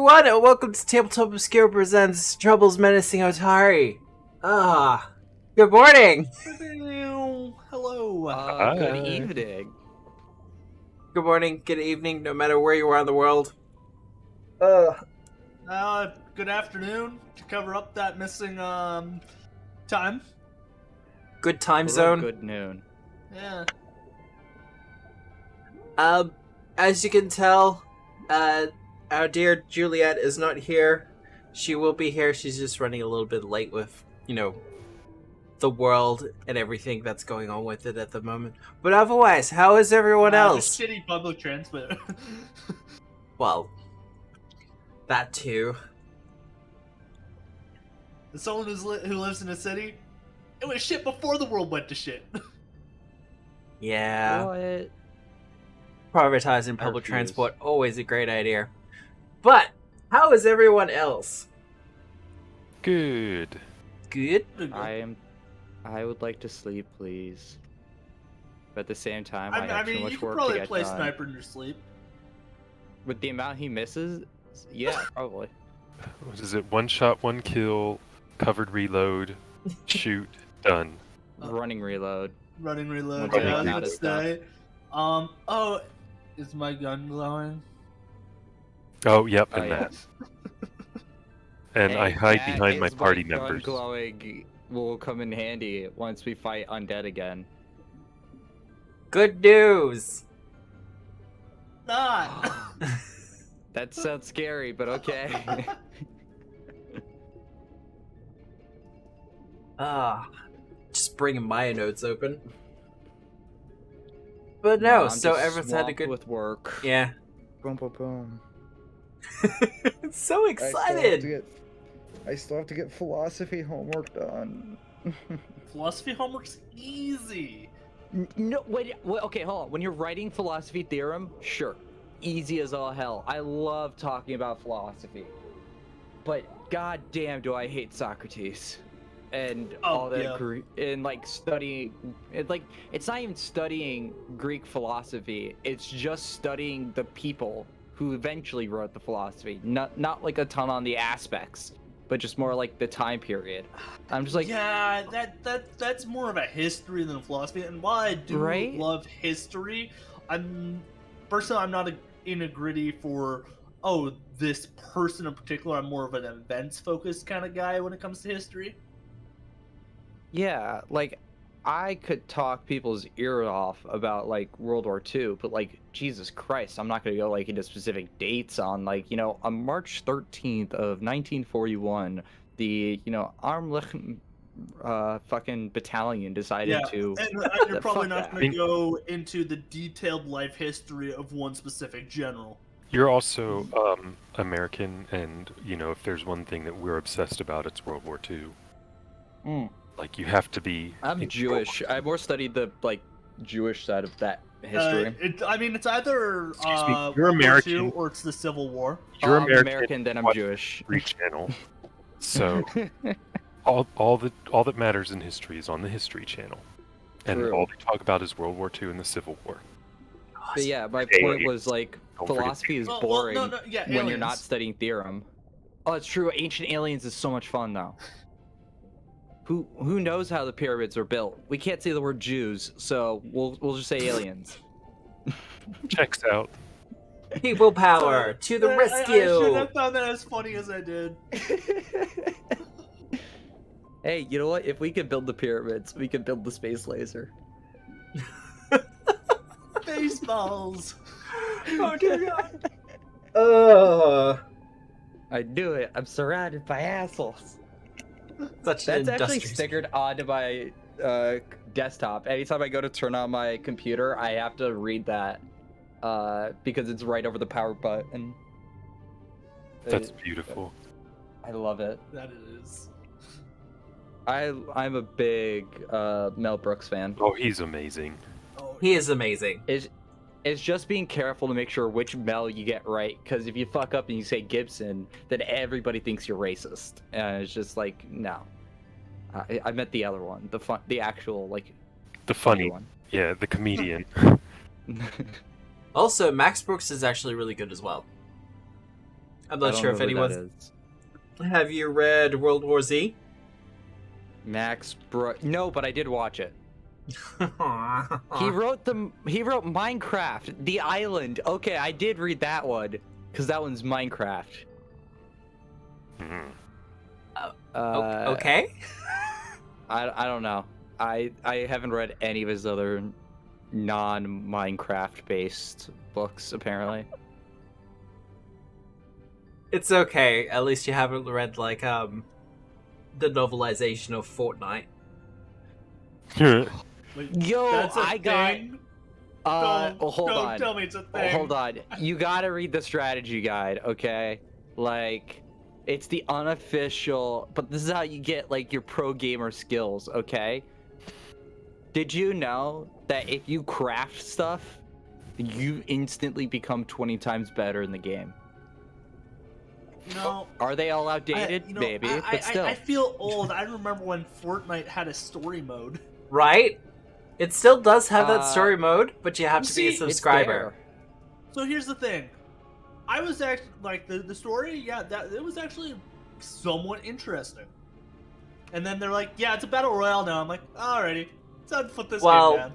everyone, and welcome to Tabletop Obscura presents Trouble's Menacing Otari. Good morning. Hello. Good evening. Good morning, good evening, no matter where you are in the world. Good afternoon to cover up that missing time. Good time What zone. Good noon. Yeah. As you can tell, our dear Juliet is not here. She will be here, she's just running a little bit late with, the world and everything that's going on with it at the moment. But otherwise, how is everyone else? The shitty public transport. Well, that too. As someone who lives in a city, it was shit before the world went to shit. Yeah. What? Prioritizing public refuse. transport, always a great idea. But, how is everyone else? Good. Good? I would like to sleep, please. But at the same time, I I have too mean, much you could work to probably get play done. sniper in your sleep. With the amount he misses, yeah, probably. What is it? One shot, one kill, covered reload, shoot, done. Running reload. Running reload. Running Yeah, I was reload. gonna say. Oh, is my gun glowing? Oh, yep, Oh, and yeah. that. And I hide behind my party gun members. Glowing will come in handy once we fight Undead again. Good news! Not. That sounds scary, but okay. Just bringing my notes open. But no, I'm so just everyone's had a swamped good... with work. Yeah. Boom, boom, boom. So excited! I still have to get philosophy homework done. Philosophy homework's easy. No, wait, okay, hold on. When you're writing philosophy theorem, sure. Easy as all hell. I love talking about philosophy. But goddamn do I hate Socrates. And all that and like studying it's not even studying Greek philosophy, it's just studying the people who eventually wrote the philosophy. Not like a ton on the aspects, but just more like the time period. I'm just like, yeah, that's more of a history than a philosophy. And while I do Right? love history, I'm not in a gritty for this person in particular. I'm more of an events focused kind of guy when it comes to history. yeah, like I could talk people's ear off about like World War II, but like Jesus Christ, I'm not gonna go like into specific dates on like, on March 13th of 1941, the Armlich fucking battalion decided to. And you're probably fuck not that. going to go into the detailed life history of one specific general. You're also American, and if there's one thing that we're obsessed about, it's World War II. Mm. Like you have to be. I'm Jewish. I more studied the like Jewish side of that history. It's either Excuse me, World you're War American. II or it's the Civil War. You're I'm American, then I'm watch Jewish. History Channel. So all that matters in history is on the History Channel, and True. all they talk about is World War II and the Civil War. But yeah, my Aliens. point was like Don't forget philosophy is Well, boring no, when aliens. you're not studying theorem. Oh, it's true. Ancient Aliens is so much fun though. Who knows how the pyramids were built? We can't say the word Jews, so we'll just say aliens. Checks out. People power to the I rescue! should have found that as funny as I did. Hey, you know what? If we could build the pyramids, we could build the space laser. Baseballs. Oh dear God. I knew it. I'm surrounded by assholes. Such an That's actually industrious... stickered onto my desktop. Anytime I go to turn on my computer, I have to read that because it's right over the power button. That's beautiful. I love it. That is. I'm a big Mel Brooks fan. Oh, he's amazing. Oh, He is amazing. It's just being careful to make sure which Mel you get right, because if you fuck up and you say Gibson, then everybody thinks you're racist. And it's just like, no. I meant the other one, the actual like. The funny one. Yeah, the comedian. Also, Max Brooks is actually really good as well. I'm I not don't sure know if who that anyone's. is. Have you read World War Z? No, but I did watch it. He wrote Minecraft, The Island. Okay, I did read that one because that one's Minecraft. Mhm. Okay. I don't know. I haven't read any of his other non-Minecraft based books apparently. It's okay. At least you haven't read like the novelization of Fortnite. Like, Yo, that's a I got. thing? Hold Don't on. tell me it's a Oh, thing. hold on. You gotta read the strategy guide, okay? Like, it's the unofficial, but this is how you get like your pro gamer skills, okay? Did you know that if you craft stuff, you instantly become 20 times better in the game? You know, Are they all outdated? Maybe, but still. I feel old. I remember when Fortnite had a story mode. Right? It still does have that story mode, but you have to be a See, it's subscriber. So here's the thing. I was actually like the story. Yeah, that it was actually somewhat interesting. And then they're like, "Yeah, it's a battle royale now." I'm like, "Alrighty, time to put this game down."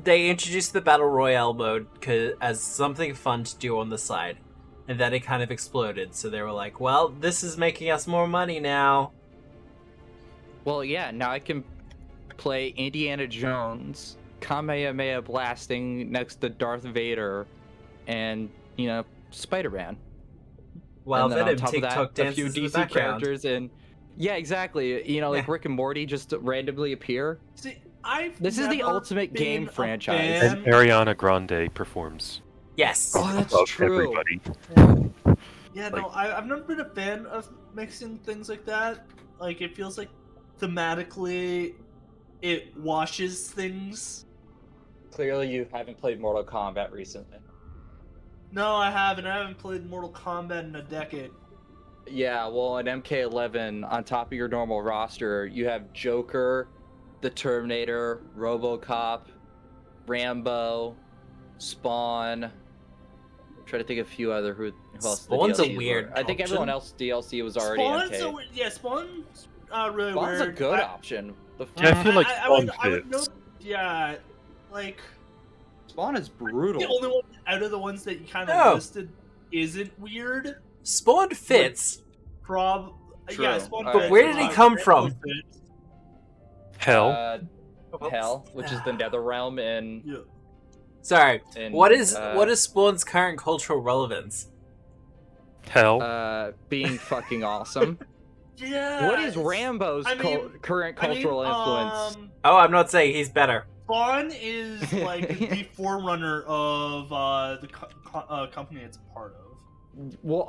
They introduced the battle royale mode as something fun to do on the side, and then it kind of exploded. So they were like, "Well, this is making us more money now." Well, yeah, now I can play Indiana Jones, Kamehameha blasting next to Darth Vader, and, you know, Spider-Man. While and then on Venom top of TikTok that, a few dances in the DC background. characters, and yeah, exactly. You know, like Yeah. Rick and Morty just randomly appear. See, This is the never ultimate been game a franchise. fan- And Ariana Grande performs Yes. Oh, that's above true. everybody. Yeah, Like- no, I've never been a fan of mixing things like that. Like, it feels like thematically it washes things. Clearly, you haven't played Mortal Kombat recently. No, I haven't. I haven't played Mortal Kombat in a decade. Yeah, well, in MK11, on top of your normal roster, you have Joker, the Terminator, RoboCop, Rambo, Spawn. I'm trying to think of a few other who else. the Spawn's a DLCs weird were. I think everyone option. else DLC was already MK. Spawn's really Spawn's weird. a good option. The Yeah, I feel like I would Spawn know. fits. Yeah, like Spawn is the brutal. only one out of the ones that you kind of No. listed isn't weird. Spawn fits. True. Yeah, Spawn. But fits. where did he come from? Fits. Hell. Hell, which is the Nether Realm in. Yeah. Sorry. in What is Spawn's current cultural relevance? Hell. being fucking awesome? Yeah. What is Rambo's current cultural influence? Oh, I'm not saying he's better. Spawn is like the forerunner of the company it's a part of. One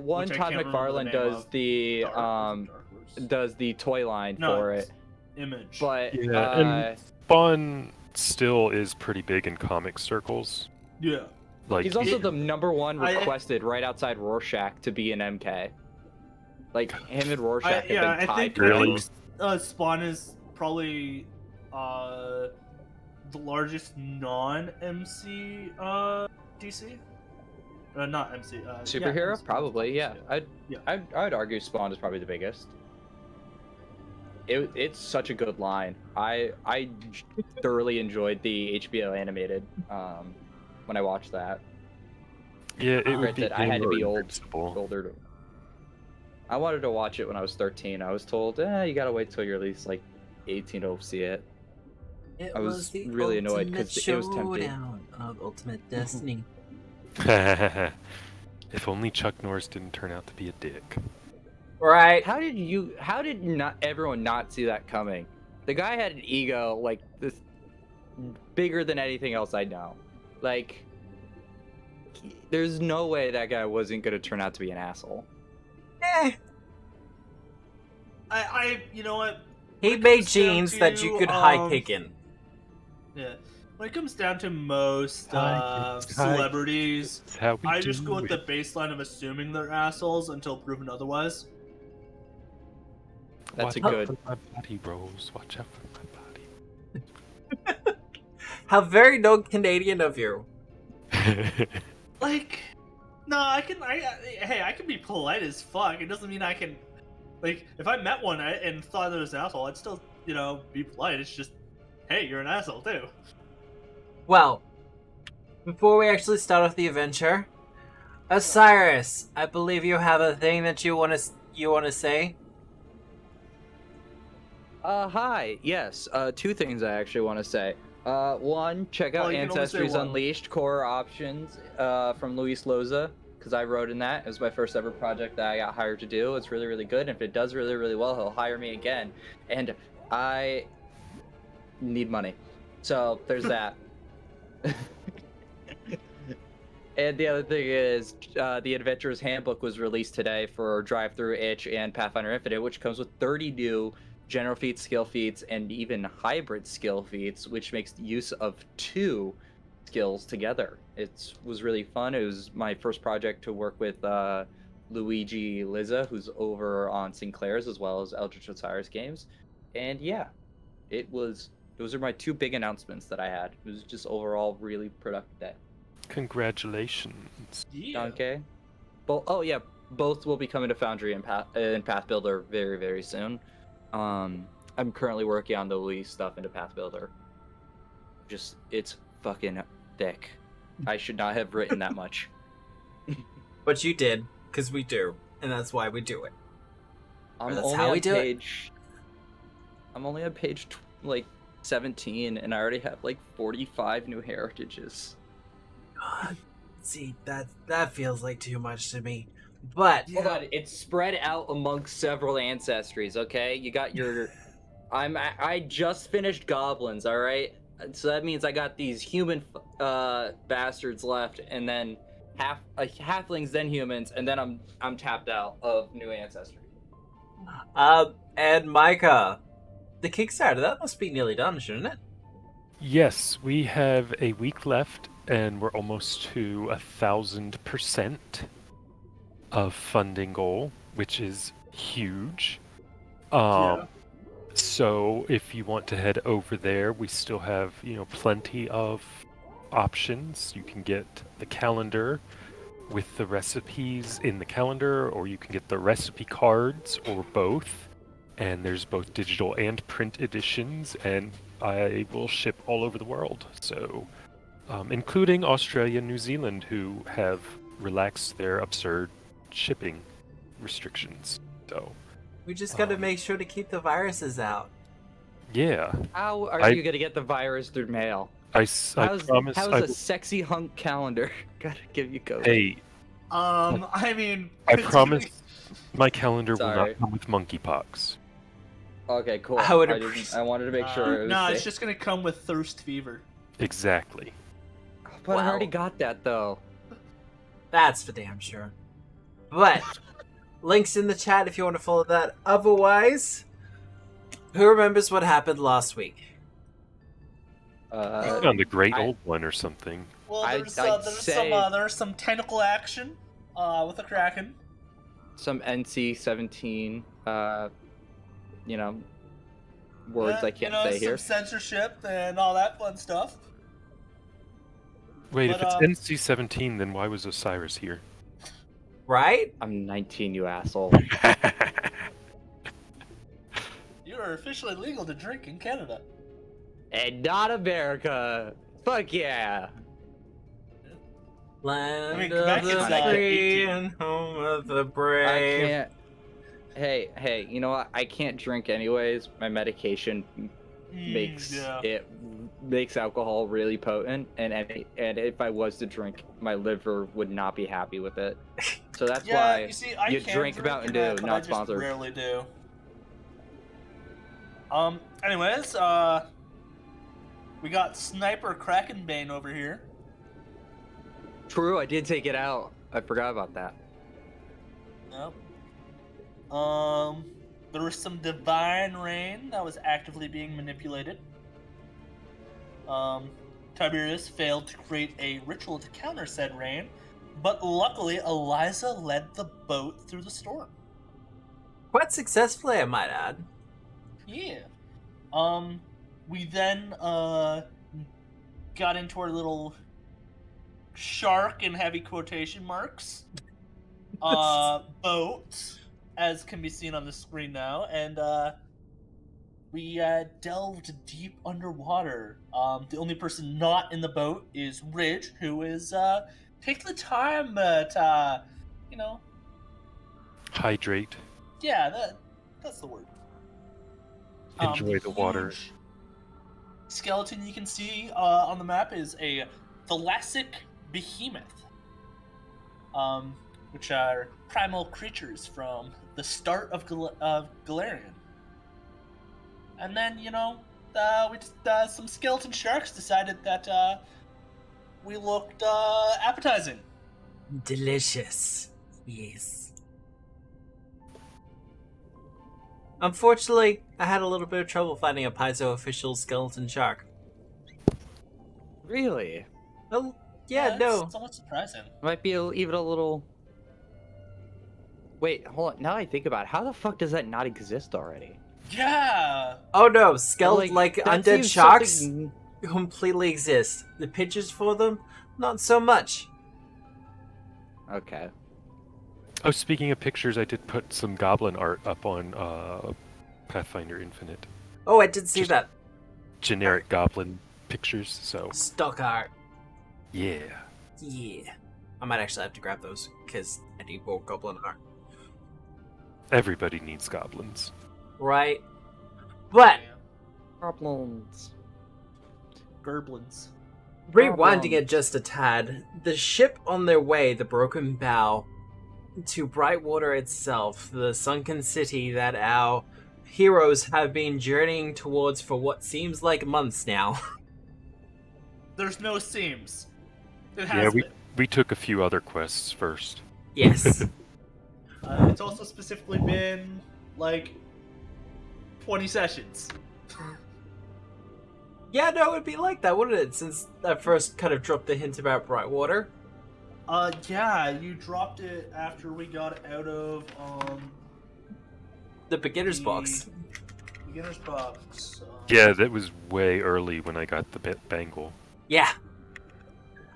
Which I Todd can't remember the McFarlane name does of. the Dark Horse. does the toy line No, for it's it, Image. but Yeah, and Spawn still is pretty big in comic circles. Yeah. Like he's also it- the #1 I- requested right outside Rorschach to be an MK. Like him and Rorschach have been I tied. think, Really? Spawn is probably the largest non-MC DC. Not MC. Superhero, MC. probably. Yeah, Yeah. I'd argue Spawn is probably the biggest. It's such a good line. I thoroughly enjoyed the HBO animated when I watched that. yeah, it would be Granted, I had to him or be Invincible. older. I wanted to watch it when I was 13. I was told, you gotta wait till you're at least like 18 to see it. I was really annoyed because it was tempting. Of Ultimate Destiny. If only Chuck Norris didn't turn out to be a dick. Right. How did not everyone not see that coming? The guy had an ego like this, bigger than anything else I know. Like, there's no way that guy wasn't gonna turn out to be an asshole. You know what? He When it made comes down jeans that you could high kick in. Yeah. When it comes down to most High kick, celebrities, That's how we I just do go with it. the baseline of assuming they're assholes until proven otherwise. That's Watch a out good. for my body, Rose. Watch out for my How very non-Canadian of you. body. Like, No, I can. Hey, I can be polite as fuck. It doesn't mean I can. Like, if I met one and thought it was an asshole, I'd still, be polite. It's just, hey, you're an asshole too. Well, before we actually start off the adventure, Osiris, I believe you have a thing that you want to say. Hi. Yes. Two things I actually want to say. One, check out Well, you can only say Ancestries one. Unleashed Core Options from Luis Loza, because I wrote in that. It was my first ever project that I got hired to do. It's really, really good. And if it does really, really well, he'll hire me again. And I need money. So there's that. And the other thing is, the Adventurer's Handbook was released today for Drive-Thru Itch and Pathfinder Infinite, which comes with 30 new general feats, skill feats, and even hybrid skill feats, which makes use of 2 skills together. It was really fun. It was my first project to work with Luigi Liza, who's over on Sinclair's as well as Eldritch Osiris Games. And yeah, those are my 2 big announcements that I had. It was just overall really productive day. Congratulations. Yeah. Okay. Both will be coming to Foundry and Path Builder very, very soon. I'm currently working on the Wii stuff into Path Builder. It's fucking thick. I should not have written that much. But you did, because we do, and that's why we do it. I'm That's only how on we do it. page. I'm only on page 17, and I already have 45 new heritages. God, see, that feels like too much to me. But Hold on, it's spread out amongst several ancestries. Okay, you got your. I just finished goblins. All right, so that means I got these human bastards left, and then halflings, then humans, and then I'm tapped out of new ancestry. and Micah, the Kickstarter, that must be nearly done, shouldn't it? Yes, we have a week left, and we're almost to 1,000% of funding goal, which is huge. Yeah. So if you want to head over there, we still have, plenty of options. You can get the calendar with the recipes in the calendar, or you can get the recipe cards, or both. And there's both digital and print editions, and I will ship all over the world. So, including Australia and New Zealand, who have relaxed their absurd shipping restrictions. So We just got to make sure to keep the viruses out. yeah, How are you gonna get the virus through mail? I How's promise. a sexy hunk calendar gotta give you code? Hey, I mean, I promise my calendar will Sorry. not come with monkeypox. Okay, cool. I would I wanted to make sure it was No, safe. it's just gonna come with thirst fever. Exactly. But I already Wow. got that though. That's for damn sure. But links in the chat if you want to follow that. Otherwise, who remembers what happened last week? I found a great I- old one or something. Well, I'd say- there's some tentacle action with the Kraken. Some NC-17, words I can't say here. Some censorship and all that fun stuff. Wait, But, if it's NC-17, then why was Osiris here? Right? I'm 19, you asshole. You are officially legal to drink in Canada. And not America. Fuck yeah. Land I mean, of Quebec is the like free 18. and home of the I brave. can't. Hey, you know what? I can't drink anyways. My medication makes makes alcohol really potent, and if I was to drink, my liver would not be happy with it. So that's why you see, I you can drink Mountain in it, Dew, but not I just sponsored. rarely do. Anyways, we got Sniper Krakenbane over here. True, I did take it out. I forgot about that. Yep. There was some divine rain that was actively being manipulated. Tiberius failed to create a ritual to counter said rain, but luckily Eliza led the boat through the storm. Quite successfully, I might add. Yeah. We then got into our little shark in heavy quotation marks boat, as can be seen on the screen now, and we delved deep underwater. The only person not in the boat is Ridge, who is taking the time to, Hydrate. yeah, that's the word. Enjoy the water. Huge skeleton you can see on the map is a thalassic behemoth, which are primal creatures from the start of Galarian. And then, we just, some skeleton sharks decided that we looked appetizing. Delicious. Yes. Unfortunately, I had a little bit of trouble finding a Paizo official skeleton shark. Really? Oh, yeah, no. It's somewhat surprising. Might be even a little. Wait, hold on. Now I think about it, how the fuck does that not exist already? Yeah. Oh no, skeleton Like, that undead seems sharks something- completely exist. The pictures for them, not so much. Okay. Oh, speaking of pictures, I did put some goblin art up on Pathfinder Infinite. Oh, I did see Just- that. Generic goblin pictures, so Stock art. yeah. Yeah. I might actually have to grab those, because I need more goblin art. Everybody needs goblins. Right? But, Problems. Gerblins. rewinding it just a tad, the ship on their way, the Broken Bow, to Brightwater itself, the sunken city that our heroes have been journeying towards for what seems like months now. There's no seams. It Yeah, has been. we took a few other quests first. Yes. It's also specifically been, 20 sessions. Yeah, no, it would be like that, wouldn't it? Since I first kind of dropped the hint about Brightwater. Yeah, you dropped it after we got out of, The beginner's the box. beginner's box. Yeah, that was way early when I got the bangle. Yeah.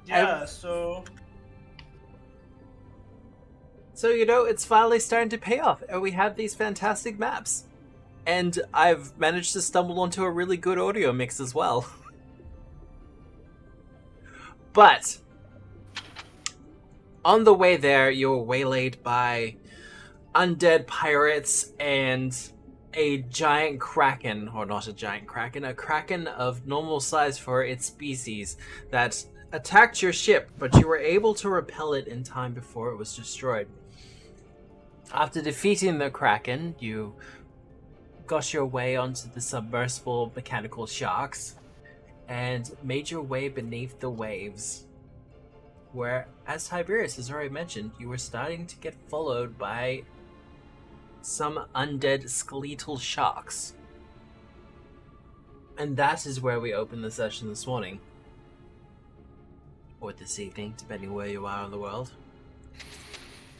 Yeah, so... So, it's finally starting to pay off, and we have these fantastic maps. And I've managed to stumble onto a really good audio mix as well. But, on the way there, you're waylaid by undead pirates and a giant kraken, or not a giant kraken, a kraken of normal size for its species that attacked your ship, but you were able to repel it in time before it was destroyed. After defeating the kraken, you got your way onto the submersible mechanical sharks and made your way beneath the waves, where, as Tiberius has already mentioned, you were starting to get followed by some undead skeletal sharks. And that is where we open the session this morning. Or this evening, depending where you are in the world.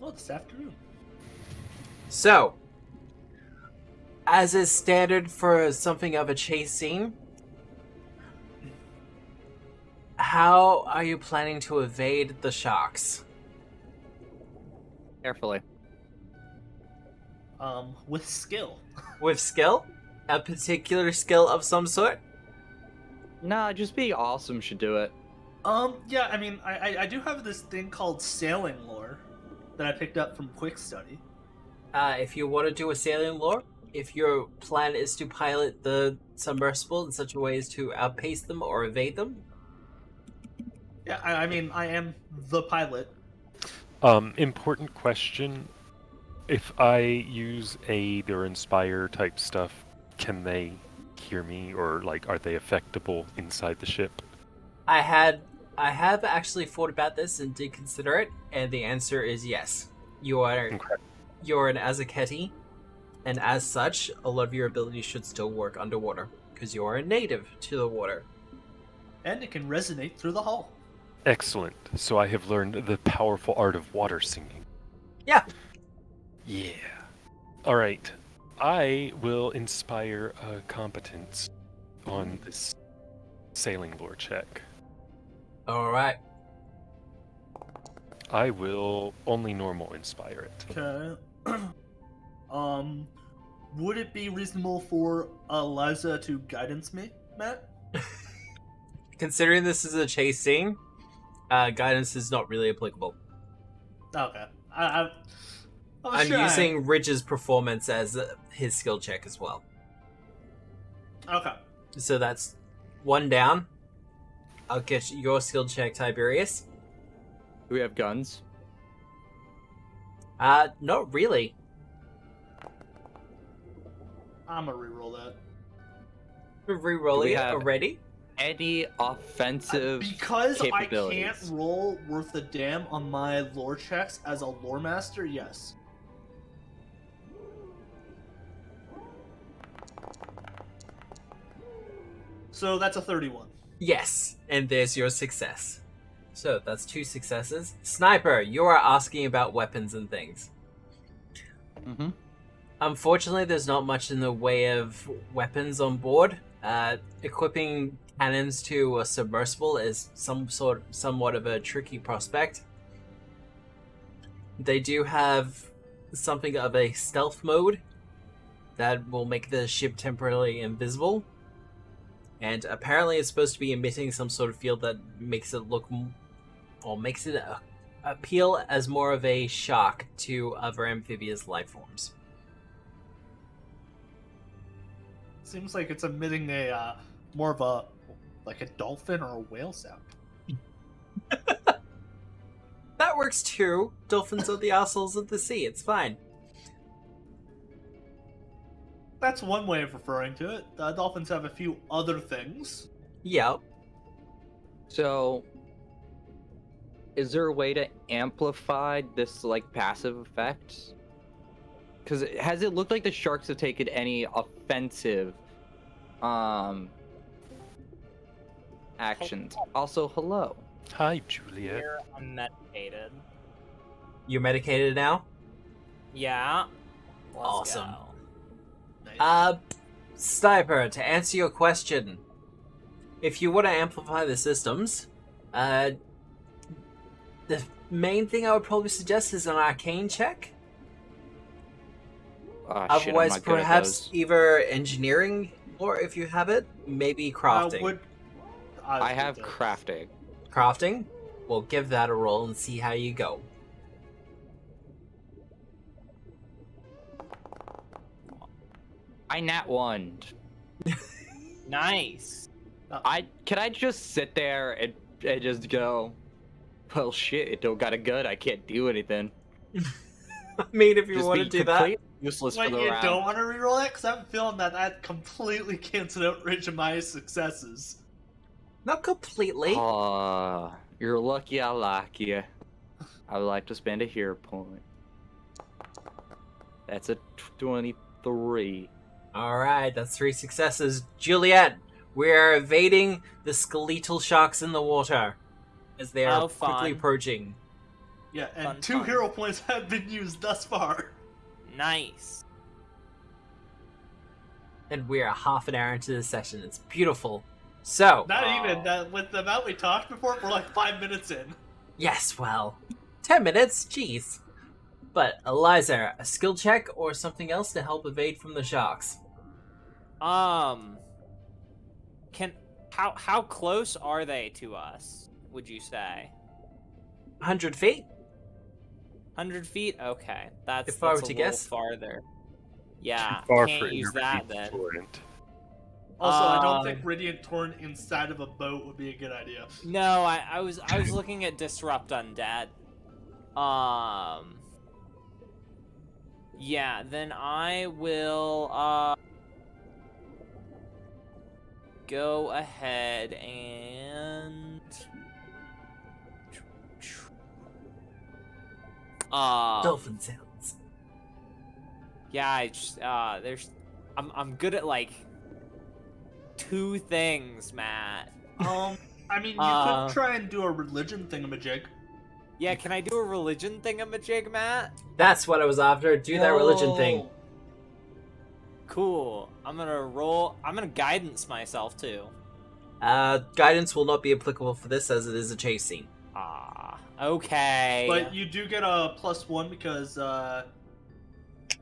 Well, this afternoon. So, as is standard for something of a chase scene, how are you planning to evade the sharks? Carefully. With skill. With skill? A particular skill of some sort? Nah, just being awesome should do it. Yeah, I mean, I do have this thing called sailing lore that I picked up from Quick Study. If you want to do a sailing lore, if your plan is to pilot the submersible in such a way as to outpace them or evade them. Yeah, I mean, I am the pilot. Important question. If I use aid or inspire type stuff, can they hear me, or are they affectable inside the ship? I have actually thought about this and did consider it, and the answer is yes. You're an Azaketi, and as such, a lot of your abilities should still work underwater, because you are a native to the water. And it can resonate through the hull. Excellent. So I have learned the powerful art of water singing. Yeah. Yeah. All right. I will inspire a competence on this sailing lore check. Alright. I will only normal inspire it. Okay. Would it be reasonable for Eliza to guidance me, Matt? Considering this is a chase scene, guidance is not really applicable. Okay. I'm I'm trying. using Ridge's performance as his skill check as well. Okay. So that's one down. I'll get your skill check, Tiberius. Do we have guns? Not really. I'm gonna reroll that. We're re-rolling it have- already? Any offensive Because I can't capabilities? roll worth a damn on my lore checks as a Loremaster, yes. So that's a 31. Yes, and there's your success. So that's 2 successes. Sniper, you are asking about weapons and things. Mm-hmm. Unfortunately, there's not much in the way of weapons on board. Equipping cannons to a submersible is somewhat of a tricky prospect. They do have something of a stealth mode that will make the ship temporarily invisible. And apparently it's supposed to be emitting some sort of field that makes it look, or makes it appeal as more of a shock to other amphibious life forms. Seems like it's emitting a more of a like a dolphin or a whale sound. That works too. Dolphins are the assholes of the sea. It's fine. That's one way of referring to it. Dolphins have a few other things. Yep. So, is there a way to amplify this like passive effect? Because has it looked like the sharks have taken any offensive actions? Also, hello. Hi, Juliet. You're unmedicated. You're medicated now? Yeah. Let's Awesome. go. Nice. Sniper, to answer your question, if you want to amplify the systems, the main thing I would probably suggest is an arcane check. Ah, shit, I'm Otherwise, not good at perhaps those. either engineering, or if you have it, maybe crafting. I have crafting. Crafting? We'll give that a roll and see how you go. I nat one. Nice. Can I just sit there and just go, well shit, it don't got a gun, I can't do anything. I mean, if you Just want to be do that. completely useless Wait, for the you round. don't want to reroll that? Because I'm feeling that completely cancels out Ridge of my successes. Not completely. Aw, you're lucky I like you. I would like to spend a hero point. That's a 23. Alright, that's 3 successes. Juliet, we're evading the skeletal sharks in the water as they are Oh, fun. quickly approaching. Yeah, and Fun, 2 fun. hero points have been used thus far. Nice. And we are half an hour into the session. It's beautiful. So, Not Oh. even. With the amount we talked before, we're like 5 minutes in. yes, well, 10 minutes, jeez. But, Eliza, a skill check or something else to help evade from the sharks? How close are they to us, would you say? 100 feet? 100 feet? Okay. That's, If I were that's a to little guess. farther. Yeah, Too far can't for use your that deep then. torrent. Also, I don't Um, think Radiant Torn inside of a boat would be a good idea. No, I was looking at Disrupt Undead. Yeah, then I will go ahead and Dolphin sounds. yeah, I just I'm good at like 2 things, Matt. I mean, you Uh, could try and do a religion thingamajig. Yeah, can I do a religion thingamajig, Matt? That's what I was after. Do that religion thing. Cool. I'm gonna guidance myself too. Guidance will not be applicable for this as it is a chase scene. Okay. But you do get a +1 because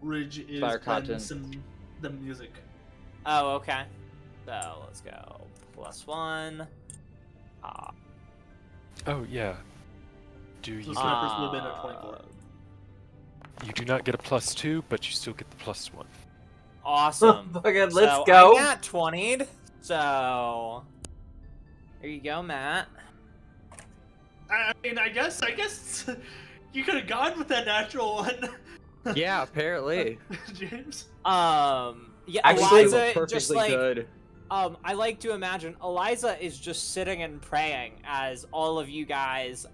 Ridge is Fire playing content. the music. Oh, okay. So let's go. +1. Oh yeah. Do So you? Sniper's would have been at 24. You do not get a +2, but you still get the +1. Awesome. Fucking let's So go. I'm at 20'd. So there you go, Matt. I mean, I guess you could have gone with that natural one. Yeah, apparently. James. Yeah, Actually, Eliza perfectly just like good. I like to imagine Eliza is just sitting and praying as all of you guys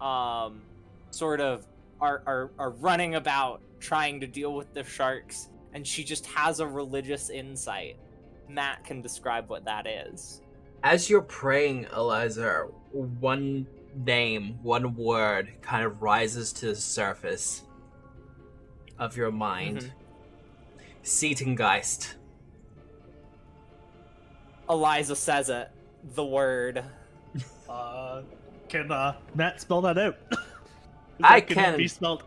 sort of are running about trying to deal with the sharks, and she just has a religious insight. Matt can describe what that is. As you're praying, Eliza, one name, one word kind of rises to the surface of your mind. Seatengeist. Eliza says it. The word. Can Matt spell that out? I That can. be spelled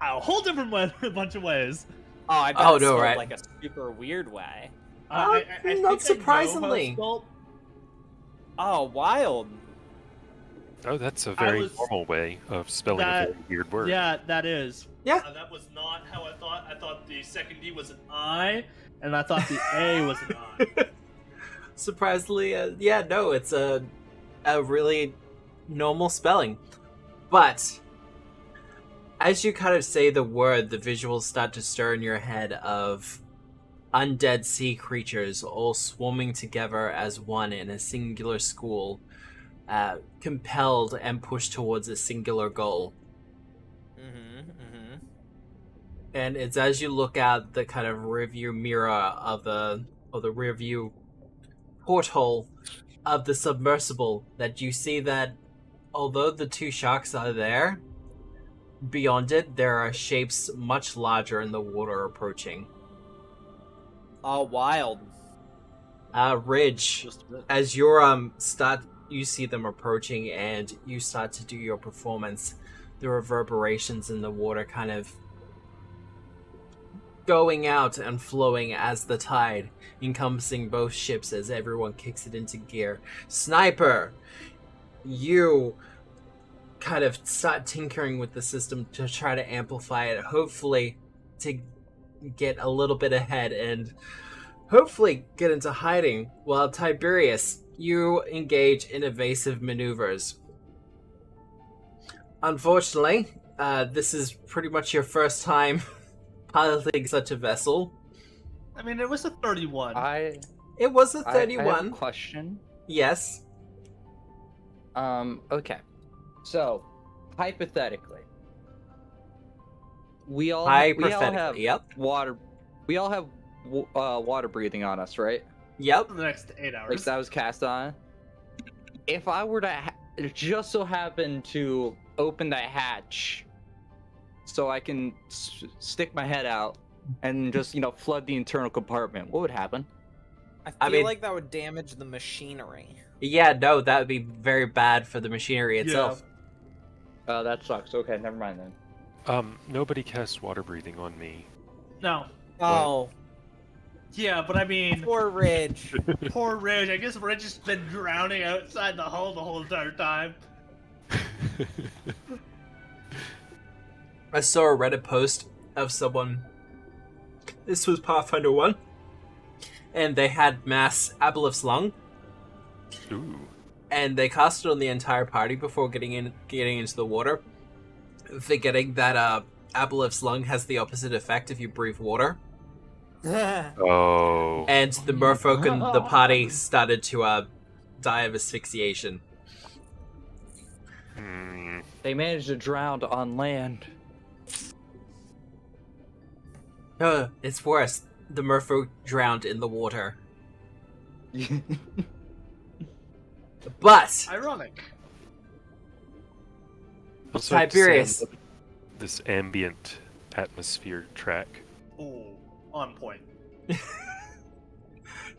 a whole different way, a bunch of ways. Oh, I bet Oh, it's no, spelled right. like a super weird way. I Not think I know how it's surprisingly. spelled. Oh, wild. Oh, that's a very was- normal way of spelling That- a very weird word. Yeah, that is. Yeah. That was not how I thought. I thought the second D was an I, and I thought the A was an I. Surprisingly, yeah, no, it's a really normal spelling. But as you kind of say the word, the visuals start to stir in your head of undead sea creatures all swarming together as one in a singular school, compelled and pushed towards a singular goal. And it's as you look out the kind of rearview mirror of the rearview porthole of the submersible that you see that although the two sharks are there, beyond it there are shapes much larger in the water approaching. Oh, wild. Ridge, Just a bit. as you see them approaching and you start to do your performance, the reverberations in the water kind of going out and flowing as the tide, encompassing both ships as everyone kicks it into gear. Sniper, you kind of start tinkering with the system to try to amplify it, hopefully to get a little bit ahead and hopefully get into hiding, while Tiberius, you engage in evasive maneuvers. Unfortunately, this is pretty much your first time piloting such a vessel. I mean, it was a 31. It was a I have a 31. question. Yes. Okay. So, hypothetically, we all Hypothetically, have yep. water. We all have water breathing on us, right? Yep. For the next 8 hours. Like that was cast on. If I were to just so happen to open that hatch, so I can stick my head out and just flood the internal compartment, what would happen? I feel mean- like that would damage the machinery. Yeah, no, that would be very bad for the machinery itself. That sucks. Okay, never mind then. Nobody cast water breathing on me. No. Oh, Yeah, but I mean, poor Ridge. poor Ridge. I guess Ridge has been drowning outside the hull the whole entire time. I saw a Reddit post of someone. This was Pathfinder 1. And they had mass Aboleth's Lung. Ooh. And they cast it on the entire party before getting into the water, forgetting that Aboleth's Lung has the opposite effect if you breathe water. Oh. And the merfolk in the party started to die of asphyxiation. Hmm. They managed to drown on land. It's worse. The merfolk drowned in the water. But Ironic. Also, I have to say, Tiberius. I love this ambient atmosphere track. Oh, on point.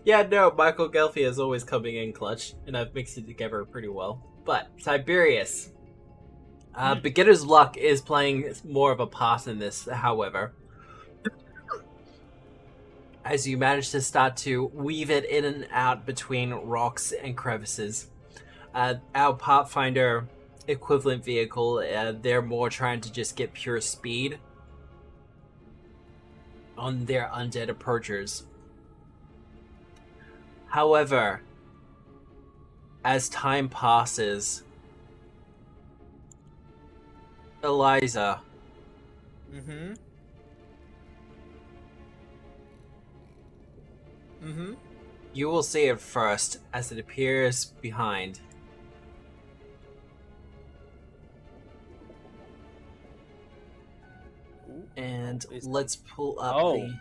yeah, no, Michael Gelfi is always coming in clutch, and I've mixed it together pretty well. But Tiberius, Beginner's luck is playing more of a part in this, however. As you manage to start to weave it in and out between rocks and crevices. Our Pathfinder equivalent vehicle, they're more trying to just get pure speed on their undead approachers. However, as time passes, Eliza, Mm-hmm. you will see it first as it appears behind. And let's pull up the...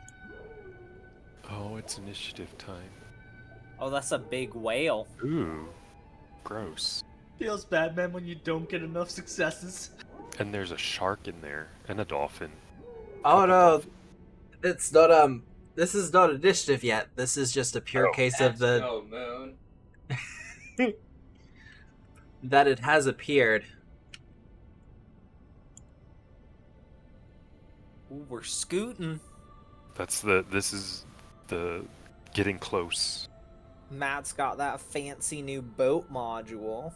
Oh, it's initiative time. Oh, that's a big whale. Ooh, gross. Feels bad, man, when you don't get enough successes. And there's a shark in there and a dolphin. Oh no, it's not, this is not initiative yet. This is just a pure case of the... Moon. that it has appeared. Ooh, we're scooting. This is the getting close. Matt's got that fancy new boat module.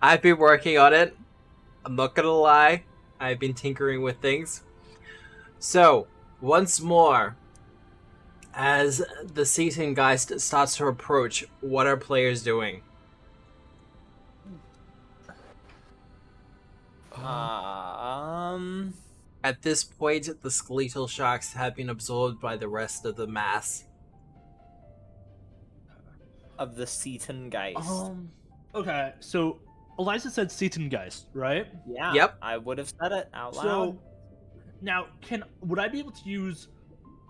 I've been working on it. I'm not gonna lie. I've been tinkering with things. So, once more, as the season guy starts to approach, what are players doing? At this point, the skeletal sharks have been absorbed by the rest of the mass. Of the Seatongeist. Okay, so Eliza said Seatongeist, right? Yeah. Yep. I would have said it out loud. So now, would I be able to use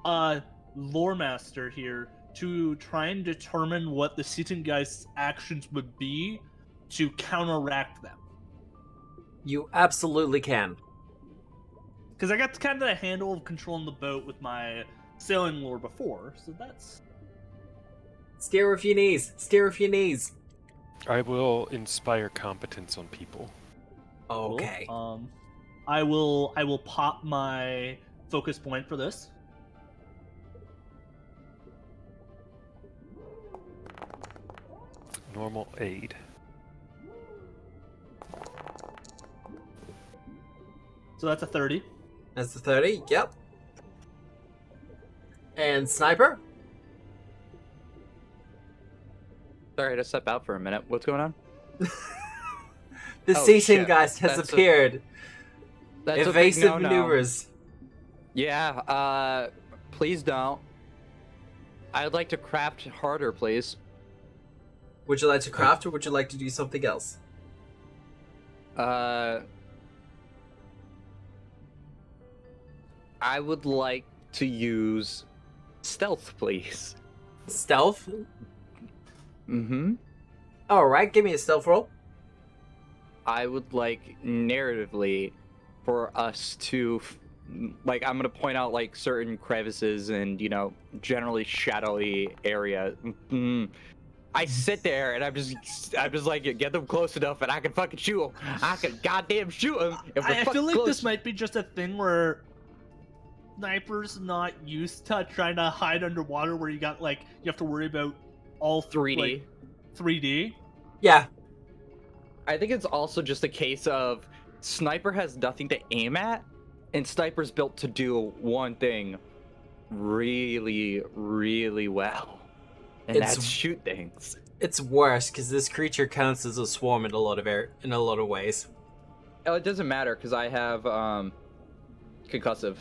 Loremaster here to try and determine what the Seatongeist's actions would be to counteract them? You absolutely can. Because I got kind of a handle of controlling the boat with my sailing lore before, so that's... Steer with your knees. Steer with your knees. I will inspire competence on people. Okay. I will pop my focus point for this. Normal aid. So that's a 30. That's the 30. Yep. And sniper? Sorry to step out for a minute. What's going on? The Oh, Seaton shit. Geist has That's appeared. That's a big Evasive no-no. maneuvers. Yeah, please don't. I'd like to craft harder, please. Would you like to craft or would you like to do something else? I would like to use stealth, please. Stealth? Mm-hmm. Alright, give me a stealth roll. I would like narratively for us to, like, I'm gonna point out like certain crevices and generally shadowy area. I sit there and I'm just like, get them close enough and I can fucking shoot them. I can goddamn shoot them. I feel like this might be just a thing where snipers not used to trying to hide underwater, where you have to worry about all 3D. like, 3D. Yeah. I think it's also just a case of sniper has nothing to aim at, and sniper's built to do one thing really, really well, and that's shoot things. It's worse because this creature counts as a swarm in a lot of ways. Oh, it doesn't matter because I have concussive.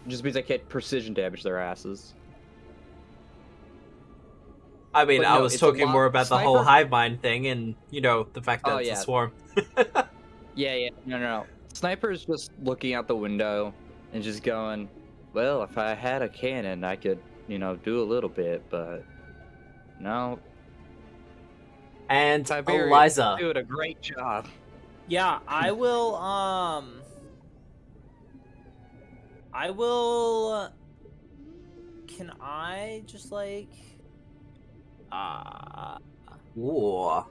It just means I can't precision damage their asses. I mean, But I no, was it's a talking lot- more about the whole Sniper- hive mind thing and, the fact that Oh, it's yeah. a swarm. Yeah, no. Sniper's just looking out the window and just going, well, if I had a cannon, I could, do a little bit, but no. And Tiberius Eliza. doing a great job. Yeah, I will, can I just, Ooh.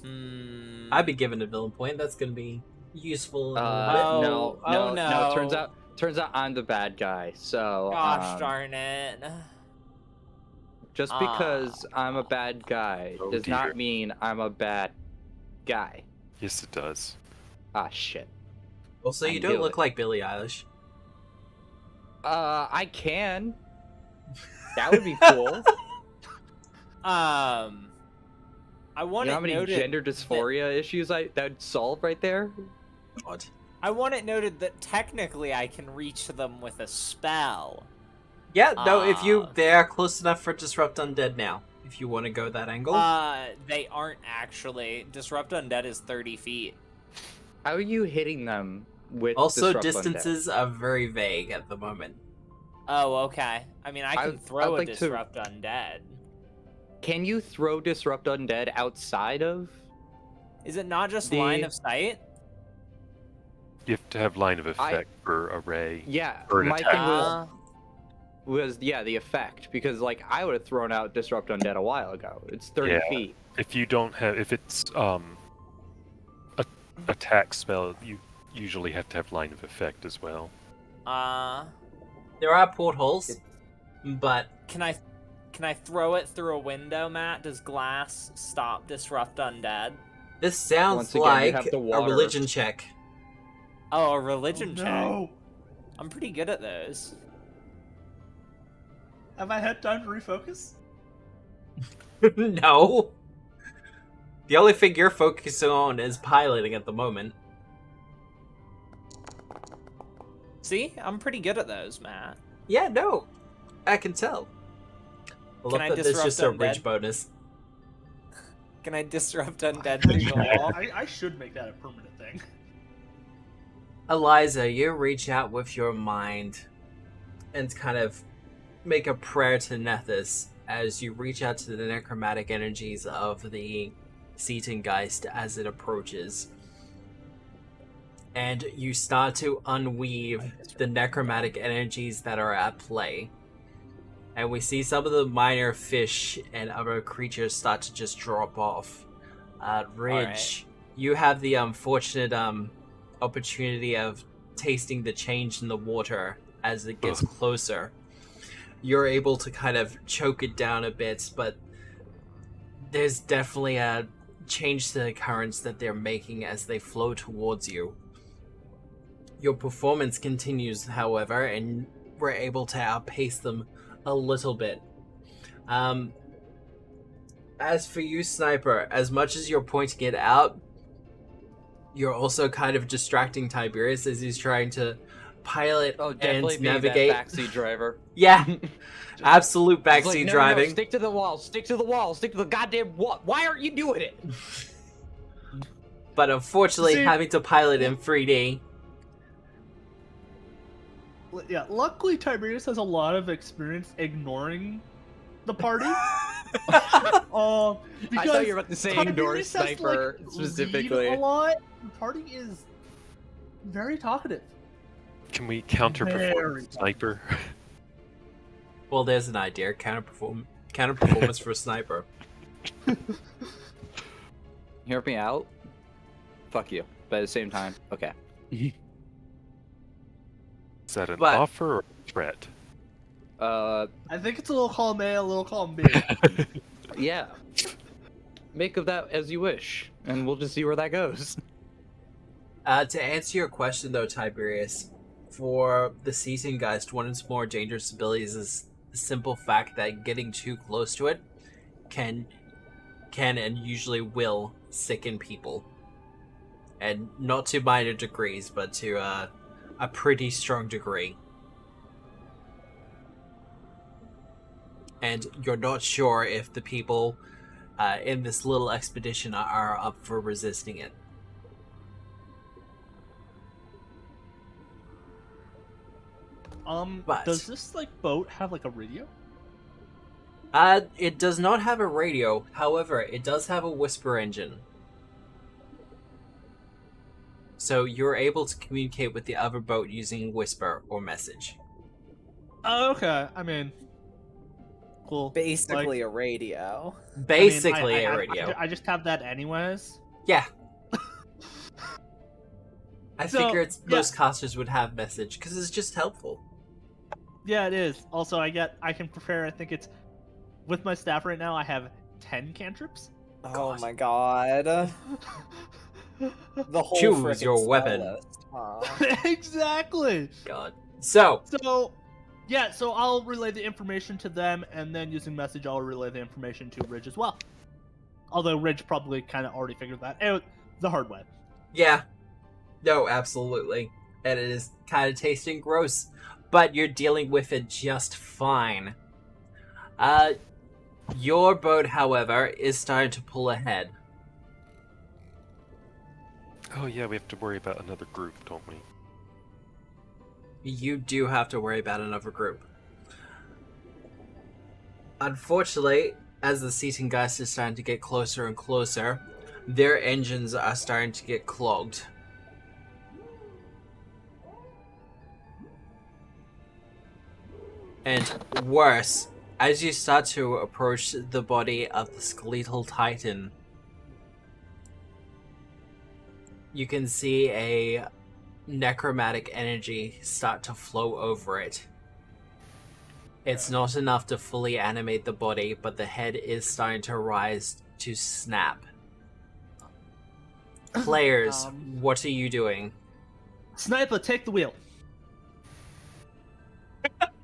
I'd be given a villain point. That's gonna be useful in a little bit. Oh, no. no. Turns out I'm the bad guy. So Gosh darn it. just because I'm a bad guy Oh, does dear. not mean I'm a bad guy. Yes, it does. Ah, shit. Also, I you knew don't look it. like Billie Eilish. I can. That would be cool. I want You know it how many noted gender dysphoria issues that would solve right there? God. I want it noted that technically I can reach them with a spell. Yeah, no, if they are close enough for Disrupt Undead now. If you want to go that angle. They aren't actually. Disrupt Undead is 30 feet. How are you hitting them with Also, Disrupt Undead? distances are very vague at the moment. Oh, okay. I mean, I can I'd throw a like to- Disrupt Undead. Can you throw Disrupt Undead outside of? Is it not just The- line of sight? You have to have line of effect for array. Yeah, Or an my attack. thing was the effect, because like I would have thrown out Disrupt Undead a while ago. It's 30 Yeah. feet. If you don't have, if it's attack spell, you usually have to have line of effect as well. There are portholes, but Can I throw it through a window, Matt? Does glass stop Disrupt Undead? this sounds Once again, you like have the a water. religion check. Oh, a religion check. No. I'm pretty good at those. Have I had time to refocus? No. The only thing you're focusing on is piloting at the moment. See? I'm pretty good at those, Matt. Yeah, no. I can tell. I love I that there's disrupt just a Undead? ridge bonus. Can I Disrupt Undead through the wall? I should make that a permanent thing. Eliza, you reach out with your mind and kind of make a prayer to Nethys as you reach out to the necromantic energies of the Seatongeist as it approaches. And you start to unweave the necromantic energies that are at play. And we see some of the minor fish and other creatures start to just drop off. Ridge, you have the unfortunate opportunity of tasting the change in the water as it gets closer. You're able to kind of choke it down a bit, but there's definitely a change to the currents that they're making as they flow towards you. Your performance continues, however, and we're able to outpace them a little bit. As for you, Sniper, as much as you're pointing it out, you're also kind of distracting Tiberius as he's trying to pilot Definitely and be navigate. that backseat driver. Yeah, absolute It's like, backseat no, driving. No, stick to the wall. Stick to the wall. Stick to the goddamn wall. Why aren't you doing it? But unfortunately, See- having to pilot in 3D. Yeah, luckily Tiberius has a lot of experience ignoring the party. I thought Because you were about to say ignore Tiberius has to, Sniper like, specifically. lead a lot. The party is very talkative. Can we counterperform Very sniper? Well, there's an idea. Counter performance for a sniper. Hear me out? Fuck you. But at the same time, okay. Is that an But- offer or a threat? I think it's a little column A, a little column B. Yeah. Make of that as you wish, and we'll just see where that goes. To answer your question, though, Tiberius, for the Seatongeist, one of its more dangerous abilities is the simple fact that getting too close to it can and usually will sicken people. And not to minor degrees, but to a pretty strong degree. And you're not sure if the people in this little expedition are up for resisting it. But- Does this boat have a radio? It does not have a radio. However, it does have a whisper engine. So you're able to communicate with the other boat using whisper or message. Oh, okay. I mean, Cool. Basically a radio. Basically I a have- radio. I just have that anyways. Yeah. I So, figured yeah. most casters would have message because it's just helpful. Yeah, it is. Also, I can prepare. I think it's with my staff right now. I have 10 cantrips. Oh God. my god. The whole Choose frickin' your spell weapon. list, huh? Exactly. God. So, So, yeah. So I'll relay the information to them, and then using message, I'll relay the information to Ridge as well. Although Ridge probably kind of already figured that out the hard way. yeah. No, absolutely. And it is kind of tasting gross, but you're dealing with it just fine. Your boat, however, is starting to pull ahead. Oh yeah, we have to worry about another group, don't we? You do have to worry about another group. Unfortunately, as the Seating Geist is starting to get closer and closer, their engines are starting to get clogged. And worse, as you start to approach the body of the skeletal titan, you can see a necromantic energy start to flow over it. It's not enough to fully animate the body, but the head is starting to rise to snap. Players, what are you doing? Sniper, take the wheel.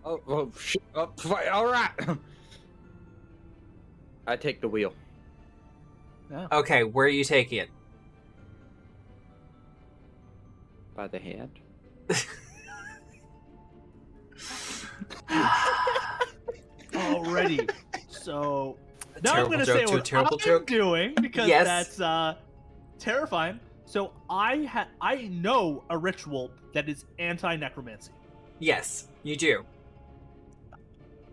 Oh, shit. Oh, all right. I take the wheel. Okay, where are you taking it? By the hand. Already. So now I'm Terrible gonna joke say to a what terrible I'm joke. doing because Yes. that's terrifying. So I know a ritual that is anti-necromancy. Yes, you do.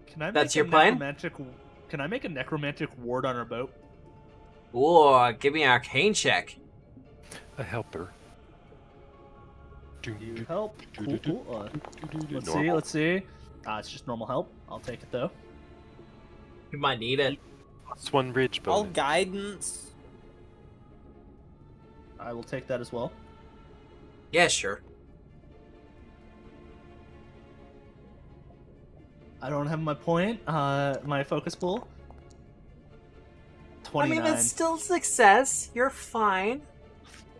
Can I make That's a your plan? Can I make a necromantic ward on our boat? Ooh, give me an arcane check. A helper. You help. Cool, cool. Let's see. Normal. Let's see. It's just normal help. I'll take it though. You might need it. Plus one ridge All bonus. guidance. I will take that as well. Yeah, sure. I don't have my point. My focus pool. 29. I mean, it's still success. You're fine.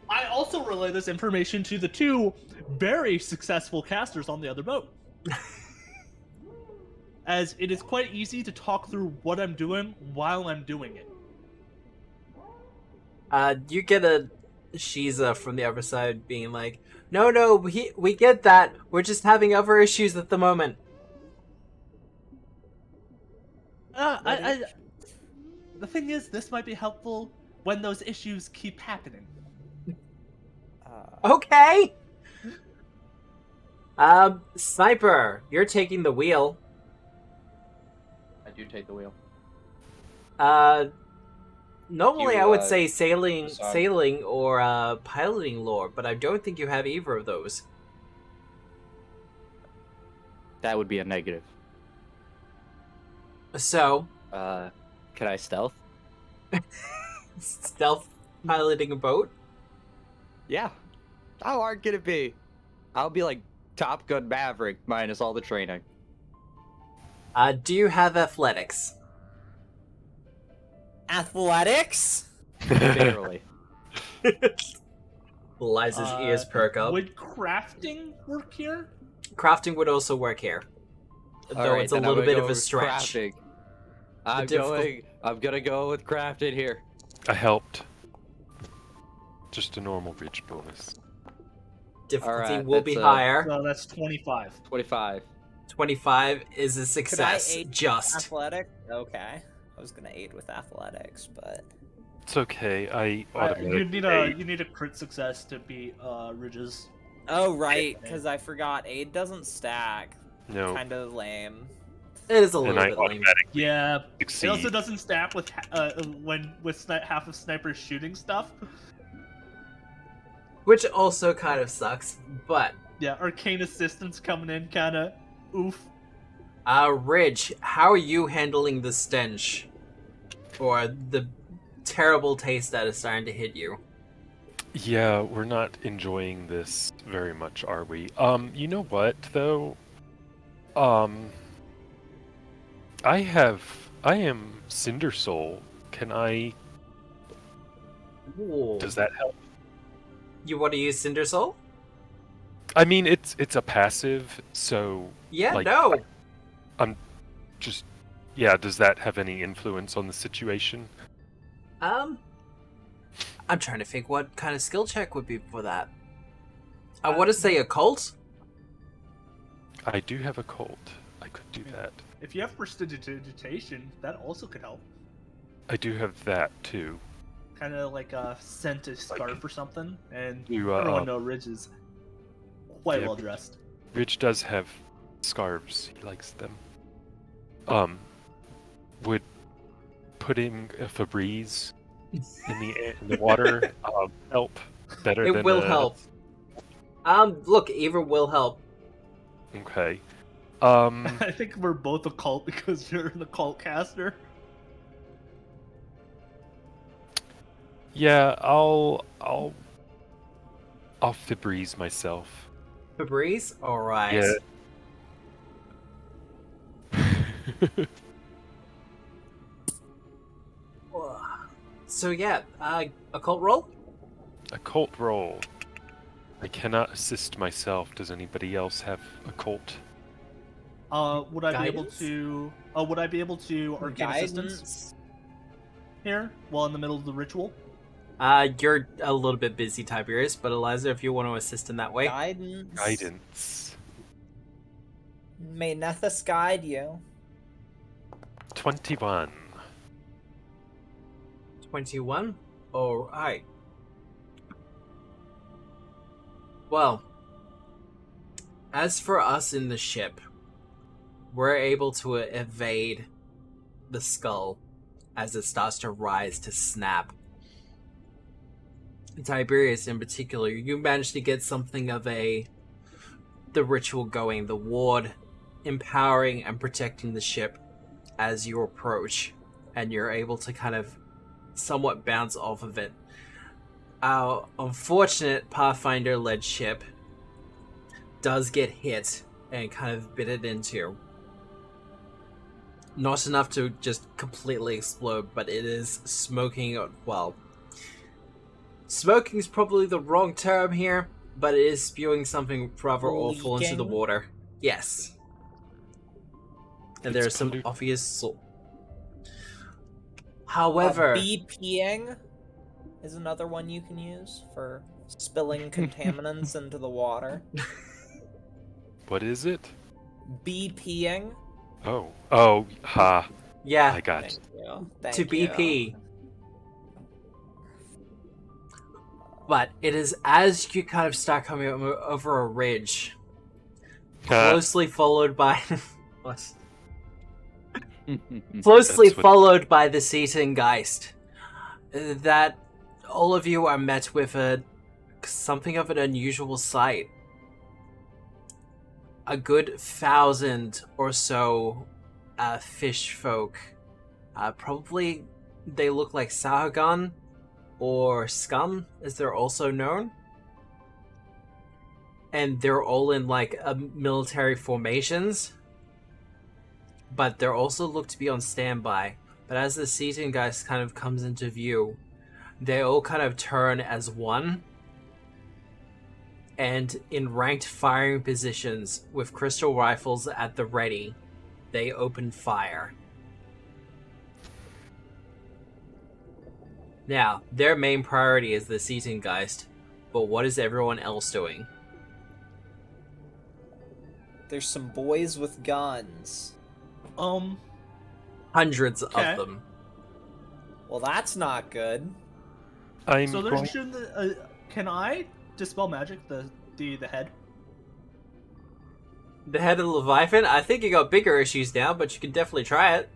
I also relay this information to the two very successful casters on the other boat. As it is quite easy to talk through what I'm doing while I'm doing it. You get a Shiza from the other side being like, no, we get that. We're just having other issues at the moment. The thing is, this might be helpful when those issues keep happening. Okay. Sniper, you're taking the wheel. I do take the wheel. Normally You, I would say sailing decide. or piloting lore, but I don't think you have either of those. That would be a negative. So, Can I stealth? stealth piloting a boat? Yeah. How hard can it be? I'll be like Top Gun Maverick minus all the training. Do you have athletics? Athletics? Barely. Liza's ears perk up. Would crafting work here? Crafting would also work here. Though Alright, it's a then I'm little gonna bit go of a with stretch. crafting. I'm gonna go with crafting here. I helped. Just a normal ridge bonus. Difficulty Alright, will be that's, higher. So that's 25. 25. 25 is a success. aid Just. Athletic? Okay. I was gonna aid with athletics, but It's okay. I You automatically. need a crit success to beat Ridge's. oh right, because I forgot aid doesn't stack. No. Kind of lame. It is a And little I bit lame. automatically Yeah. succeed. It also doesn't stack with half of Sniper's shooting stuff. Which also kind of sucks, but Yeah, arcane assistance coming in, kind of oof. Ridge, how are you handling the stench? Or the terrible taste that is starting to hit you? Yeah, we're not enjoying this very much, are we? You know what though? I am Cinder Soul. Can I? Ooh. Does that help? You want to use Cinder Soul? I mean, it's a passive, so Yeah, like, no. I'm just, yeah. Does that have any influence on the situation? I'm trying to think what kind of skill check would be for that. I want to say occult. I do have a cult. I could do that. If you have prestidigitation, that also could help. I do have that too. Kind of like a scented scarf or something. And You, everyone knows Ridge is quite yeah, well dressed. Ridge does have scarves. He likes them. Would putting a Febreze in the water help better than It will help. Look, either will help. Okay. I think we're both a cult because you're the cult caster. Yeah, I'll Febreze myself. Febreze? Alright. Yeah. So yeah, occult roll? Occult roll. I cannot assist myself. Does anybody else have occult? Would I be able Guidance? to? Would I be able to arcane assistance Guidance. here while in the middle of the ritual? You're a little bit busy, Tiberius, but Eliza, if you want to assist in that way. Guidance. Guidance. May Nethys guide you. 21. 21? Alright. Well, as for us in the ship, we're able to evade the skull as it starts to rise to snap. Tiberius in particular, you managed to get something of the ritual going, the ward empowering and protecting the ship as you approach, and you're able to kind of somewhat bounce off of it. Our unfortunate Pathfinder-led ship does get hit and kind of bitted into. Not enough to just completely explode, but it is smoking, well, smoking is probably the wrong term here, but it is spewing something rather awful into the Leaking? water. Yes. And It's there's some pollu- obvious... However... BPing is another one you can use for spilling contaminants into the water. What is it? BPing. Oh, ha. Yeah, I got Thank it. you. Thank to you. BP. But it is as you kind of start coming over a ridge, closely followed by... what? Closely That's what- followed by the Geist, that all of you are met with something of an unusual sight. A good 1,000 or so fish folk. Probably they look like Sahagan or Scum, as they're also known. And they're all in like military formations. But they're also looked to be on standby. But as the Geist kind of comes into view, they all kind of turn as one. And in ranked firing positions, with crystal rifles at the ready, they open fire. Now, their main priority is the Geist, but what is everyone else doing? There's some boys with guns. Hundreds Okay. of them. Well, that's not good. I'm So they're going... shooting the. Can I dispel magic the head? The head of the Leviathan? I think you got bigger issues now, but you can definitely try it.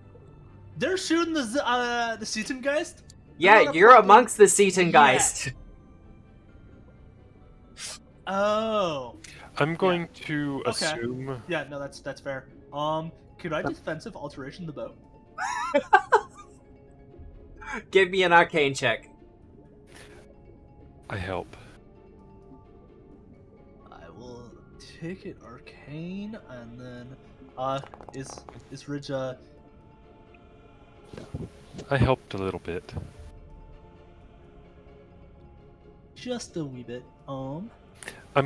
They're shooting the Geist? Yeah, not a you're problem amongst the Geist. Oh. I'm going to Okay. assume... Yeah, no, that's fair. Could I defensive alteration the boat? Give me an arcane check. I help. I will take it arcane, and then is Ridge I helped a little bit. just a wee bit. I'm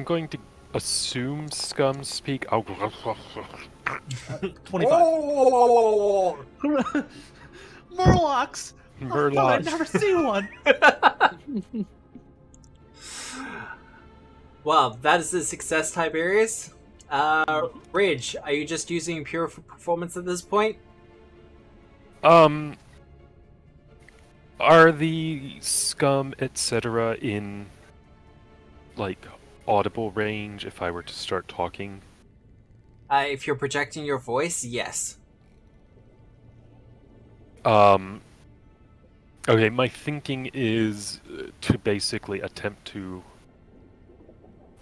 going to assume scum speak. 25. Murlocs. I thought I'd Murloc. never seen one. Well, that is a success, Tiberius. Ridge, are you just using pure performance at this point? Are the scum, etc., in like audible range if I were to start talking? If you're projecting your voice, yes. Okay, my thinking is to basically attempt to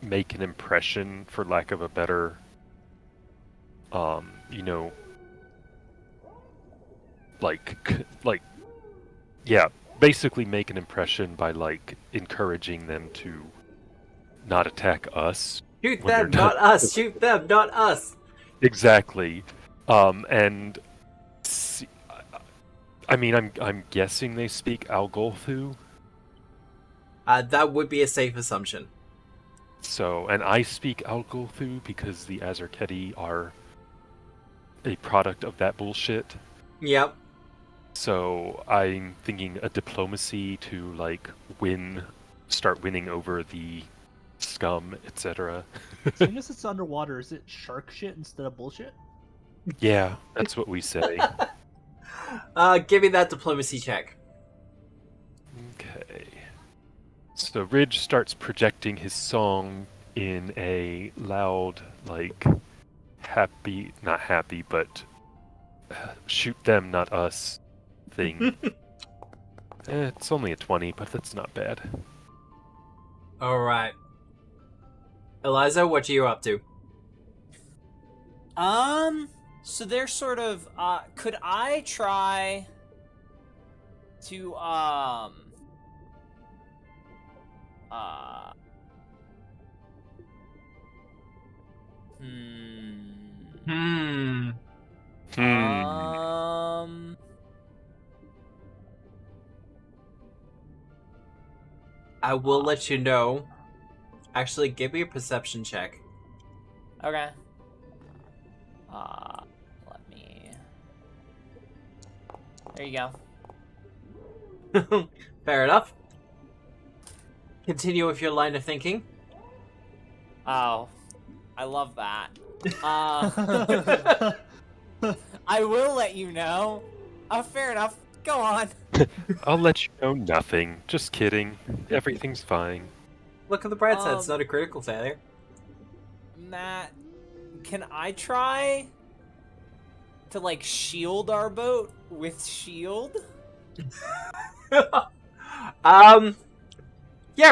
make an impression, for lack of a better, yeah, basically make an impression by, like, encouraging them to not attack us. Shoot when them, they're not us! Shoot them, not us! Exactly. And see, I mean, I'm guessing they speak Algolthu. That would be a safe assumption. So, and I speak Algolthu because the Azarketi are a product of that bullshit. Yep. So I'm thinking a diplomacy to, like, start winning over the scum, etc. As soon as it's underwater, is it shark shit instead of bullshit? Yeah, that's what we say. Give me that diplomacy check. Okay. So Ridge starts projecting his song in a loud, like, not happy, but shoot them, not us thing. It's only a 20, but that's not bad. Alright. Eliza, what are you up to? So they're sort of, could I try to, I will let you know. Actually, give me a perception check. Okay. Let me... There you go. Fair enough. Continue with your line of thinking. Oh, I love that. I will let you know. Fair enough. Go on. I'll let you know nothing. Just kidding. Everything's fine. Look at the bright side, it's not a critical failure. Matt, can I try to, like, shield our boat with shield? Yeah,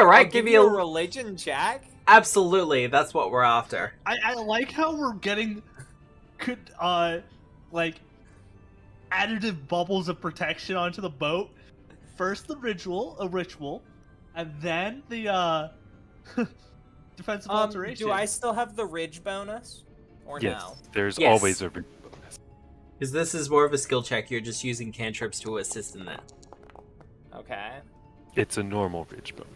right, I'll give you you a religion check. Absolutely, that's what we're after. I like how we're getting like additive bubbles of protection onto the boat. First a ritual, and then the defensive alteration. Do I still have the ridge bonus? Or Yes, no? there's Yes. always a bonus. Because this is more of a skill check, you're just using cantrips to assist in that. Okay. It's a normal ridge bonus.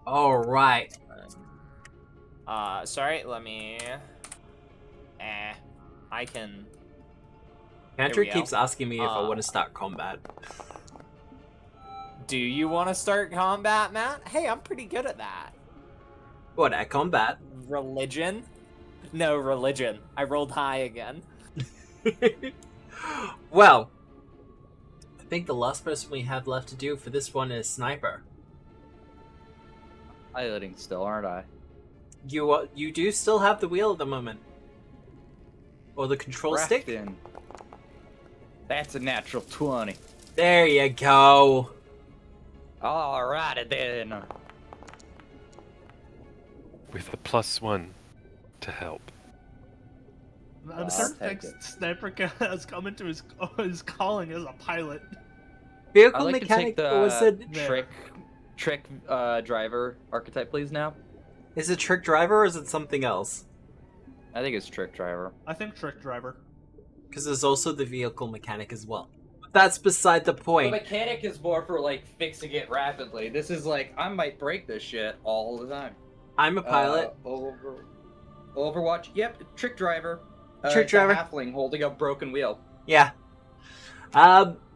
Alright. Sorry, let me... I can... Cantrip Here we keeps go. asking me if I want to start combat. Do you want to start combat, Matt? Hey, I'm pretty good at that. What, at combat? Religion? No, religion. I rolled high again. Well, I think the last person we have left to do for this one is Sniper. Piloting still, aren't I? You do still have the wheel at the moment. Or the control stick? Crafting. That's a natural 20. There you go. Alrighty then. With a +1 to help. I'm certain thinks Sniper has come into his calling as a pilot. Vehicle I'd like mechanic to take was the it? trick driver archetype, please. Now, Is it trick driver or is it something else? I think it's trick driver. I think Trick Driver. Because there's also the vehicle mechanic as well. That's beside the The point. mechanic is more for like fixing it rapidly. This is like I might break this shit all the time. I'm a pilot. Overwatch. Yep, trick driver. Trick it's a driver. halfling holding a broken wheel. Yeah.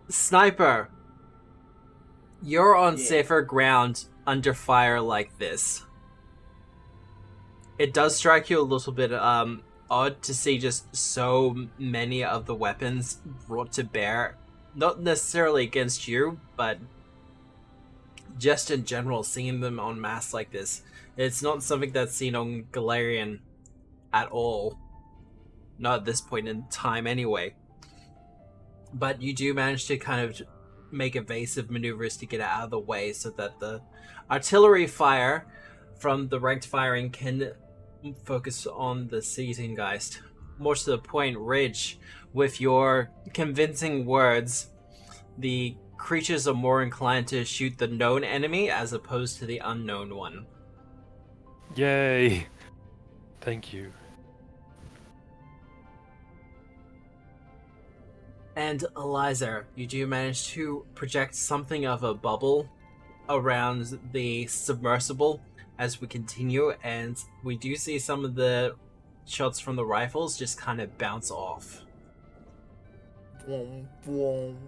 Sniper. You're on Yeah. safer ground under fire like this. It does strike you a little bit odd to see just so many of the weapons brought to bear. Not necessarily against you, but just in general, seeing them en masse like this. It's not something that's seen on Galarian at all. Not at this point in time, anyway. But you do manage to kind of make evasive maneuvers to get out of the way so that the artillery fire from the ranked firing can focus on the Season-Geist. More to the point, Ridge, with your convincing words, the creatures are more inclined to shoot the known enemy as opposed to the unknown one. Yay! Thank you. And Eliza, you do manage to project something of a bubble around the submersible as we continue, and we do see some of the shots from the rifles just kind of bounce off. Boom, boom.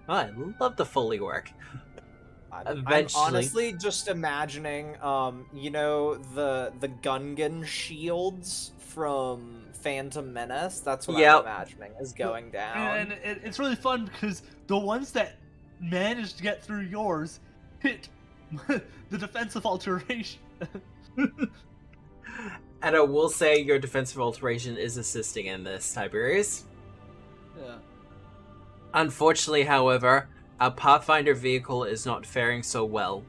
Oh, I love the Foley work. I'm Eventually- honestly just imagining, you know, the Gungan shields from Phantom Menace. That's what Yep. I'm imagining is going down. And it's really fun because the ones that managed to get through yours hit the defensive alteration. And I will say your defensive alteration is assisting in this, Tiberius. Yeah. Unfortunately, however, our Pathfinder vehicle is not faring so well.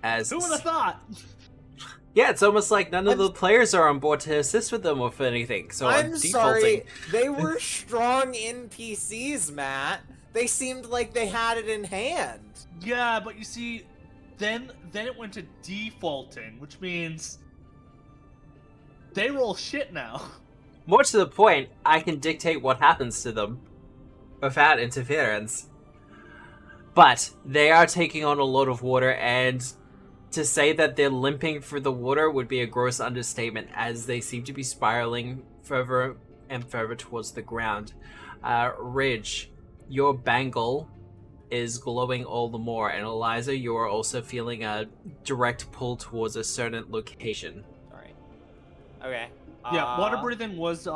As Who would have thought? yeah, it's almost like none of the players are on board to assist with them with anything. So I'm I'm sorry, defaulting. they were strong NPCs, Matt. They seemed like they had it in hand. Yeah, but you see, then it went to defaulting, which means they roll shit now. More to the point, I can dictate what happens to them without interference. But they are taking on a lot of water, and to say that they're limping through the water would be a gross understatement, as they seem to be spiraling further and further towards the ground. Ridge, your bangle is glowing all the more, and Eliza, you are also feeling a direct pull towards a certain location. Alright. Okay. Yeah, water breathing was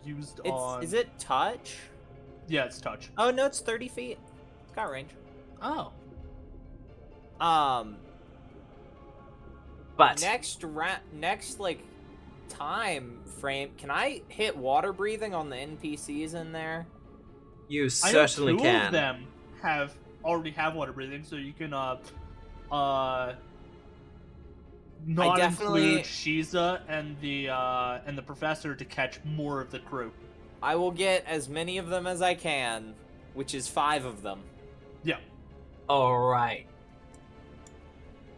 used on. Is it touch? Yeah, it's touch. Oh no, it's 30 feet. It's got range. Oh. But Next like time frame, can I hit water breathing on the NPCs in there? you I know certainly two can. of them already have water breathing, so you can not definitely- include Shiza and the professor to catch more of the crew. I will get as many of them as I can, which is 5 of them. Yeah. Alright.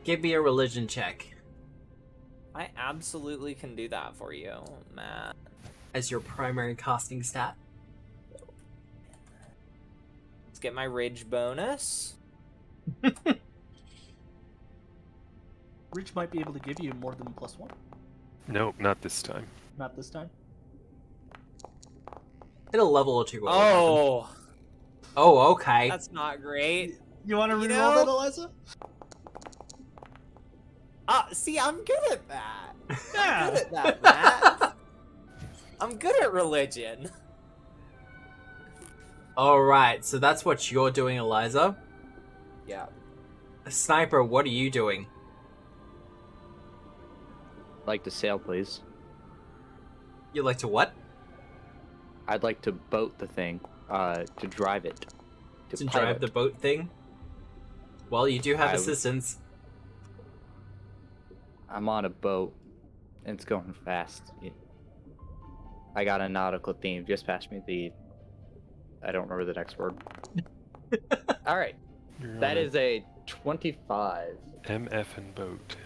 Give me a religion check I absolutely can do that for you, Matt. as your primary casting stat. Let's get my Ridge bonus. Reach might be able to give you more than +1. Nope, not this time. Not this time. Hit a level or two. Oh, Oh, okay. that's not great. You want to You reroll know- that, Eliza? See, I'm good at that. I'm Yeah. good at that, Matt. I'm good at religion. Alright, so that's what you're doing, Eliza. Yeah. Sniper, what are you doing? I'd like to sail, please. You like to what? I'd like to boat the thing, to drive it. To pilot. drive the boat thing? Well, you do have I would- assistance. I'm on a boat, and it's going fast. I got a nautical theme. Just pass me the. I don't remember the next word. All right. That is a 25. MF and boat.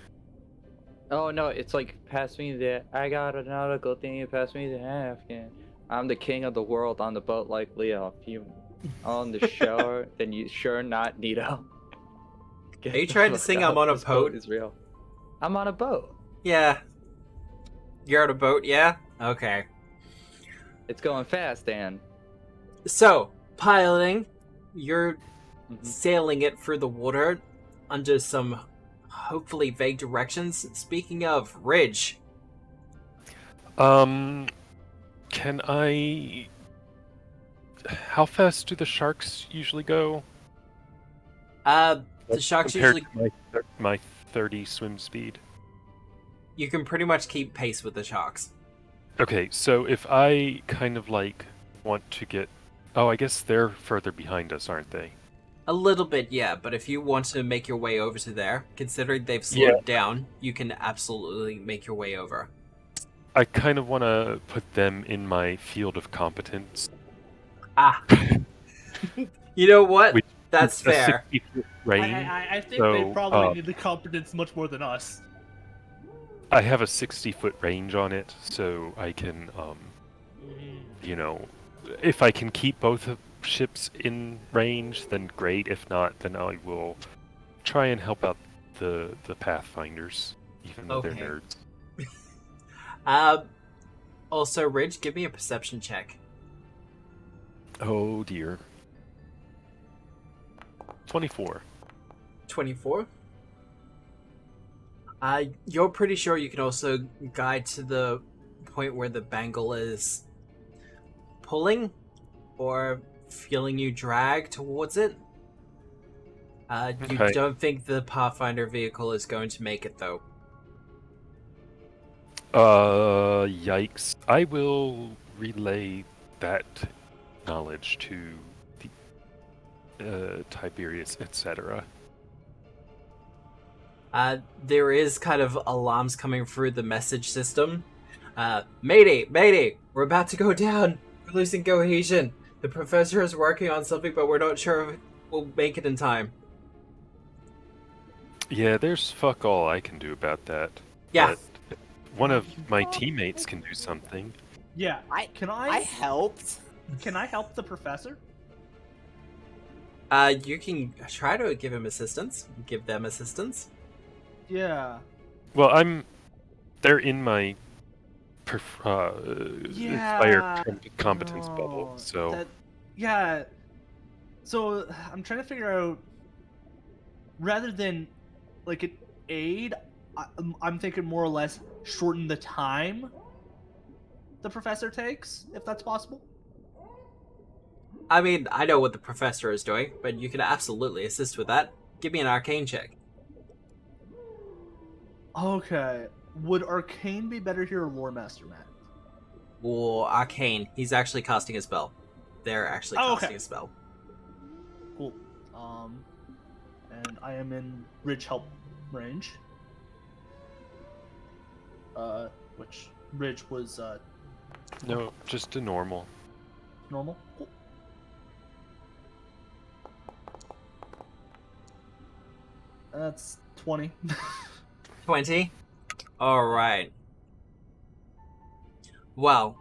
Oh no, it's like pass me the. I got a nautical theme. Pass me the Afghan. I'm the king of the world on the boat like Leo. If you on the shore, then you sure not Nito. Are you trying to sing I'm on a boat? Is real. I'm on a boat. Yeah. You're on a boat, yeah? Okay. It's going fast, Dan. So, piloting, you're sailing it through the water under some hopefully vague directions. Speaking of, Ridge. Can I... How fast do the sharks usually go? The sharks Compared usually... to my 30 swim speed. You can pretty much keep pace with the sharks. Okay, so if I kind of like want to get... Oh, I guess they're further behind us, aren't they? A little bit, yeah, but if you want to make your way over to there, considering they've slowed down, you can absolutely make your way over. I kind of want to put them in my field of competence. Ah. You know what? Which That's is a fair. 60-foot range. I think so, they probably need the competence much more than us. I have a 60-foot range on it, so I can, you know, if I can keep both of ships in range, then great. If not, then I will try and help out the Pathfinders, even though they're nerds. Also, Ridge, give me a perception check. Oh dear. 24. 24? You're pretty sure you can also guide to the point where the bangle is pulling or feeling you drag towards it. You don't think the Pathfinder vehicle is going to make it, though. Yikes. I will relay that knowledge to the Tiberius, etc. There is kind of alarms coming through the message system. Mayday, mayday, we're about to go down. We're losing cohesion. The professor is working on something, but we're not sure if we'll make it in time. Yeah, there's fuck all I can do about that. Yeah. But one of my teammates can do something. Yeah. I helped. Can I help the professor? You can try to give him assistance. Give them assistance. Yeah. Well, they're in my inspired competence bubble, so... Yeah. So, I'm trying to figure out... Rather than, like, an aid, I'm thinking more or less shorten the time the professor takes, if that's possible. I mean, I know what the professor is doing, but you can absolutely assist with that. Give me an arcane check. Okay. Would arcane be better here or Loremaster, Matt? Or arcane. He's actually casting a spell. They're actually casting a spell. Cool. And I am in Ridge help range. Which Ridge was No, just a normal. normal. Cool. That's 20. 20? Alright. Well,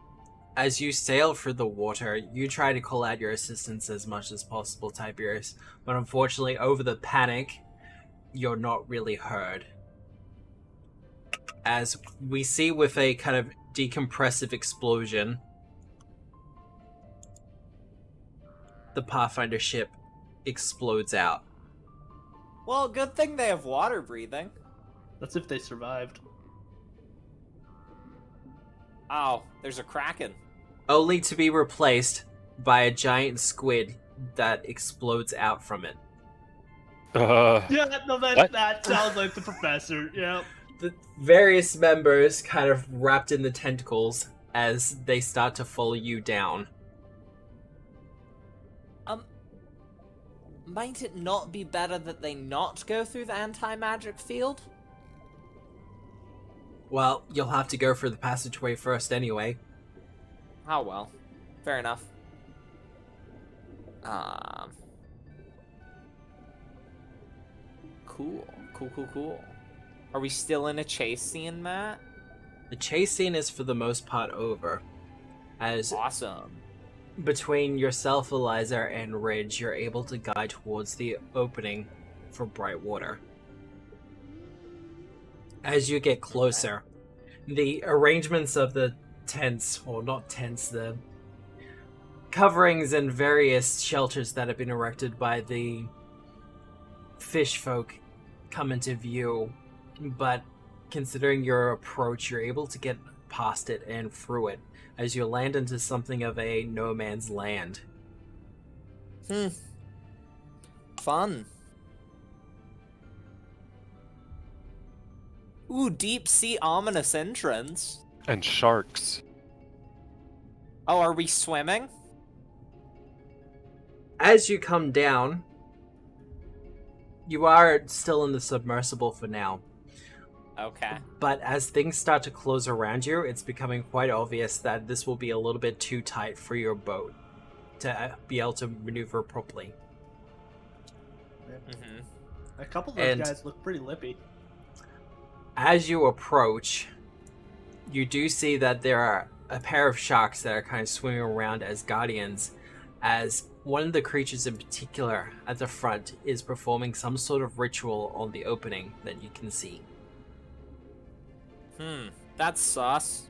as you sail through the water, you try to call out your assistance as much as possible, Tiberius, but unfortunately, over the panic, you're not really heard. As we see with a kind of decompressive explosion, the Pathfinder ship explodes out. Well, good thing they have water breathing. That's if they survived. Oh, there's a kraken. Only to be replaced by a giant squid that explodes out from it. Yeah, no, that sounds like the professor. Yeah. The various members kind of wrapped in the tentacles as they start to follow you down. Might it not be better that they not go through the anti-magic field? Well, you'll have to go for the passageway first anyway. Oh well. Fair enough. Cool. Cool. Are we still in a chase scene, Matt? The chase scene is for the most part over. As Awesome. between yourself, Eliza, and Ridge, you're able to guide towards the opening for Brightwater. As you get closer, the arrangements of the tents, or not tents, the coverings and various shelters that have been erected by the fish folk come into view, but considering your approach, you're able to get past it and through it as you land into something of a no man's land. Fun. Ooh, deep sea ominous entrance. And sharks. Oh, are we swimming? As you come down, you are still in the submersible for now. Okay. But as things start to close around you, it's becoming quite obvious that this will be a little bit too tight for your boat to be able to maneuver properly. Mm-hmm. A couple of those guys look pretty lippy. As you approach, you do see that there are a pair of sharks that are kind of swimming around as guardians, as one of the creatures in particular at the front is performing some sort of ritual on the opening that you can see. That's sus.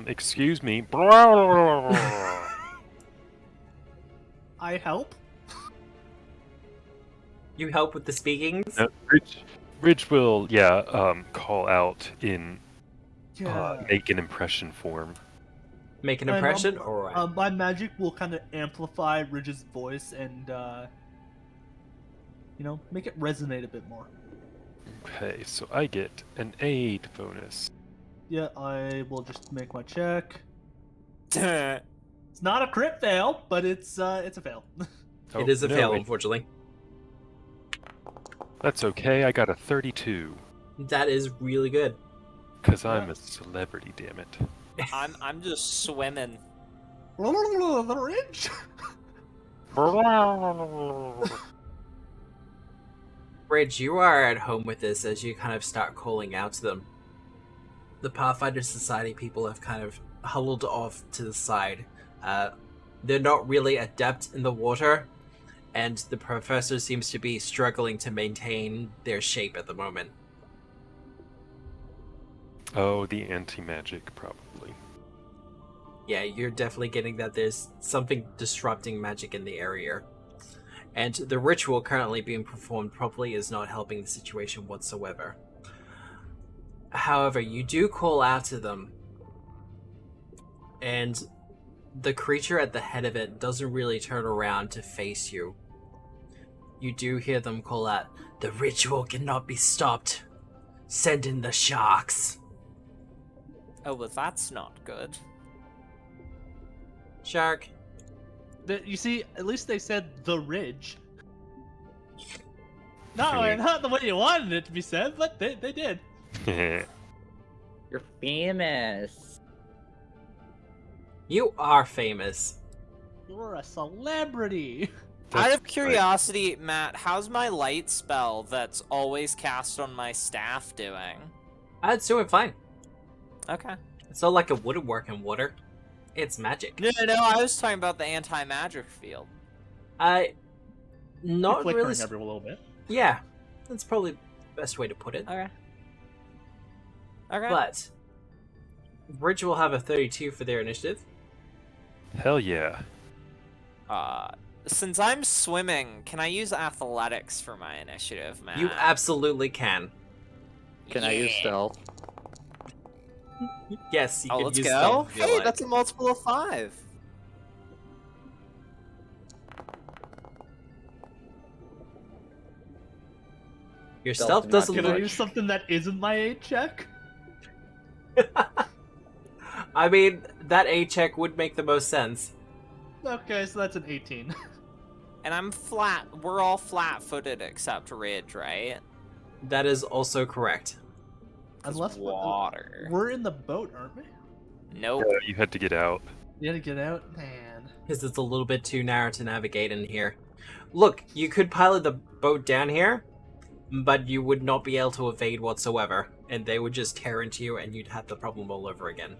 Excuse me. I help? You help with the speakings? Ridge will, call out in make an impression form. Make an impression? Alright. My magic will kind of amplify Ridge's voice and, make it resonate a bit more. Okay, so I get an aid bonus. Yeah, I will just make my check. That's It's not a crit fail, but it's a fail. It is a no, fail, unfortunately. That's okay, I got a 32. That is really good. Because I'm a celebrity, damn it. I'm just swimming. The Ridge? Ridge, you are at home with this as you kind of start calling out to them. The Pathfinder Society people have kind of huddled off to the side. They're not really adept in the water, and the professor seems to be struggling to maintain their shape at the moment. Oh, the anti-magic, probably. Yeah, you're definitely getting that there's something disrupting magic in the area. And the ritual currently being performed properly is not helping the situation whatsoever. However, you do call out to them, and the creature at the head of it doesn't really turn around to face you. You do hear them call out, "The ritual cannot be stopped. Send in the sharks." Oh, well, that's not good. Shark. You see, at least they said the Ridge. Not the way you wanted it to be said, but they did. You're famous. You are famous. You're a celebrity. Out of curiosity, Matt, how's my light spell that's always cast on my staff doing? It's doing fine. Okay. It's not like it wouldn't work in water. It's magic. No, I was talking about the anti-magic field. Not Flickering really. every little bit. Yeah, that's probably the best way to put it. Okay. But Bridge will have a 32 for their initiative. Hell yeah. Since I'm swimming, can I use athletics for my initiative, Matt? You absolutely can. Can I use stealth? Yes, you can Let's use go. stealth if you Hey, like. that's a multiple of 5. Your Stealth stealth not doesn't Can too I look... use something that isn't my 8 check? I mean, that A check would make the most sense. Okay, so that's an 18. And I'm flat. We're all flat-footed except Ridge, right? That is also correct. Unless Unless water. we're in the boat, aren't we? Nope. You had to get out. You gotta get out, man. Because it's a little bit too narrow to navigate in here. Look, you could pilot the boat down here, but you would not be able to evade whatsoever, and they would just tear into you, and you'd have the problem all over again.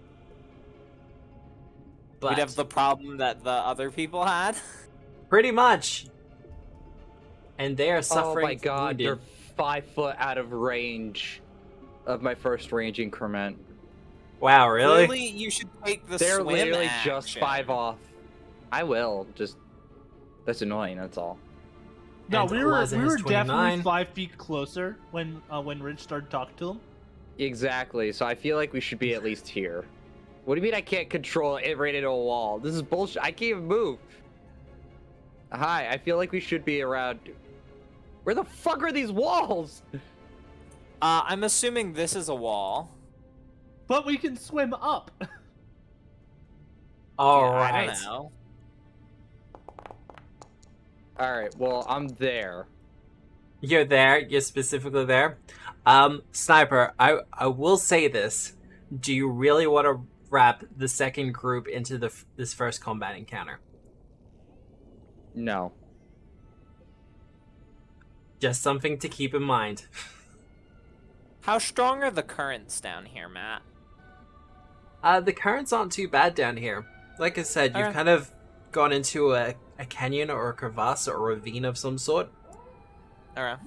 But We'd have the problem that the other people had. pretty much. And they are suffering. Oh my god, wounded. they're 5 foot out of range of my first range increment. Wow, really? Clearly, you should take the They're swim literally action. just 5 off. I will, just... That's annoying, that's all. No, And we were Eliza has definitely 29. 5 feet closer when Ridge started talking to him. Exactly, so I feel like we should be at least here. What do you mean I can't control it right into a wall? This is bullshit. I can't even move. Hi, I feel like we should be around... Where the fuck are these walls? I'm assuming this is a wall. But we can swim up. All Yeah, right. I don't know. Alright, well, I'm there. You're there. You're specifically there. Sniper, I will say this. Do you really want to wrap the second group into this first combat encounter? No. Just something to keep in mind. How strong are the currents down here, Matt? The currents aren't too bad down here. Like I said, you've Alright. kind of gone into a canyon or a crevasse or a ravine of some sort. Alright.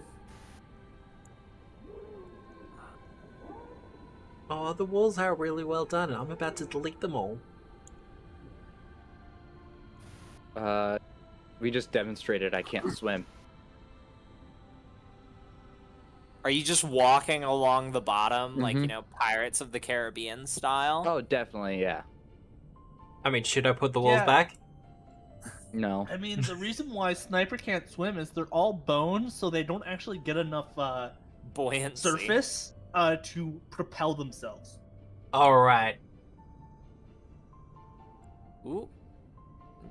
Oh, the walls are really well done, and I'm about to delete them all. We just demonstrated I can't swim. Are you just walking along the bottom, like, Mhm. you know, Pirates of the Caribbean style? Oh, definitely, yeah. I mean, should I put the walls Yeah. back? No. I mean, the reason why Sniper can't swim is they're all bone, so they don't actually get enough Buoyancy. surface to propel themselves. Alright. Ooh.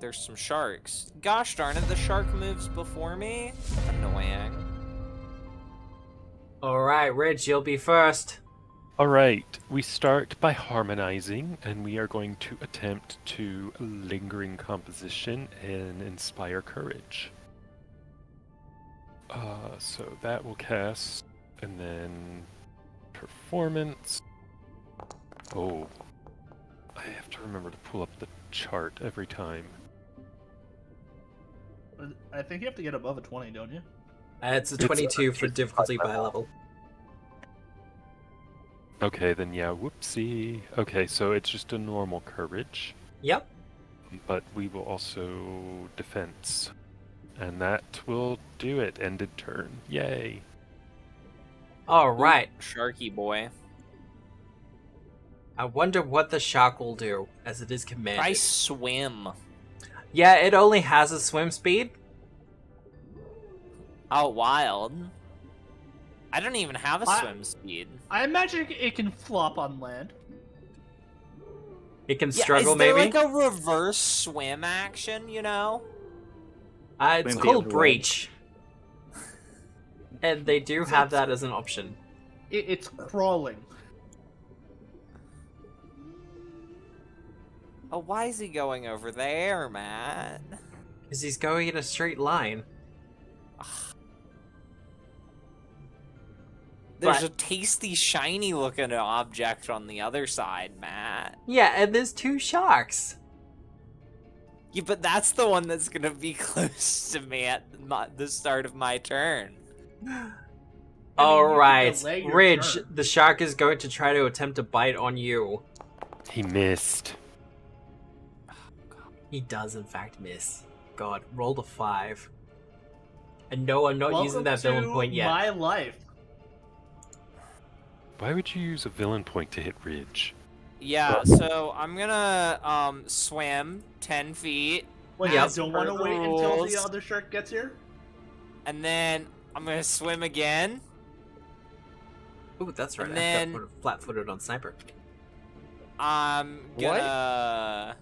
There's some sharks. Gosh darn it, the shark moves before me. Annoying. Alright, Ridge, you'll be first. All right, we start by harmonizing, and we are going to attempt to lingering composition and inspire courage. So that will cast, and then performance. Oh, I have to remember to pull up the chart every time. I think you have to get above a 20, don't you? It's a 22 for difficulty by level. Okay, then yeah, whoopsie. Okay, so it's just a normal courage, Yep. but we will also defense. And that will do it. Ended turn. Yay. Alright. Sharky boy. I wonder what the shark will do, as it is commanded. I swim. Yeah, it only has a swim speed. Oh, wild. I don't even have a I- swim speed. I imagine it can flop on land. It can Yeah, struggle, is there maybe. like a reverse swim action, you know? It's Swim the called other way. breach. And they do have that as an option. It's crawling. Oh, why is he going over there, Matt? Because he's going in a straight line. There's But- a tasty, shiny looking object on the other side, Matt. Yeah, and there's two sharks. Yeah, but that's the one that's gonna be close to me at the start of my turn. Alright, delay your Ridge, turn. the shark is going to try to attempt to bite on you. He missed. He does, in fact, miss. God, roll the 5. And no, I'm not using that villain Welcome point to yet. My life. Why would you use a villain point to hit Ridge? Yeah, so I'm gonna swim 10 feet, Well, Yep. you don't want to Per wait until rules. the other shark gets here? and then I'm gonna swim again. Ooh, that's right. And I then- forgot to put flat-footed on Sniper. I'm gonna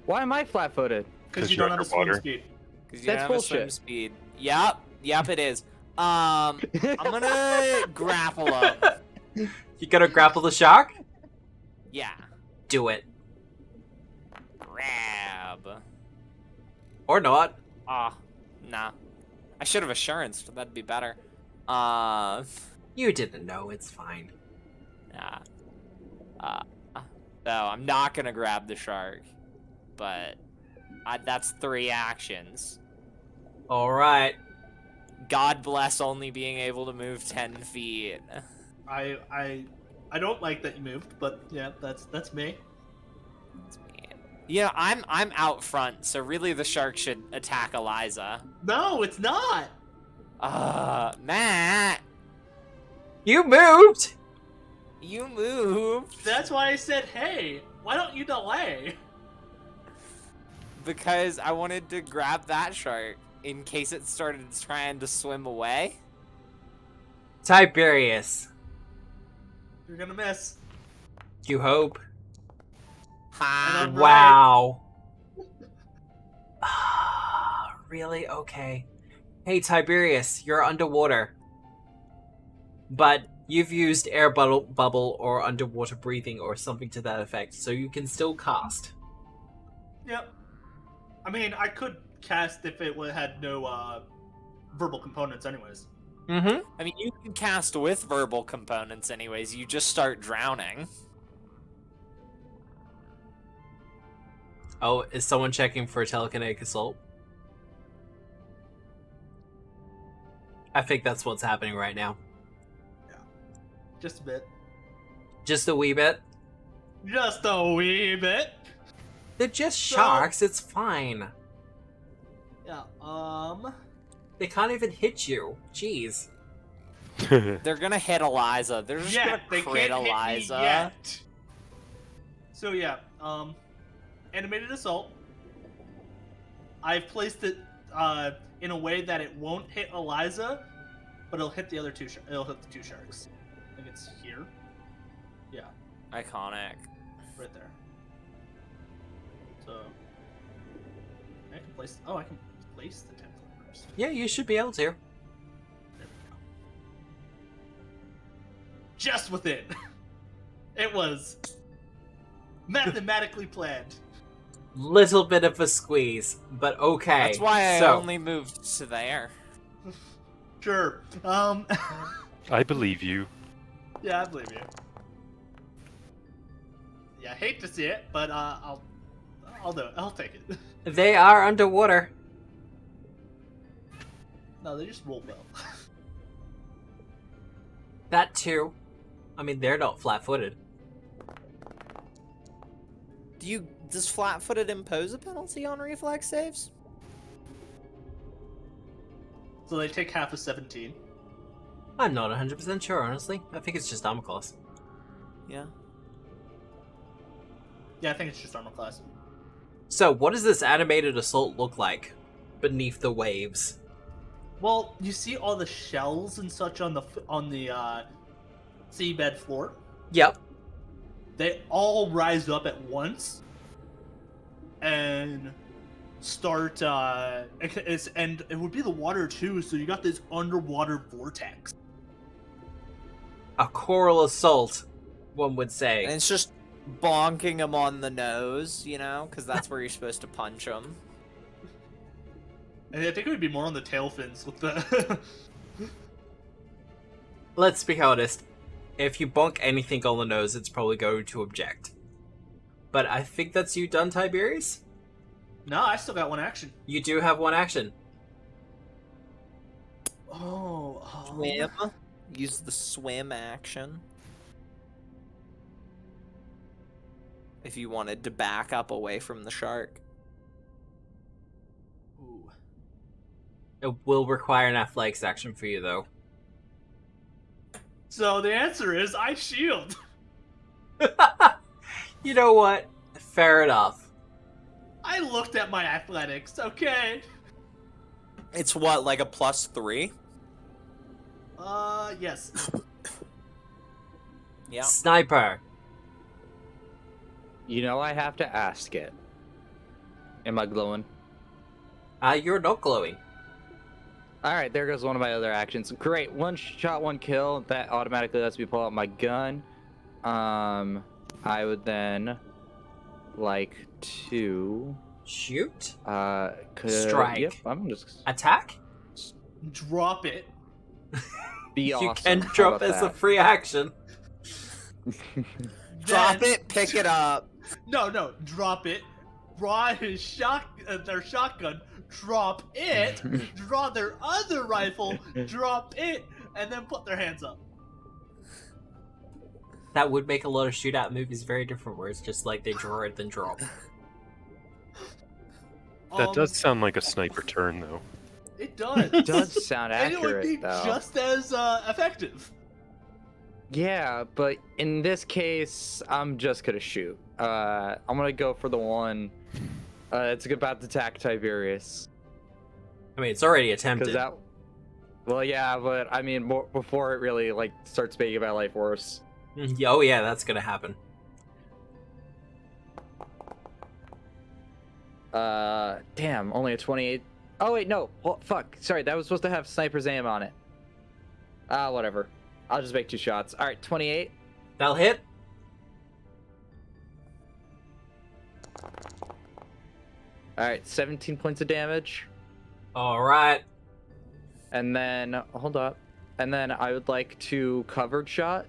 Why am I flat-footed? Because you you're don't have a swim underwater. speed. because you That's don't have a swim bullshit. speed. Yep, it is. I'm gonna grapple up. You gotta grapple the shark? Yeah. Do it. grab. Or not. Nah. I should have assurance. That'd be better. You didn't know. It's fine. Nah. So I'm not gonna grab the shark, but that's 3 actions. All right. God bless only being able to move 10 feet. I don't like that you moved, but yeah, that's me. Yeah, I'm out front, so really the shark should attack Eliza. No, it's not. Matt, You moved. you moved. That's why I said, hey, why don't you delay? Because I wanted to grab that shark in case it started trying to swim away. Tiberius. You're gonna miss. You hope. Ha. I'm Wow. Really? Okay. Hey, Tiberius, you're underwater. But you've used air bubble or underwater breathing or something to that effect, so you can still cast. Yep. I mean, I could cast if it had no verbal components, anyways. Mm-hmm. I mean, you can cast with verbal components anyways. You just start drowning. Oh, is someone checking for Telekinetic Assault? I think that's what's happening right now. Just a bit. Just a wee bit. Just a wee bit. They're just sharks, it's fine. Yeah, They can't even hit you. Jeez. They're gonna hit Eliza. They're just yeah, they gonna crit can't hit Eliza. me yet. So yeah, animated assault. I've placed it in a way that it won't hit Eliza, but it'll hit the other two. It'll hit the 2 sharks. I think it's here. Yeah, Iconic. right there. So I can place. Oh, I can place the 10th first. Yeah, you should be able to. There we go. Just within. It was mathematically planned. Little bit of a squeeze, but okay. That's why I so, only moved to there. Sure. I believe you. Yeah, I believe you. Yeah, I hate to see it, but I'll do it. I'll take it. They are underwater. No, they just roll well. That too. I mean, they're not flat-footed. Does flat-footed impose a penalty on reflex saves? So they take half of 17. I'm not 100% sure, honestly. I think it's just armor class. Yeah. Yeah, I think it's just armor class. So, what does this animated assault look like beneath the waves? Well, you see all the shells and such on the seabed floor. Yep. They all rise up at once and start. And it would be the water too. So you got this underwater vortex. A choral assault, one would say. And it's just bonking him on the nose, you know, because that's where you're supposed to punch him. And I think it would be more on the tail fins with the. Let's be honest. If you bonk anything on the nose, it's probably going to object. But I think that's you done, Tiberius? No, I still got 1 action. You do have 1 action. Oh. Swim. Use the swim action. If you wanted to back up away from the shark. Ooh. It will require an athletics action for you, though. So the answer is I shield. You know what? Fair enough. I looked at my athletics, okay? It's what, like a +3? Yes. Yeah. Sniper. You know I have to ask it. Am I glowing? You're not glowing. Alright, there goes one of my other actions. Great, 1 shot, 1 kill. That automatically lets me pull out my gun. I would then like to Shoot. Strike. Yep, Strike. I'm just Attack. Drop it. be You awesome. can How drop about as a that? free action. Drop Then- it, pick it up. No, drop it. Draw their shotgun. Drop it. Draw their other rifle. Drop it, and then put their hands up. That would make a lot of shootout movies very different, where it's just like they draw it then drop. That does sound like a sniper turn, though. It does. It does sound And it would accurate, be though. just as effective. Yeah, but in this case, I'm just gonna shoot. I'm gonna go for the one. It's about to attack Tiberius. I mean, it's already Because attempted. that. Well, yeah, but I mean, before it really like starts making my life worse. Oh yeah, that's gonna happen. Damn, only a 28. Oh wait, no. Well, fuck. Sorry, that was supposed to have sniper's aim on it. Whatever. I'll just make 2 shots. All right, 28. That'll hit. All right, 17 points of damage. All right. And then hold up. And then I would like to covered shot.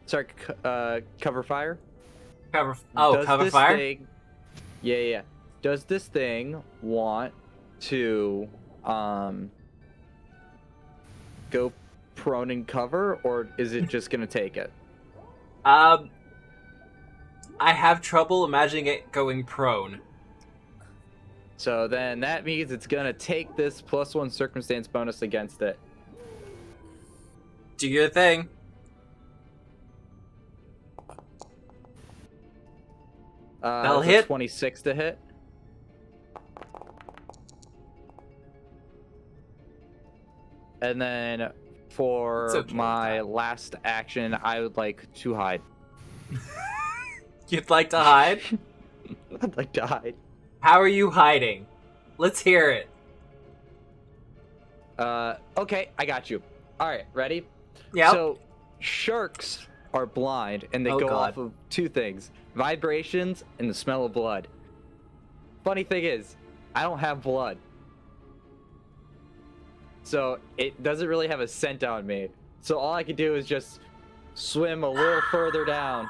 Sorry, cover fire. Cover. Oh, Does cover this fire. thing- Yeah. Does this thing want to go prone and cover, or is it just gonna take it? I have trouble imagining it going prone. So then that means it's gonna take this +1 circumstance bonus against it. Do your thing. That'll It's a hit. 26 to hit. And then for It's okay, my Kyle. last action, I would like to hide. You'd like to hide? I'd like to hide. How are you hiding? Let's hear it. Okay, I got you. All right, ready? Yep. So, sharks are blind, and they Oh, go God. off of 2 things: vibrations and the smell of blood. Funny thing is, I don't have blood, so it doesn't really have a scent on me. So all I can do is just swim a little further down,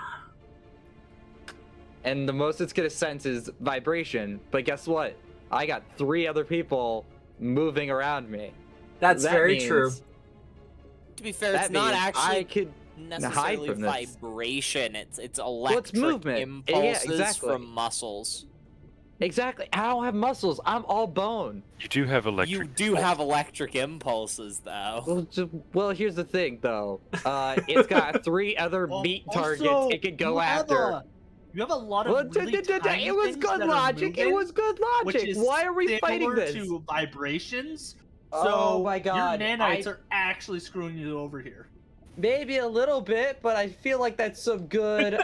and the most it's gonna sense is vibration. But guess what? I got 3 other people moving around me. That's That very means- true. To be fair, That it's not means actually I could necessarily from this. vibration. It's electric movement. Yeah, impulses exactly. from muscles. Exactly. I don't have muscles. I'm all bone. You do have electric. You do have electric impulses, though. Well, here's the thing, though. It's got 3 other meat targets it could go after. You have a lot of Well, really tiny it was things good that are logic. It moving, was good which logic. is Why are we fighting similar this? to vibrations. Oh So my God, your nanites are actually screwing you over here. Maybe a little bit, but I feel like that's some good,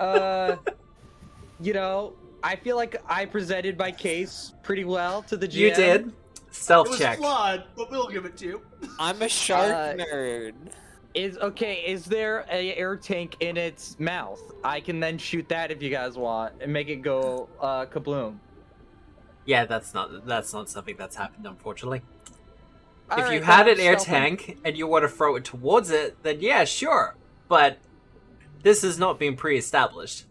you know, I feel like I presented my case pretty well to the GM. You did. It Stealth was check. flawed, but we'll give it to you. I'm a shark nerd. Is there a air tank in its mouth? I can then shoot that if you guys want and make it go kabloom. Yeah, that's not something that's happened, unfortunately. All If right, you then had I'm an air stealthing. tank and you want to throw it towards it, then yeah, sure. But this has not been pre-established.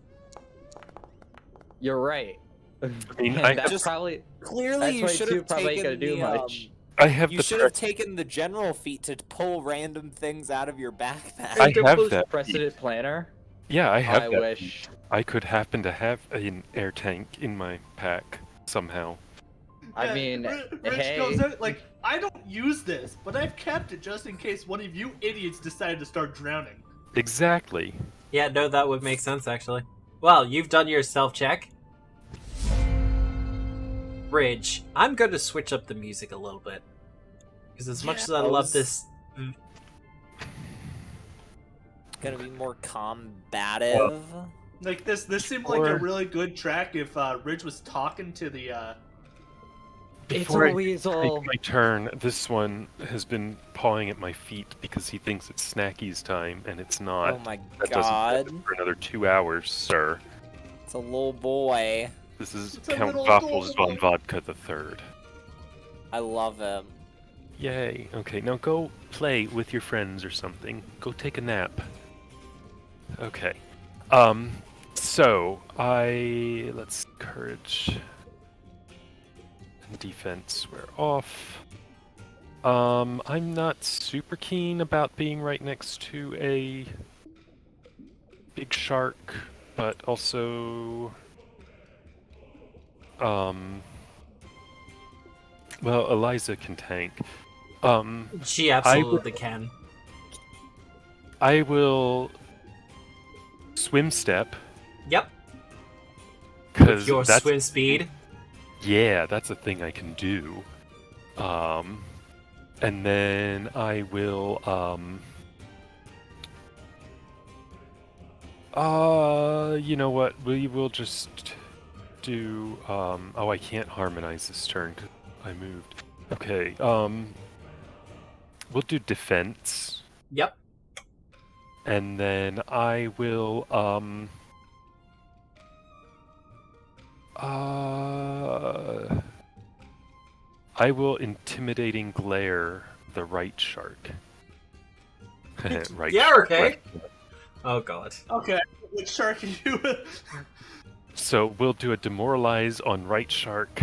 You're right. I mean, And I that's have, probably Clearly, that's you why should two have probably ain't taken gonna do the, much. I have You the should pre- have taken the general feat to pull random things out of your backpack. I have that. Precedent planner. Yeah, I have I that. wish. I could happen to have an air tank in my pack somehow. I Yeah, mean, Rich hey. goes in, like, I don't use this, but I've kept it just in case one of you idiots decide to start drowning. Exactly. Yeah, no, that would make sense, actually. Well, you've done your self-check. Ridge, I'm going to switch up the music a little bit. Because as much as I love this... Gonna be more combative. Like, this seemed like a Or- really good track if Ridge was talking to the, It's Before a I weasel. take my turn, this one has been pawing at my feet because he thinks it's Snacky's time, and it's not. Oh my That god. doesn't happen for another 2 hours, sir. It's a little boy. This is It's a Count little Waffles adorable. von Vodka the Third. I love him. Yay. Okay, now go play with your friends or something. Go take a nap. Okay. So let's courage and defense, we're off. I'm not super keen about being right next to a big shark, but also well, Eliza can tank. She absolutely can. I will swim step. Yep. Because With your that's swim speed. yeah, that's a thing I can do. And then I will you know what? We will just do oh, I can't harmonize this turn because I moved. Okay, we'll do defense. Yep. And then I will I will intimidating glare the right shark. Right. Yeah, shark, okay. left. Oh god. Okay, which shark are you? So we'll do a demoralize on right shark,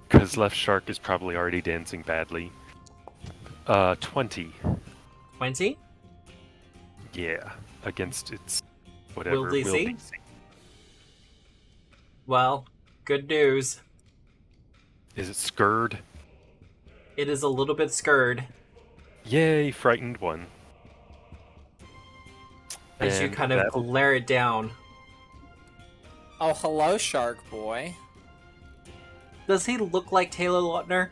because left shark is probably already dancing badly. 20. 20? Yeah, against its whatever. Will DC? Well, good news. Is it scurred? It is a little bit scurred Yay, frightened one. as you And kind of that'll- glare it down. Oh, hello, Shark Boy. Does he look like Taylor Lautner?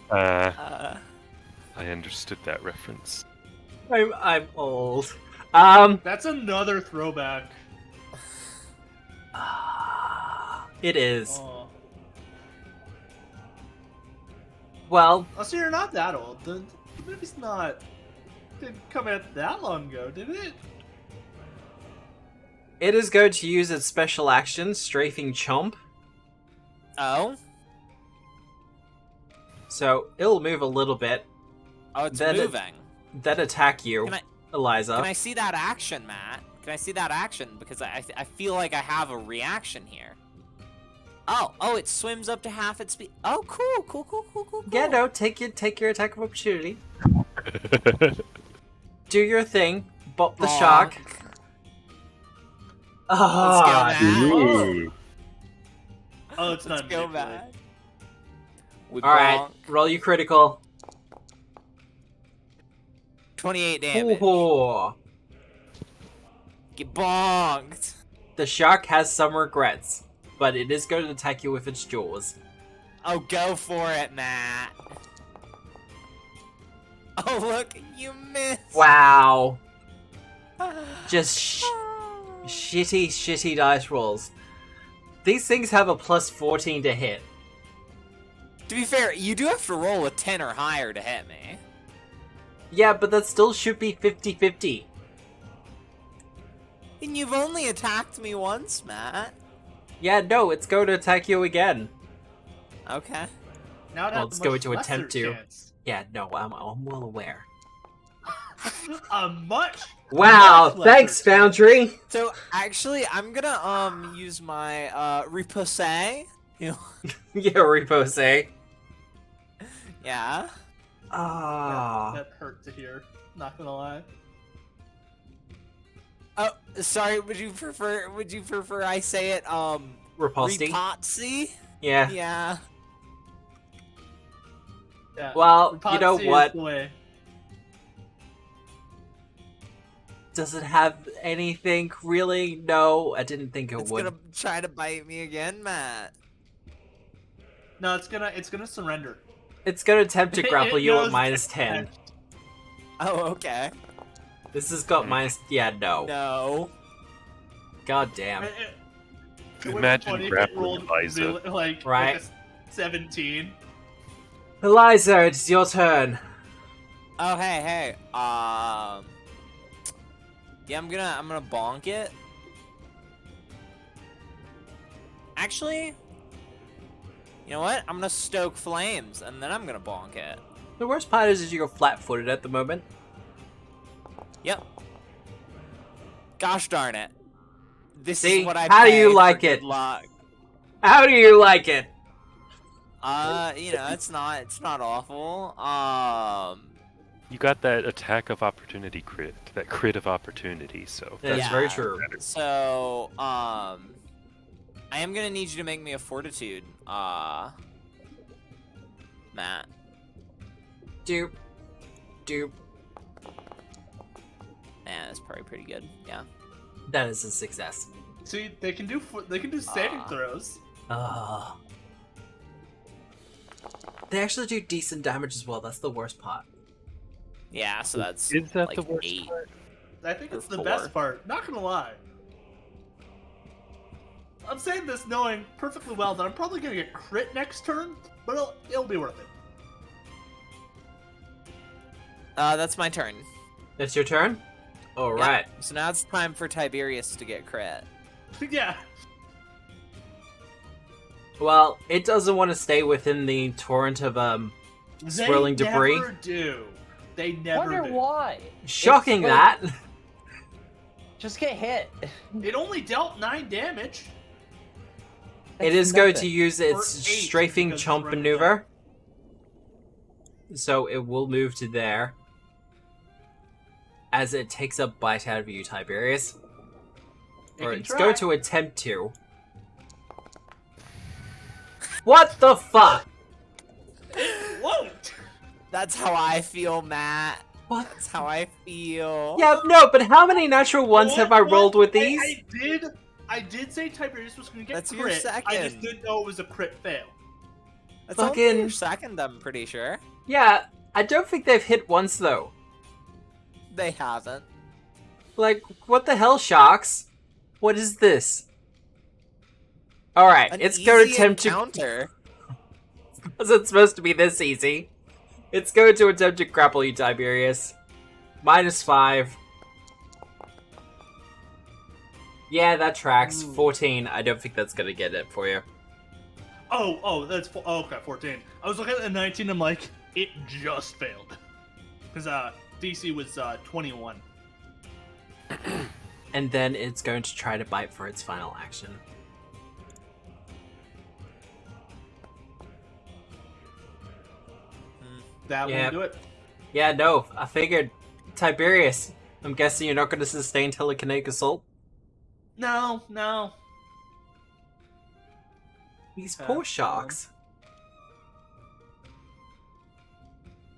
Uh, I understood that reference. I'm old. That's another throwback. It is. Oh. Well, Oh, so you're not that old. The movie's didn't come out that long ago, did it? it is going to use its special action, Strafing Chomp. oh? So it'll move a little bit, Oh, it's Then it- moving. then attack you, Can I- Eliza. Can I see that action, Matt? Can I see that action? Because I feel like I have a reaction here. Oh, it swims up to half its speed. Oh, cool. Yeah, no, take your attack of opportunity. Do your thing. Bop the shark. Ah, Let's go, Matt. Ooh. Oh, it's Let's not go, manipulated. Matt. We Alright, bonk. roll your critical. 28 damage. Ooh. Get bonked. The shark has some regrets, but it is going to attack you with its jaws. Oh, go for it, Matt. Oh, look, you missed. Wow. Just shitty dice rolls. These things have a plus 14 to hit. To be fair, you do have to roll a 10 or higher to hit me. Yeah, but that still should be 50-50. And you've only attacked me once, Matt. Yeah, no, it's going to attack you again. Okay. Now it Well, has it's a going much to attempt lesser to. chance. Yeah, no, I'm well aware. A much. Wow, much lesser thanks, chance. Foundry! So actually, I'm gonna use my repousse. You Yeah, repose. yeah. Ah. That hurt to hear. Not gonna lie. Oh, sorry. Would you prefer I say it Repulsty? Repotsi? Yeah. Yeah. Yeah. Well, you know Repotsi is what? the way. Does it have anything really? No, I didn't think it It's would. gonna try to bite me again, Matt. No, it's gonna surrender. It's gonna attempt to grapple It you at knows minus that- 10. Oh, okay. This has got minus. Yeah, no. No. God damn. It would've been Imagine funny if it grappling rolled Eliza. like Right. a 17. Eliza, it's your turn. Oh, hey. Yeah, I'm gonna bonk it. Actually, you know what? I'm gonna stoke flames, and then I'm gonna bonk it. The worst part is you go flat-footed at the moment. Yep. Gosh darn it. This See, is what I how do pay you for like good it? luck. How do you like it? You know, it's not awful. You got that attack of opportunity crit, that crit of opportunity, so That's Yeah. very true. So, I am gonna need you to make me a fortitude, Matt. Doop. Yeah, that's probably pretty good. Yeah. That is a success. See, they can do saving throws. They actually do decent damage as well. That's the worst part. Yeah, so that's Is that like the worst 8. part? I think it's Or the 4. best part. Not gonna lie. I'm saying this knowing perfectly well that I'm probably gonna get crit next turn, but it'll be worth it. That's my turn. That's your turn? Alright. So now it's time for Tiberius to get crit. Yeah. Well, it doesn't want to stay within the torrent of swirling debris. They never do. They never Wonder do. why. Shocking It's like- that. Just get hit. It only dealt 9 damage. It That's is going to nothing. use its Or 8, strafing because chomp it's running maneuver. So it will move to there. As it takes a bite out of you, Tiberius. It Or can it's try. going to attempt to. What the fuck? Won't. That's how I feel, Matt. What? That's how I feel. Yeah, no, but how many natural ones have I What? rolled with these? I did say Tiberius was gonna get That's your crit. I just second. didn't know it was a crit fail. That's only Fucking- your second, I'm pretty sure. Yeah, I don't think they've hit once though. They haven't. Like, what the hell, Sharks? What is this? Alright, An it's going to easy attempt to... encounter. Wasn't supposed to be this easy. It's going to attempt to grapple you, Tiberius. -5. Yeah, that tracks. Ooh. 14. I don't think that's going to get it for you. That's okay, 14. I was looking at the 19. I'm like, it just failed because DC was 21. And then it's going to try to bite for its final action. That Yeah. won't do it. Yeah, no, I figured. Tiberius, I'm guessing you're not going to sustain Telekinetic Assault? No. These poor sharks.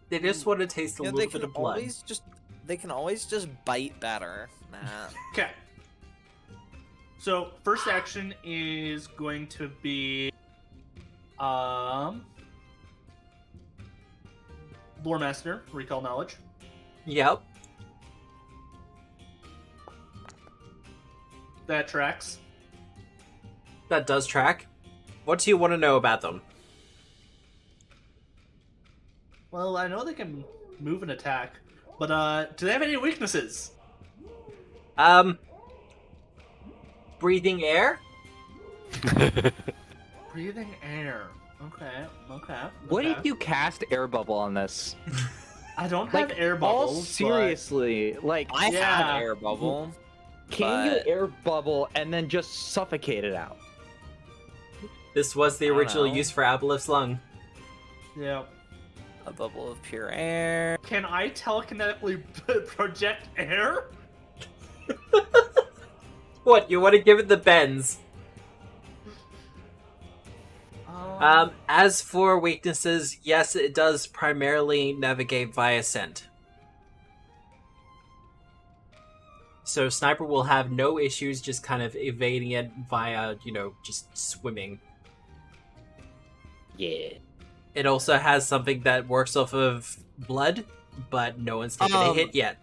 They just want to taste a You know, little bit of blood. They can always just bite better, Matt. Okay. So first action is going to be Loremaster, recall knowledge. Yep. That tracks. That does track. What do you want to know about them? Well, I know they can move and attack, but do they have any weaknesses? Breathing air? Breathing air. Okay. What if you cast air bubble on this? I don't have Like, air all bubbles. seriously, like, I Yeah. have air bubble. can you but- air bubble and then just suffocate it out? This was the I don't original know. use for Aboleth's lung. But, yeah. A bubble of pure air. Can I telekinetically project air? What, you want to give it the bends? As for weaknesses, yes, it does primarily navigate via scent. So Sniper will have no issues just kind of evading it via, just swimming. Yeah. It also has something that works off of blood, but no one's taken a hit yet.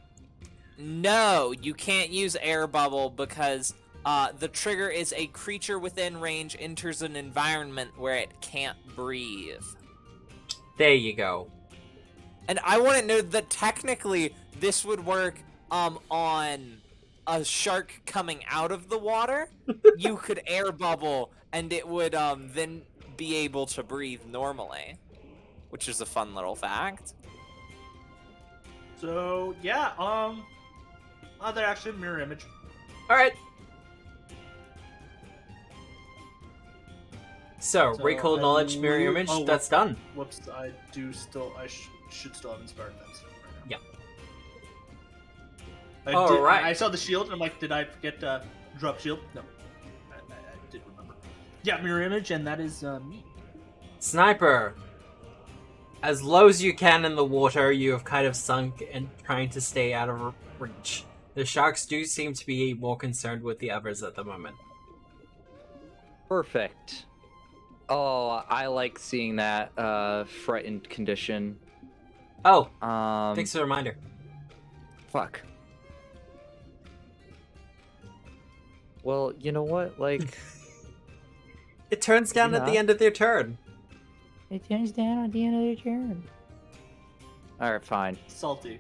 No, you can't use air bubble because the trigger is a creature within range enters an environment where it can't breathe. There you go. And I want to know that technically this would work on a shark coming out of the water. You could air bubble and it would then be able to breathe normally, which is a fun little fact. So yeah, other action mirror image. All right. So recall I knowledge, mirror image. oh, That's done. Whoops, I should still have inspired fence. Yeah. Alright. Alright. I saw the shield and I'm like, did I forget to drop shield? No. I did remember. Yeah, mirror image, and that is me. Sniper. As low as you can in the water, you have kind of sunk and trying to stay out of reach. The sharks do seem to be more concerned with the others at the moment. Perfect. Oh, I like seeing that frightened condition. Oh, Um, thanks for the reminder. fuck. Well, you know what? Like, It turns down at the end of their turn. it turns down at the end of their turn. All right, fine. Salty.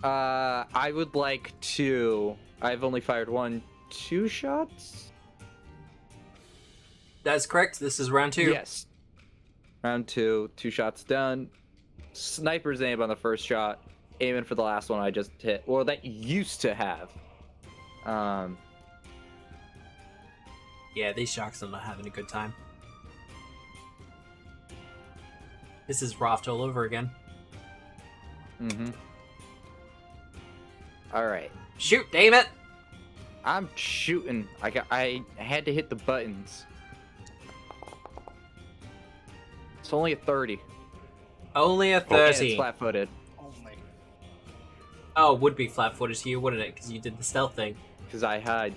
I would like to. I've only fired 2 shots. That's correct. This is round 2. Yes. Round 2, 2 shots done. Sniper's aim on the first shot, aiming for the last one I just hit. Well, that used to have. Yeah, these sharks are not having a good time. This is Raft all over again. Mm-hmm. All right. Shoot, damn it! I'm shooting. I had to hit the buttons. It's only a 30. Only a And it's 30. flat-footed. Oh my. Oh, it would be flat-footed to you, wouldn't it? Because you did the stealth thing. Because I hide.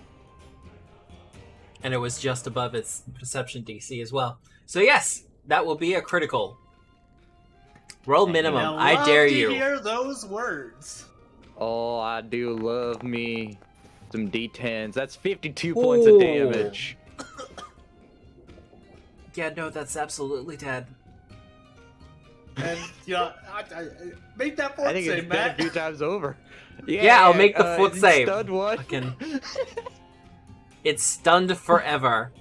And it was just above its perception DC as well. So yes, that will be a critical. Roll minimum. Now, I love dare to you. hear those words. Oh, I do love me some D10s. That's 52 points of Ooh. damage. Yeah, no, that's absolutely dead. And yeah, I make that I fourth think save, it's been a Matt. few times over. Yeah, I'll make the fourth he save. Stunned one. Fucking... It's stunned forever.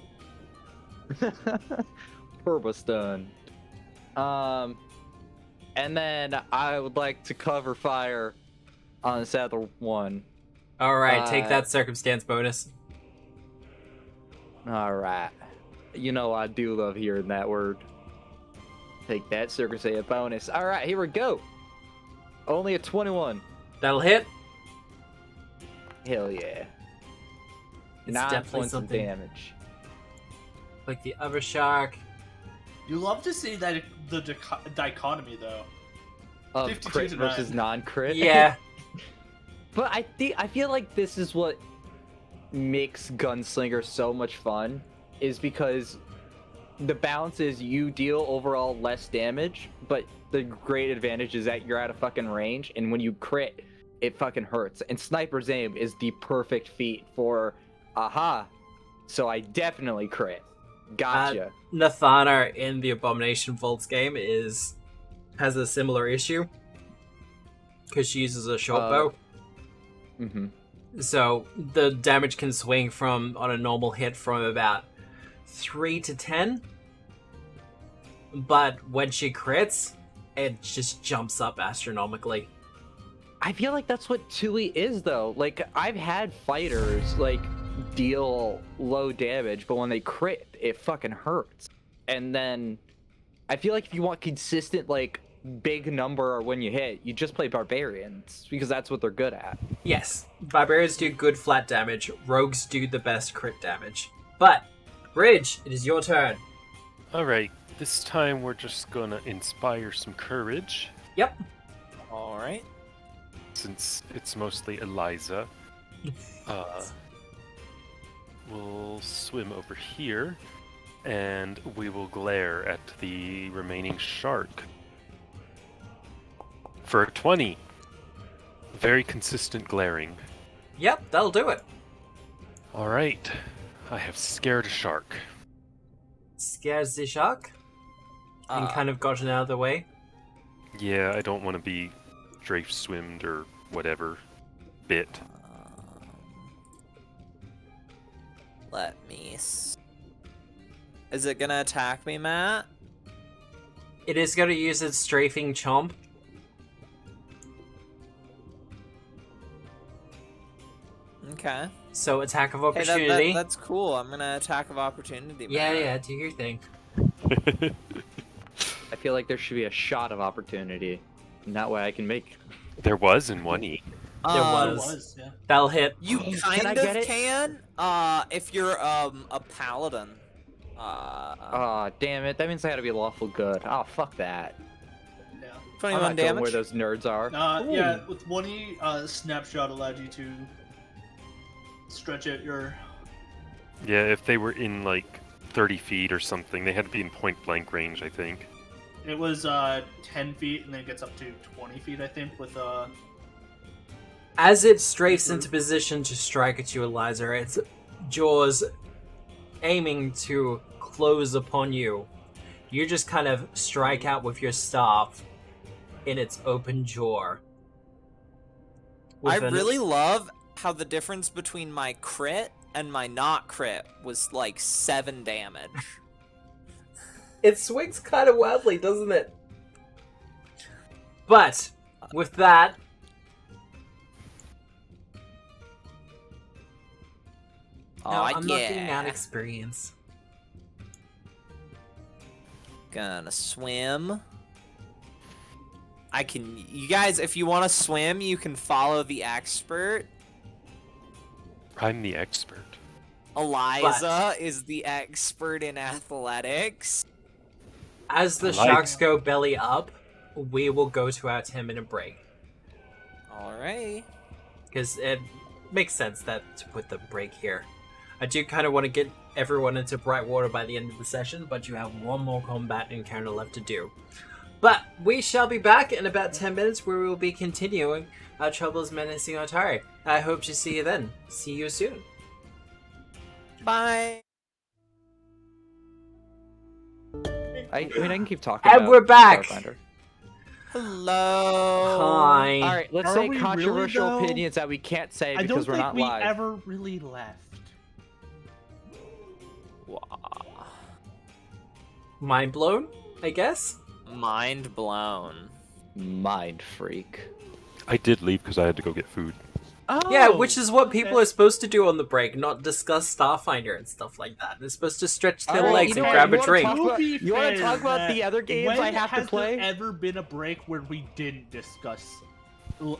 Turbo stun. And then I would like to cover fire on this other one. Alright, take that circumstance bonus. All right. You know I do love hearing that word. Take that circumstance bonus. All right, here we go. Only a 21. That'll hit. Hell yeah. It's 9 definitely points something. of damage. Like the other shark. You love to see that the dichotomy though. Of 52 crit to versus 9. non-crit. Yeah. But I feel like this is what makes Gunslinger so much fun, is because the balance is you deal overall less damage, but the great advantage is that you're out of fucking range, and when you crit, it fucking hurts. And Sniper's Aim is the perfect feat for, aha, so I definitely crit. Gotcha. Nathana in the Abomination Vaults game has a similar issue. Because she uses a short bow. Mm-hmm. So the damage can swing from, on a normal hit, from about 3 to 10. But when she crits, it just jumps up astronomically. I feel like that's what Tui is, though. Like, I've had fighters, like, deal low damage, but when they crit, it fucking hurts. And then, I feel like if you want consistent, like, big number when you hit, you just play Barbarians, because that's what they're good at. Yes, Barbarians do good flat damage, Rogues do the best crit damage. But, Ridge, it is your turn. Alright, this time we're just gonna inspire some courage, Yep. All right. since it's mostly Eliza. We'll swim over here, and we will glare at the remaining shark. For a 20. Very consistent glaring. Yep, that'll do it. Alright, I have scared a shark. Scares the shark. And kind of gotten out of the way. Yeah, I don't want to be strafe swimmed or whatever. Bit. Let me. Is it gonna attack me, Matt? It is going to use its strafing chomp. Okay. So attack of Hey, opportunity. that's cool. I'm gonna attack of opportunity. Yeah, Matt. yeah, do your thing. I feel like there should be a shot of opportunity. And that way I can make. There was in 1E. There It was. was, yeah. That'll hit. You Can kind I of get it? can, if you're a paladin. Aw, damn it. That means I gotta be lawful good. Oh, fuck that. Yeah. I'm 21 not going damage. where those nerds are. Yeah, with 1E, snapshot allowed you to stretch out your. Yeah, if they were in like 30 feet or something, they had to be in point blank range, I think. It was 10 feet, and then it gets up to 20 feet, I think, with As it strafes into position to strike at you, Eliza, its jaws aiming to close upon you. You just kind of strike out with your staff in its open jaw. I With an- really love how the difference between my crit and my not crit was like 7 damage. It swings kind of wildly, doesn't it? But with that, no, I'm not getting that experience. Gonna swim. You guys, if you want to swim, you can follow the expert. I'm the expert. Eliza is the expert in athletics. As the Like- sharks go belly up, we will go to our 10-minute break. Alright. Because it makes sense that to put the break here. I do kind of want to get everyone into Brightwater by the end of the session, but you have one more combat encounter left to do. But we shall be back in about 10 minutes where we will be continuing our troubles menacing Otari. I hope to see you then. See you soon. Bye. I mean, I can keep talking And about we're back. Starfinder. Hello. Hi. All right, let's Are say we really, controversial though? opinions that we can't say I don't because we're think not we live. ever really left. Mind blown, I guess? Mind blown. Mind freak. I did leave because I had to go get food. Oh, Yeah, which is what people okay. are supposed to do on the break, not discuss Starfinder and stuff like that. They're supposed to stretch their Alright, legs you and know grab what, a drink. talk about- To be you wanna fair, talk about Matt, the other games when I have to has play? there ever been a break where we didn't discuss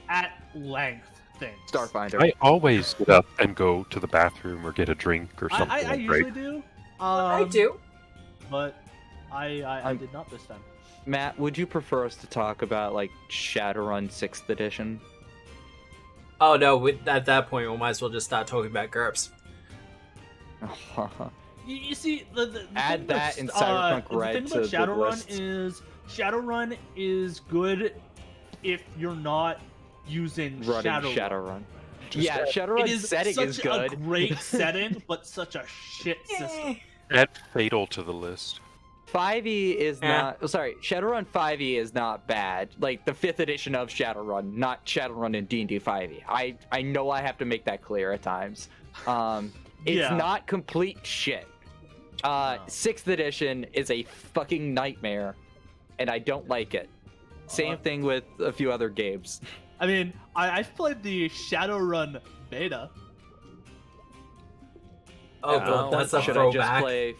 at length things? Starfinder. I always get up and go to the bathroom or get a drink or something. I on usually break. do. I do. But I did not this time. Matt, would you prefer us to talk about like Shadowrun 6th edition? Oh no, at that point we might as well just start talking about GURPS. You see, the Add thing that about, in Cyberpunk the Red thing to about the Shadowrun list. is Shadowrun is good if you're not using Running Shadowrun. Shadowrun. Yeah, Shadowrun It is setting such is a good. great setting, but such a shit system. Add Fatal to the list. 5e is Eh. not. Oh, sorry, Shadowrun 5e is not bad. Like the 5th edition of Shadowrun, not Shadowrun in D&D 5e. I know I have to make that clear at times. It's Yeah. not complete shit. 6th edition is a fucking nightmare, and I don't like it. Same thing with a few other games. I mean, I've played the Shadowrun beta. Oh Yeah. god, that's a Should I just throwback. play?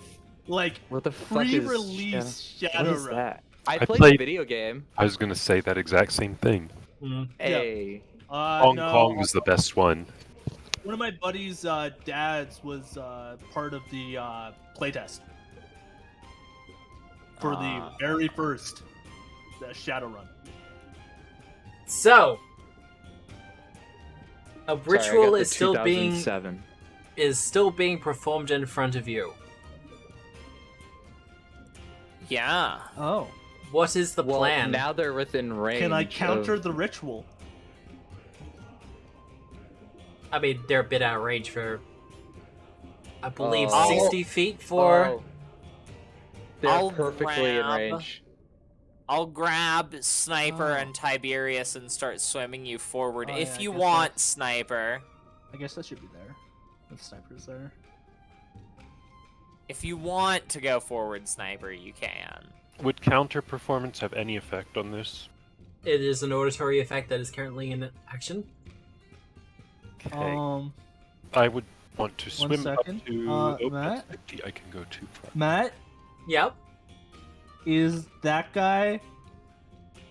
Like, What the fuck is pre-release What is Shadowrun. that? I I played the played- video game. I was gonna say that exact same thing. Mm. Hey. Hong No, Kong was the best one. one of my buddies' dads was part of the playtest for the very first Shadowrun. So, a Sorry, I ritual got is the still being 2007. performed in front of you. Yeah. Oh. What is the Well, plan? now they're within range. Can I counter of- the ritual? I mean, they're a bit out of range for, I believe, Oh. 60 feet for. Oh. They're I'll perfectly in grab- range. I'll grab Sniper Oh. and Tiberius and start swimming you forward. Oh, If yeah, I you guess want, Sniper. I guess that should be there. The sniper's there. If you want to go forward sniper, you can. Would counter performance have any effect on this? It is an auditory effect that is currently in action. Okay. I would want to swim second. up to... Matt? That's 50. I can go too far. Matt, Yep. is that guy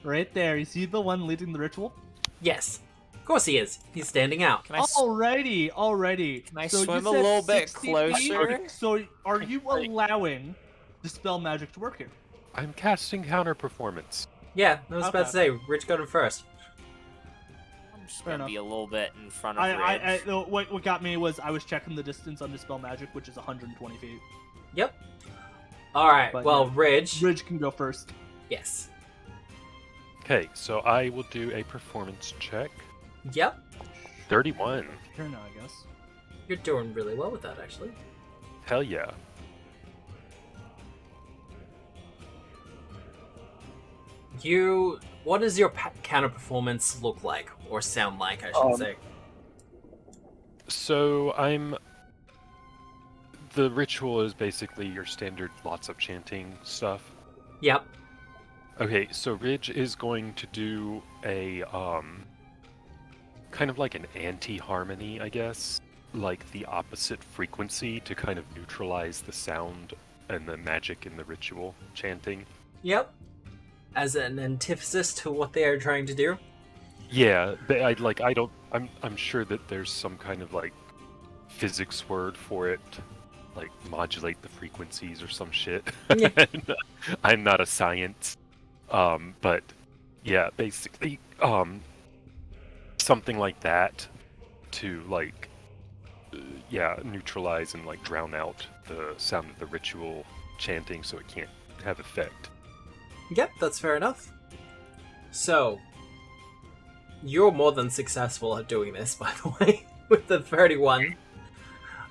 right there? You see the one leading the ritual? Yes. Of course he is. He's standing out. Can I, Alrighty. can I So you swim a said little bit 60 feet? closer? So are you allowing Dispel Magic to work here? I'm casting counter performance. Yeah, I was about to say, Rich got him first. I'm just Fair gonna enough. be a little bit in front of I Ridge. no, what got me was I was checking the distance on Dispel Magic, which is 120 feet. Yep. Alright, But, well, yeah. Ridge. Ridge can go first. Yes. Okay, so I will do a performance check. Yep. 31. Here now, I guess. You're doing really well with that, actually. Hell yeah. What does your counter performance look like, or sound like, I should say? So the ritual is basically your standard lots of chanting stuff. Yep. Okay, so Ridge is going to do a kind of like an anti-harmony, I guess, like the opposite frequency to kind of neutralize the sound and the magic in the ritual chanting. Yep. As an antithesis to what they are trying to do. Yeah, I'm sure that there's some kind of like physics word for it, like modulate the frequencies or some shit. Yeah. I'm not a science. But yeah, basically something like that to like neutralize and like drown out the sound of the ritual chanting so it can't have effect. Yep, that's fair enough. So, you're more than successful at doing this, by the way, with the 31.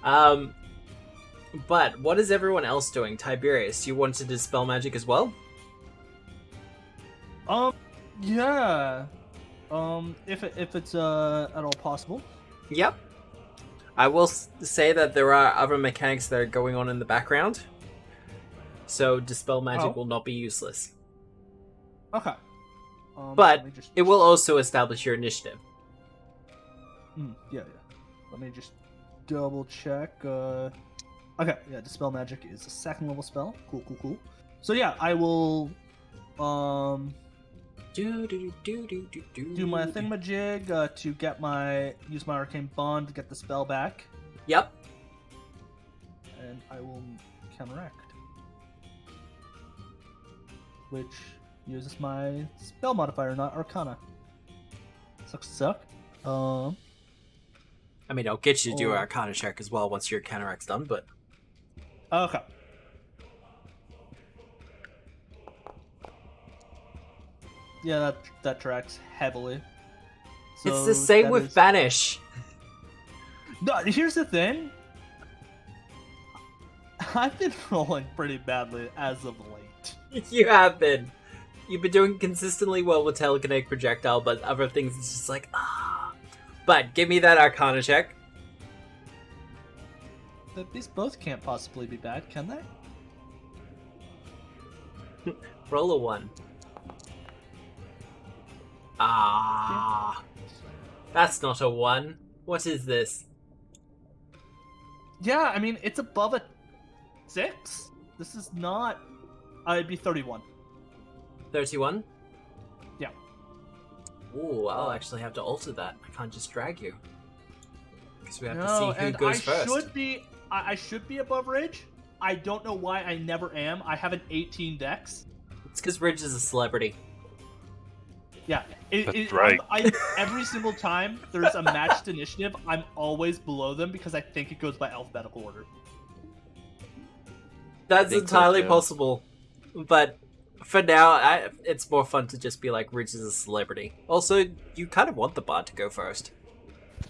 But what is everyone else doing? Tiberius, you want to dispel magic as well? Yeah. If it's at all possible. Yep. I will say that there are other mechanics that are going on in the background, so dispel magic will not be useless. Okay. But let me just... it will also establish your initiative. Yeah. Let me just double check. Okay, yeah, Dispel Magic is a second level spell. Cool. So yeah, I will do my thingamajig to use my Arcane Bond to get the spell back. Yep. And I will counteract, which uses my spell modifier, not Arcana. Suck. I mean, I'll get you to do an Arcana check as well once your counteract's done, but... Okay. Yeah, that tracks heavily. So it's the same with Banish. No, here's the thing. I've been rolling pretty badly as of late. You have been. You've been doing consistently well with Telekinetic Projectile, but other things it's just like, But give me that Arcana check. These both can't possibly be bad, can they? Roll a 1. That's not a 1. What is this? Yeah, I mean, it's above a 6. This is not... It'd be 31. 31? Yeah. Ooh, I'll actually have to alter that. I can't just drag you. Because we have to No, see who and goes first. I should be above Ridge. I don't know why I never am. I have an 18 dex. It's because Ridge is a celebrity. Yeah, That's right. Every single time there's a matched initiative, I'm always below them because I think it goes by alphabetical order. That's think so, entirely too. possible. But for now, it's more fun to just be like, Ridge is a celebrity. Also, you kind of want the bot to go first.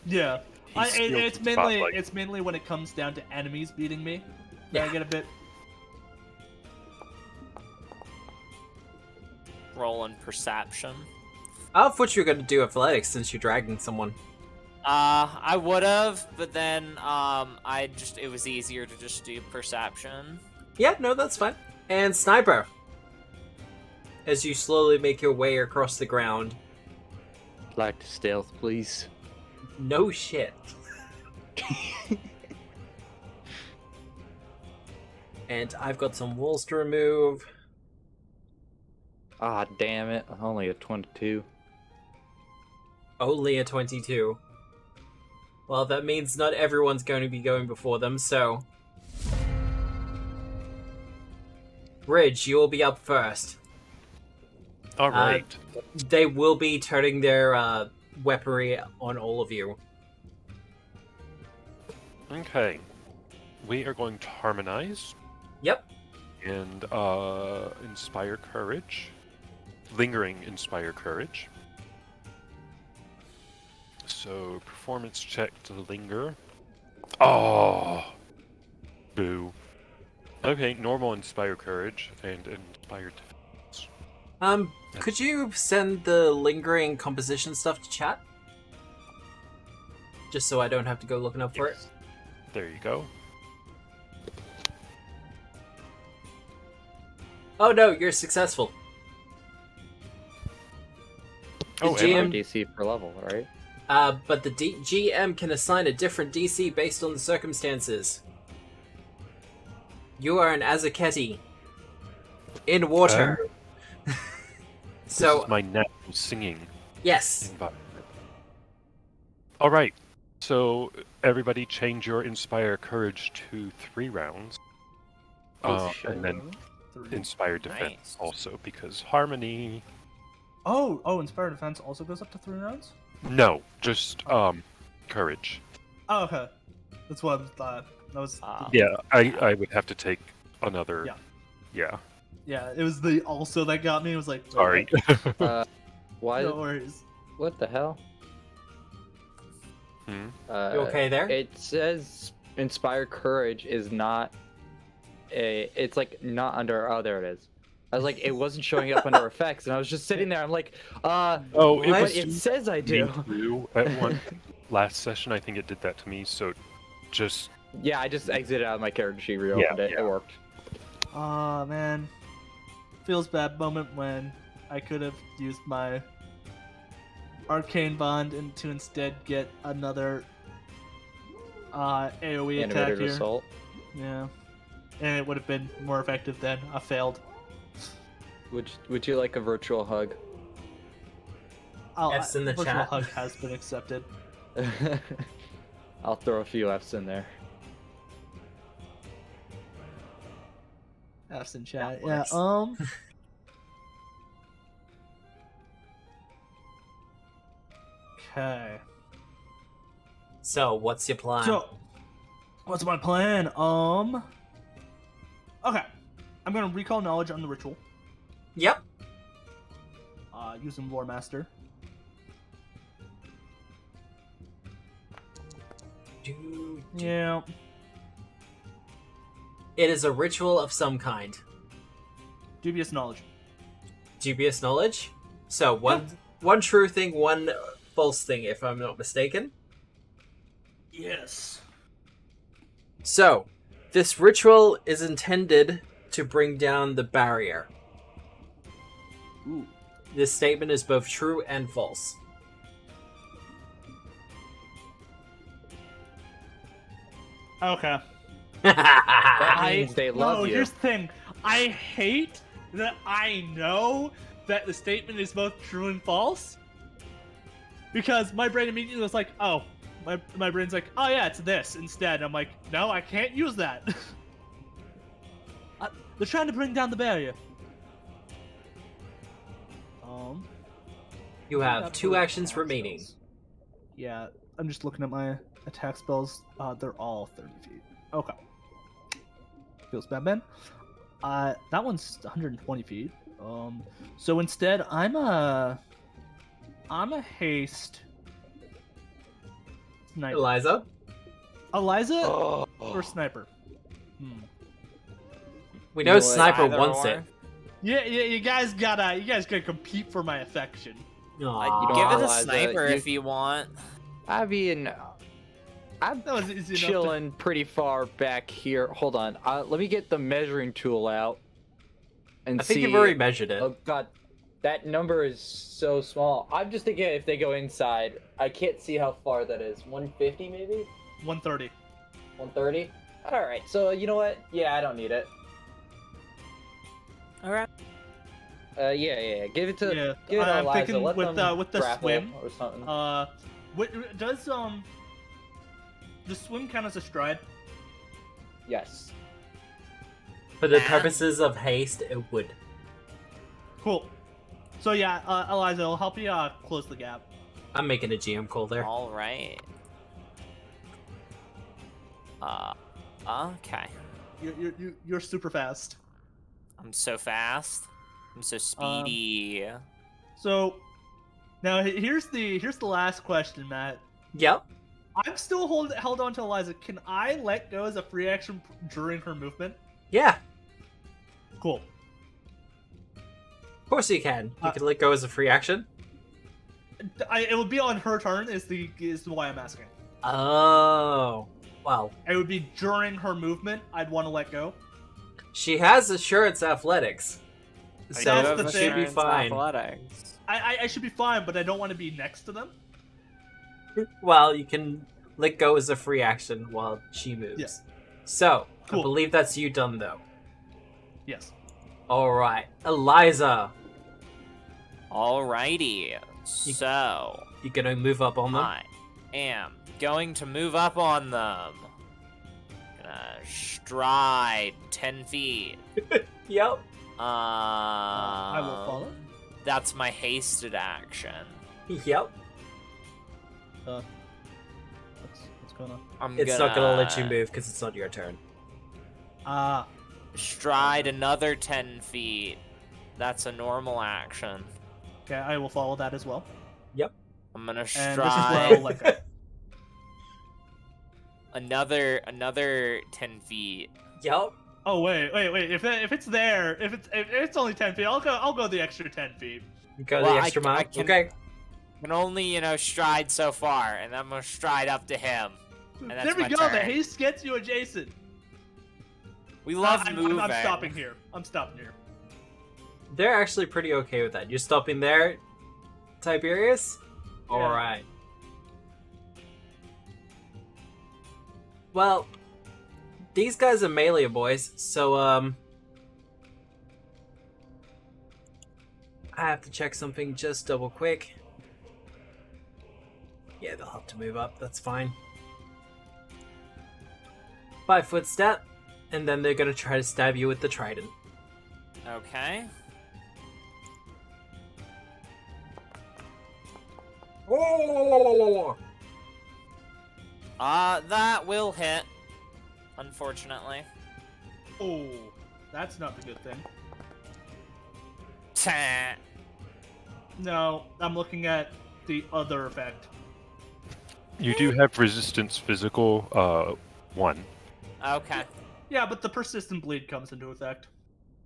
Yeah, He's it's mainly when it comes down to enemies beating me that I get a bit. Roll in perception. I thought you were going to do athletics since you're dragging someone. I would have, but then it was easier to just do perception. Yeah, no, that's fine. And sniper. As you slowly make your way across the ground. I'd like to stealth, please. No shit. And I've got some walls to remove. Ah, damn it. Only a 22. Only a 22. Well, that means not everyone's going to be going before them, so... Bridge, you will be up first. Alright. They will be turning their weaponry on all of you. Okay. We are going to harmonize. Yep. And inspire courage. Lingering inspire courage. So performance check to linger. Oh, boo. Okay, normal inspire courage and inspire defense. Could you send the lingering composition stuff to chat? Just so I don't have to go looking up for it. There you go. Oh no, you're successful. Oh, The am I? GM DC per level, right? But the GM can assign a different DC based on the circumstances. You are an Azaketi. In water. This So, is my natural singing yes. environment. Alright, so everybody change your inspire courage to 3 rounds. And then inspire defense Nice. also, because harmony... Oh, Inspire Defense also goes up to 3 rounds? No, just courage. Oh, okay. That's what I thought. That was... Yeah, I would have to take another... Yeah. Yeah, it was the also that got me. It was like... sorry. Why? No worries. What the hell? Hmm? You okay there? It says Inspire Courage is not a... It's like not under... Oh, there it is. I was like, it wasn't showing up under effects, and I was just sitting there. I'm like, Oh, it What? was it says I do. me too. At one last session, I think it did that to me, so just... Yeah, I just exited out of my character sheet, reopened it. Yeah. It worked. Aw, man. Feels bad moment when I could have used my Arcane Bond and to instead get another AoE attack Animated here. Assault. Yeah. And it would have been more effective then. I failed. Would you like a virtual hug? F's in the virtual chat. hug has been accepted. I'll throw a few F's in there. F's in chat. That Yeah. works. Okay. So, what's your plan? So, what's my plan? Okay. I'm gonna recall knowledge on the ritual. Yep. Using Loremaster. Yeah. It is a ritual of some kind. Dubious knowledge. Dubious knowledge. So, one true thing, one false thing, if I'm not mistaken. Yes. So, this ritual is intended to bring down the barrier. Ooh. This statement is both true and false. Okay. That means they love you. Here's the thing. I hate that I know that the statement is both true and false. Because my brain immediately was like, oh. My brain's like, oh yeah, it's this instead. I'm like, no, I can't use that. They're trying to bring down the barrier. You have 2 actions remaining. Yeah, I'm just looking at my attack spells. They're all 30 feet. Okay. Feels bad, Ben. That one's 120 feet. So instead, I'm a haste sniper. Eliza? Or sniper? We You know know what? Sniper Either wants or. it. Yeah, you guys gotta compete for my affection. Aw. Give it a Eliza, sniper you- if you want. I mean, I'm That was easy enough. chilling pretty far back here. Hold on. Let me get the measuring tool out. And I think see. you've already measured it. Oh god, that number is so small. I'm just thinking if they go inside, I can't see how far that is. 150 maybe? 130. 130? Alright, so you know what? Yeah, I don't need it. Alright. Yeah. Give it to Yeah, give it to I'm Eliza. thinking Let with them with the grapple swim. or something. Does the swim count as a stride? Yes. For the purposes of haste, it would. Cool. So yeah, Eliza, I'll help you close the gap. I'm making a GM call there. All right. Okay. You're super fast. I'm so fast. I'm so speedy. So now here's the last question, Matt. Yep. I'm still held on to Eliza. Can I let go as a free action during her movement? Yeah. Cool. Of course you can. You can let go as a free action. It would be on her turn. Is why I'm asking. Oh. Well, It would be during her movement. I'd want to let go. she has assurance athletics. So That's the it thing. should be fine. Athletics. I should be fine, but I don't want to be next to them. Well, you can let go as a free action while she moves. Yeah. So, Cool. I believe that's you done, though. Yes. Alright. Eliza, Alrighty. So, you gonna move up on them? I am going to move up on them. Gonna stride 10 feet. Yep. I will follow. That's my hasted action. Yep. What's going on? It's not gonna let you move because it's not your turn. Stride another 10 feet. That's a normal action. Okay, I will follow that as well. Yep. I'm gonna And this is where stride I'll let go. another 10 feet. Yep. Oh wait. If it's there, if it's only 10 feet, I'll go the extra 10 feet. Go Well, the extra mile. I can- Okay. Can only, stride so far, and I'm gonna stride up to him. And that's There we my go. turn. The haste gets you adjacent. We love I'm moving. stopping here. I'm stopping here. They're actually pretty okay with that. You're stopping there, Tiberius? Yeah. Alright. Well, these guys are melee boys, so, I have to check something just double quick. Yeah, they'll have to move up, that's fine. 5-foot step, and then they're gonna try to stab you with the trident. Okay. That will hit. Unfortunately. Oh, that's not the good thing. Tah. No, I'm looking at the other effect. You do have resistance physical 1. Okay. Yeah, but the persistent bleed comes into effect.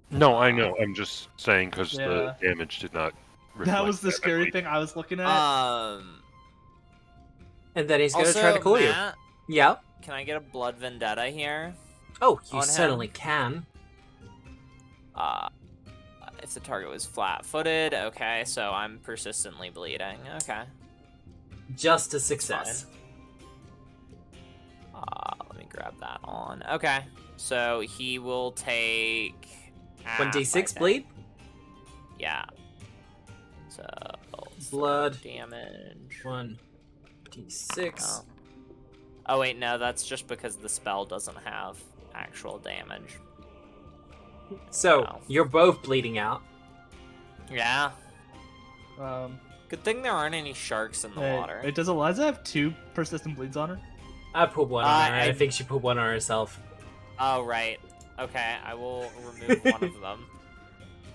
No, I know. I'm just saying because Yeah. the damage did not. That reflect was the that, I scary believe. thing I was looking at. And then he's gonna Also, try to cool you. Matt, Yeah. can I get a blood vendetta here? Oh, you On certainly him. can. If the target was flat-footed, okay, so I'm persistently bleeding. Okay. Just a success. Let me grab that on. Okay, so he will take 1d6 5, bleed? Yeah. So Blood. damage. 1d6. Oh wait, no, that's just because the spell doesn't have actual damage. So, Wow. you're both bleeding out. Yeah. Um, Good thing there aren't any sharks in the water. Wait, does Eliza have 2 persistent bleeds on her? I put one on her. I I- think she put one on herself. Oh right. Okay, I will remove one of them.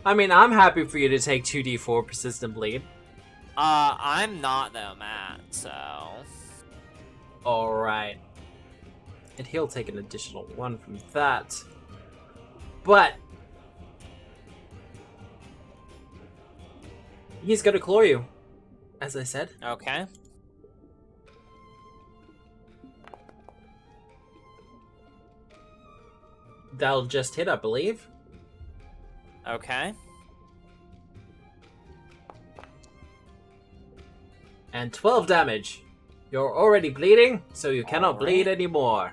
I mean, I'm happy for you to take 2d4 persistent bleed. I'm not though, Matt. So. Alright. And he'll take an additional 1 from that. But he's gonna claw you, as I said. Okay. That'll just hit, I believe. Okay. And 12 damage. You're already bleeding, so you cannot bleed Alright. anymore.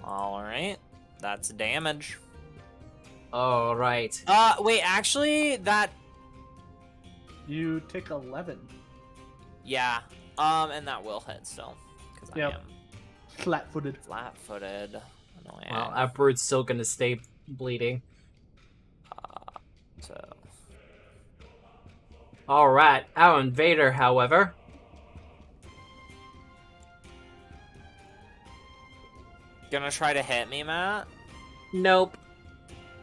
Alright. That's damage. Alright. Wait, actually, that... You take 11. Yeah. And that will hit still. Because Yep. I am Flat-footed. flat-footed. Annoying. Well, our brute's still gonna stay bleeding. So... Alright, our invader, however. Gonna try to hit me, Matt? Nope.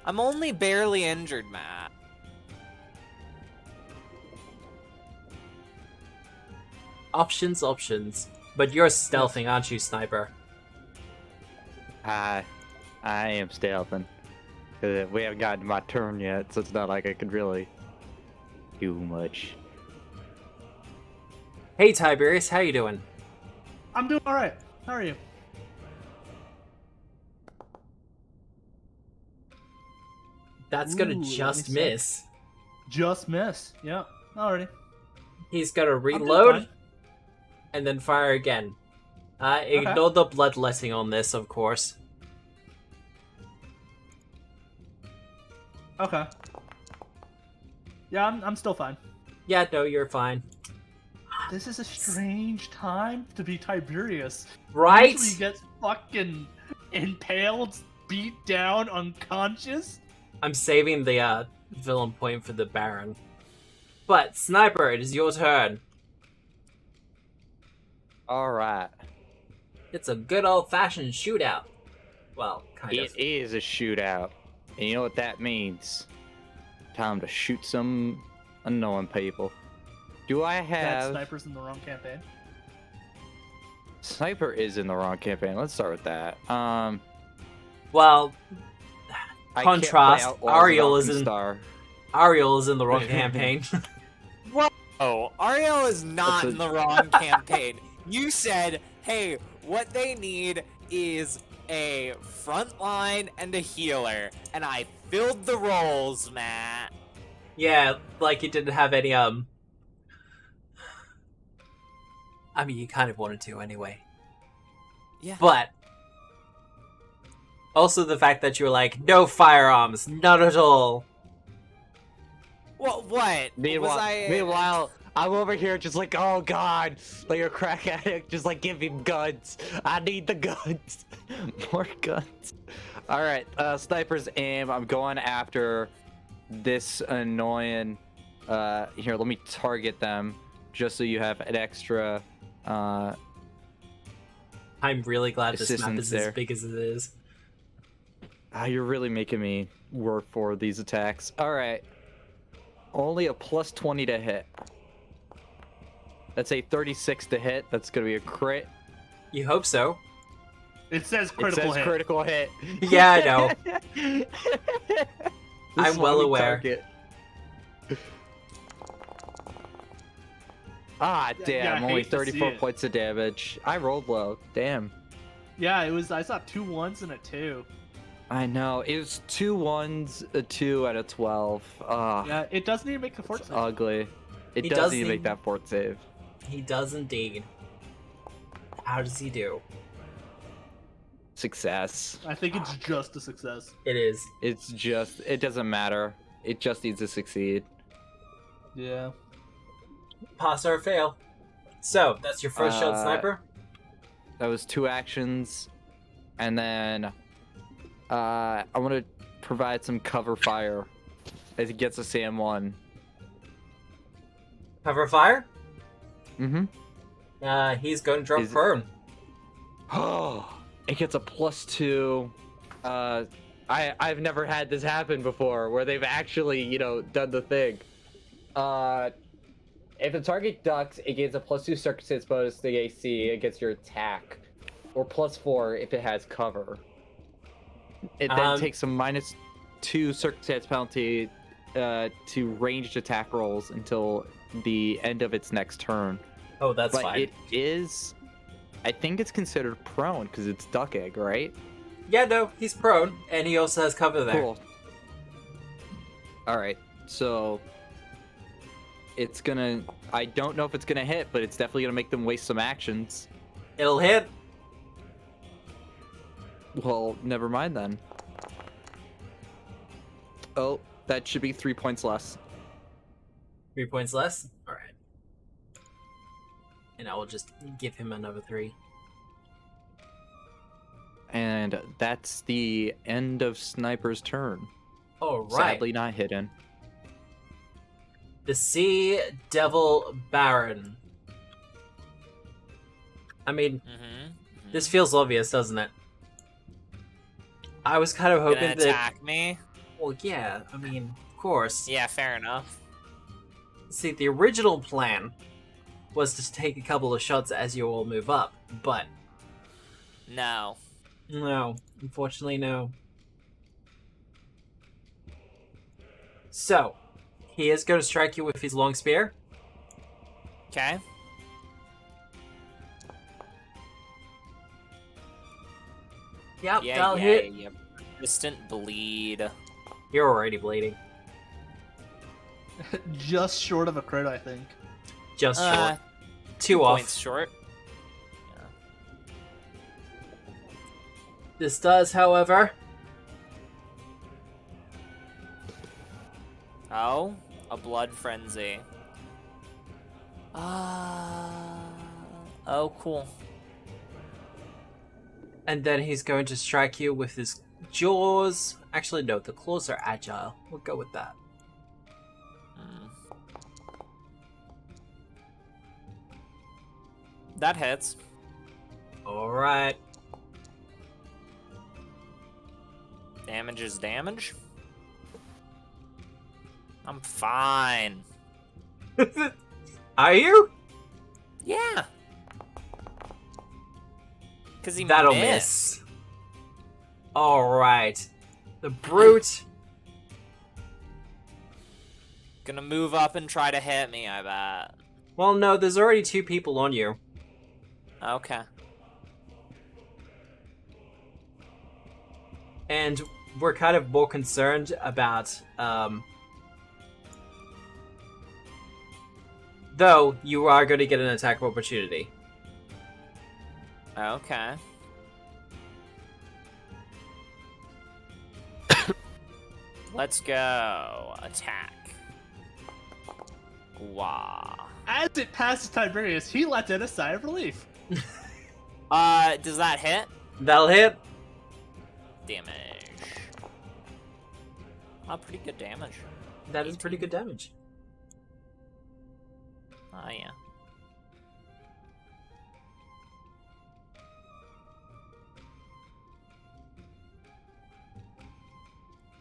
I'm only barely injured, Matt. Options. But you're stealthing, aren't you, Sniper? I am stealthing. 'Cause we haven't gotten to my turn yet, so it's not like I could really do much. Hey, Tiberius, how you doing? I'm doing alright. How are you? That's gonna Ooh, just let me see. miss. Just miss. Yeah. Alrighty. He's gonna I'm doing reload fine. and then fire again. Ignore the bloodletting on this, of course. Okay. Yeah, I'm still fine. Yeah, no, you're fine. This is a strange time to be Tiberius. Right? Usually he gets fucking impaled, beat down, unconscious. I'm saving the villain point for the Baron. But, Sniper, it is your turn. Alright. It's a good old-fashioned shootout. Well, kind of. It is a shootout. And you know what that means? Time to shoot some unknown people. Do I That have... sniper's in the wrong campaign. Sniper is in the wrong campaign. Let's start with that. Well, I Contrast, can't play Outlaws Ariel without is in- Star. Ariel is in the wrong campaign. Oh, Ariel is not That's in the wrong campaign. You said, hey, what they need is a front line and a healer. And I filled the roles, Matt. Yeah, like you didn't have any, I mean, you kind of wanted to anyway. Yeah. But, also the fact that you were like, no firearms, not at all. What? Meanwhile, I'm over here just like, oh god, like a crack addict, just like give me guns. I need the guns. More guns. Alright, sniper's aim. I'm going after this annoying, here, let me target them, just so you have an extra, I'm really glad this map Assistance is there. as big as it is. You're really making me work for these attacks. Alright. Only a plus 20 to hit. That's a 36 to hit. That's gonna be a crit. You hope so. It says It critical says hit. critical hit. Yeah, I know. This I'm is well why we aware. target. Ah, damn, yeah, I only hate to see 34 it. points of damage. I rolled low. Damn. Yeah, it was. I saw 2 1s and a 2. I know. It was 2 1s, a 2, and a 12. Ah, Yeah, it doesn't even make the fort it's save. ugly. It He doesn't does even make need- that fort save. He does indeed. How does he do? Success. I think it's just a success. It is. It's just, it doesn't matter. It just needs to succeed. Yeah. Pass or fail. So, that's your first shot, Sniper? That was 2 actions. And then I want to provide some cover fire as it gets a SAM-1. Cover fire? Mm-hmm. He's going to drop Is it- prone. Oh, it gets a +2. I've never had this happen before, where they've actually, you know, done the thing. If the target ducks, it gains a +2 circumstance bonus to the AC against your attack, or +4 if it has cover. It then takes a -2 circumstance penalty to ranged attack rolls until the end of its next turn. Oh, that's But fine. it is, I think it's considered prone because it's duck egg, right? Yeah, no, he's prone, and he also has cover there. Cool. Alright, so... It's gonna... I don't know if it's gonna hit, but it's definitely gonna make them waste some actions. It'll hit. Well, never mind then. Oh, that should be 3 points less. 3 points less? Alright. And I will just give him another 3. And that's the end of Sniper's turn. Alright. Sadly not hidden. The Sea Devil Baron. I mean, this feels obvious, doesn't it? I was kind of hoping Gonna that... attack me? Well, yeah, I mean, of course. Yeah, fair enough. See, the original plan was to take a couple of shots as you all move up, but... No. No, unfortunately no. So, he is going to strike you with his long spear. Okay. Yep, Yeah, that'll yeah, hit. yeah. Persistent bleed. You're already bleeding. Just short of a crit, I think. Just short. 2 Points off. short. This does, however... Oh, a blood frenzy. Oh, cool. And then he's going to strike you with his jaws. Actually, no, the claws are agile. We'll go with that. That hits. Alright. Damage is damage. I'm fine. Are you? Yeah. Cause he That'll missed. miss. Alright. The brute. Gonna move up and try to hit me, I bet. Well, no, there's already 2 people on you. Okay. And we're kind of more concerned about, though, you are going to get an attack of opportunity. Okay. Let's go. Attack. Wah. As it passes Tiberius, he lets in a sigh of relief. Does that hit? That'll hit. Damage. Pretty good damage. That is pretty good damage. Oh, yeah.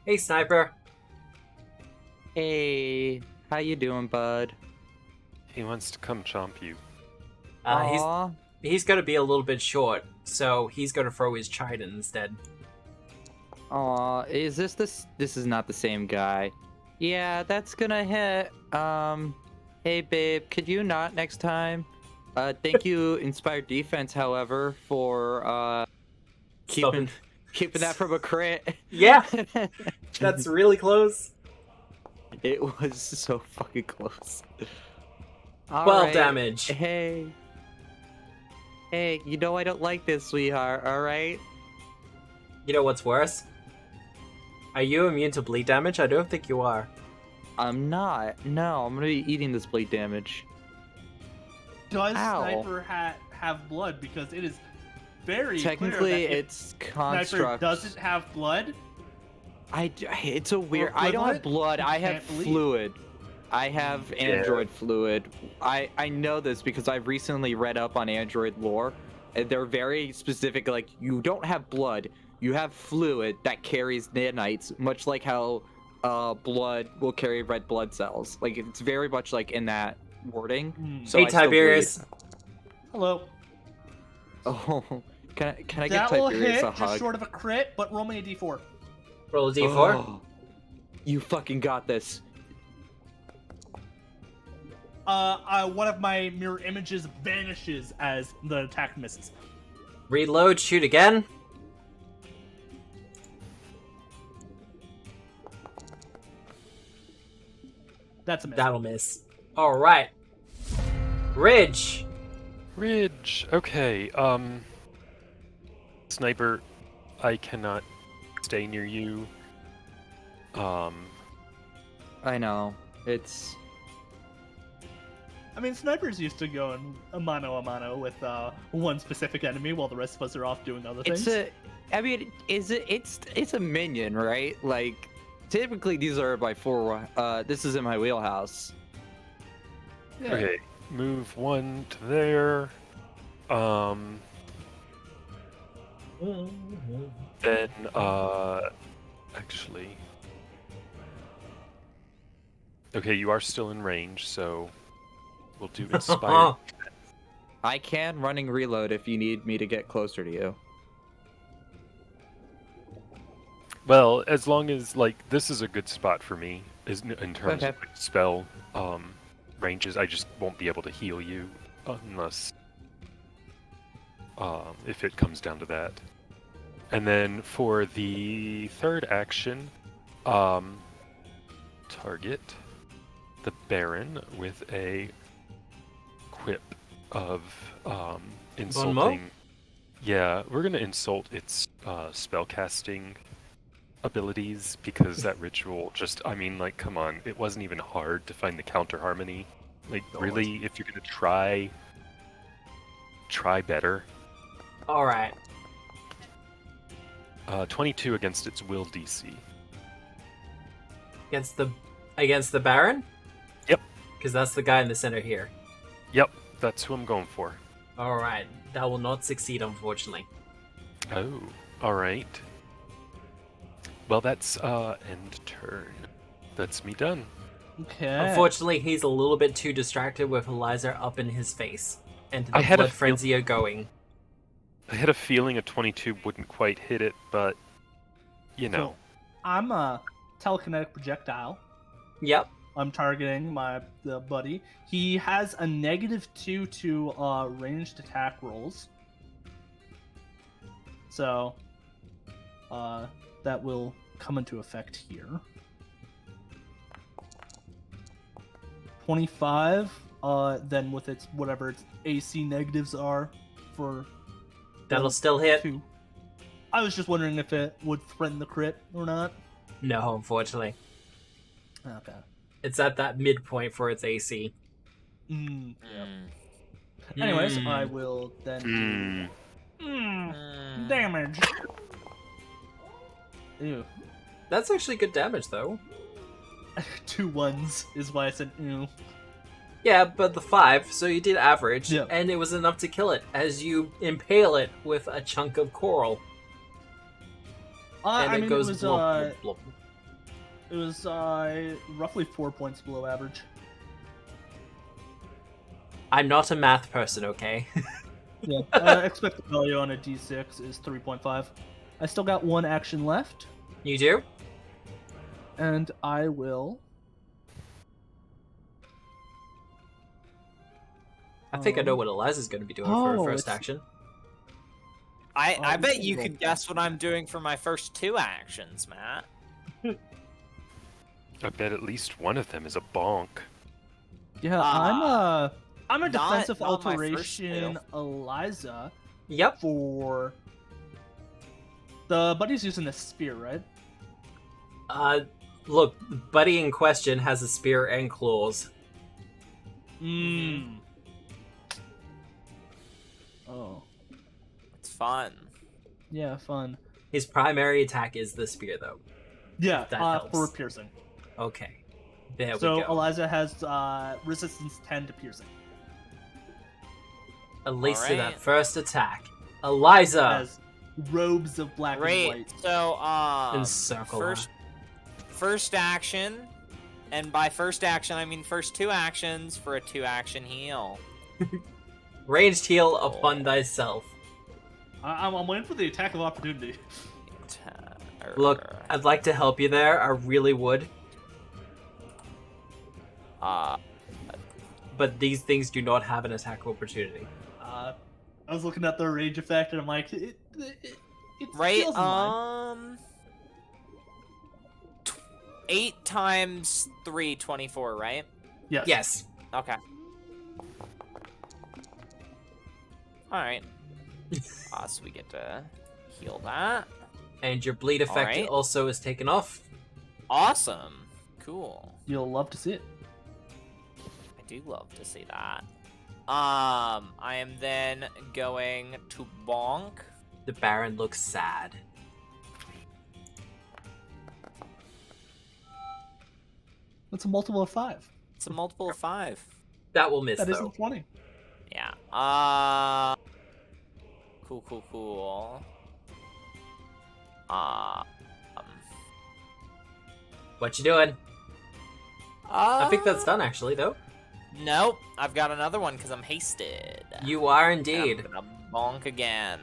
Hey, Sniper. Hey, how you doing, bud? He wants to come chomp you. Aw. He's going to be a little bit short, so he's going to throw his trident instead. Aw, is this is not the same guy. Yeah, that's gonna hit. Hey babe, could you not next time? Thank you, Inspired Defense, however, for keeping that from a crit. Yeah, that's really close. It was so fucking close. 12 damage. Hey, you know I don't like this, sweetheart, alright? You know what's worse? Are you immune to bleed damage? I don't think you are. I'm not. No, I'm gonna be eating this bleed damage. Does Ow. Sniper have blood? Because it is very Technically, clear that if it's Sniper construct. doesn't have blood. It's a weird. I don't have equivalent, blood. you I have can't bleed. fluid. I have android fluid. I know this because I've recently read up on android lore. And they're very specific. Like, you don't have blood. You have fluid that carries nanites, much like how blood will carry red blood cells. Like, it's very much like in that wording. So Hey, I still Tiberius. bleed. Hello. Oh, can I That give will Tiberius hit a just hug? short of a crit, but roll me a d4. Roll a d4. Oh, you fucking got this. One of my mirror images vanishes as the attack misses. Reload, shoot again. That's a miss. That'll miss. All right. Ridge. Okay. Sniper, I cannot stay near you. I know. It's I mean, snipers used to go in a mano with one specific enemy while the rest of us are off doing other things. it's a minion, right? Like typically these are by 4. This is in my wheelhouse. Yeah. Okay, move 1 to there. Then, actually... Okay, you are still in range, so we'll do Inspire. I can running reload if you need me to get closer to you. Well, as long as, like, this is a good spot for me, in terms Okay. of like, spell ranges. I just won't be able to heal you unless... if it comes down to that. And then for the third action, target the Baron with a quip of insulting. Yeah, we're gonna insult its spellcasting abilities because that ritual just, I mean, like, come on, it wasn't even hard to find the counter harmony. Like, really, if you're gonna try better. All right. 22 against its will DC. Against the Baron? Yep. Because that's the guy in the center here. Yep, that's who I'm going for. All right. That will not succeed, unfortunately. Oh, alright. Well, that's end turn. That's me done. Okay. Unfortunately, he's a little bit too distracted with Eliza up in his face. And the I had a blood frenzy are going. I had a feeling a 22 wouldn't quite hit it, but, you know. So, I'm a telekinetic projectile. Yep. I'm targeting the buddy. He has a -2 to ranged attack rolls. So, that will come into effect here. 25. Then with its whatever its AC negatives are for. That'll still hit. 2. I was just wondering if it would threaten the crit or not. No, unfortunately. Okay. It's at that midpoint for its AC. Anyways, I will then do damage. Ew. That's actually good damage, though. 2 1s is why I said ew. Yeah, but the 5, so you did average, Yeah. and it was enough to kill it as you impale it with a chunk of coral. And I it mean, goes it was blub, blub, blub. it was roughly 4 points below average. I'm not a math person, okay? Yeah. Expected value on a d6 is 3.5. I still got 1 action left, You do? and I will. I think I know what Eliza's going to be doing for her Oh, first it's- action. I bet this you is could guess what I'm doing for my first 2 actions, Matt. I bet at least one of them is a bonk. Yeah, I'm a not- defensive not my first alteration, two. Eliza, Yep. for the buddy's using a spear, right? Look, Buddy in question has a spear and claws. Oh, It's fun. yeah, fun. His primary attack is the spear, though. Yeah, That helps. for piercing. Okay. There So we go. Eliza has resistance 10 to piercing. At least to that Alright. first attack. Eliza! Has robes of black and Great. white. So, Encircle her. first action, and by first action I mean first 2 actions for a 2-action heal. Ranged heal upon thyself. I'm waiting for the attack of opportunity. Look, I'd like to help you there. I really would. But these things do not have an attack of opportunity. I was looking at the range effect and I'm like, it right. feels in line. 8 times 3, 24, right? Yes. Yes. Okay. Alright. So we get to heal that. And your bleed effect Alright. also is taken off. Awesome. Cool. You'll love to see it. I do love to see that. I am then going to bonk. The Baron looks sad. That's a multiple of 5. It's a multiple of 5. That will miss, That though. isn't 20. Yeah. Cool. What you doing? I think that's Uh, done, actually, though. Nope. I've got another one because I'm hasted. You are And indeed. I'm gonna bonk again.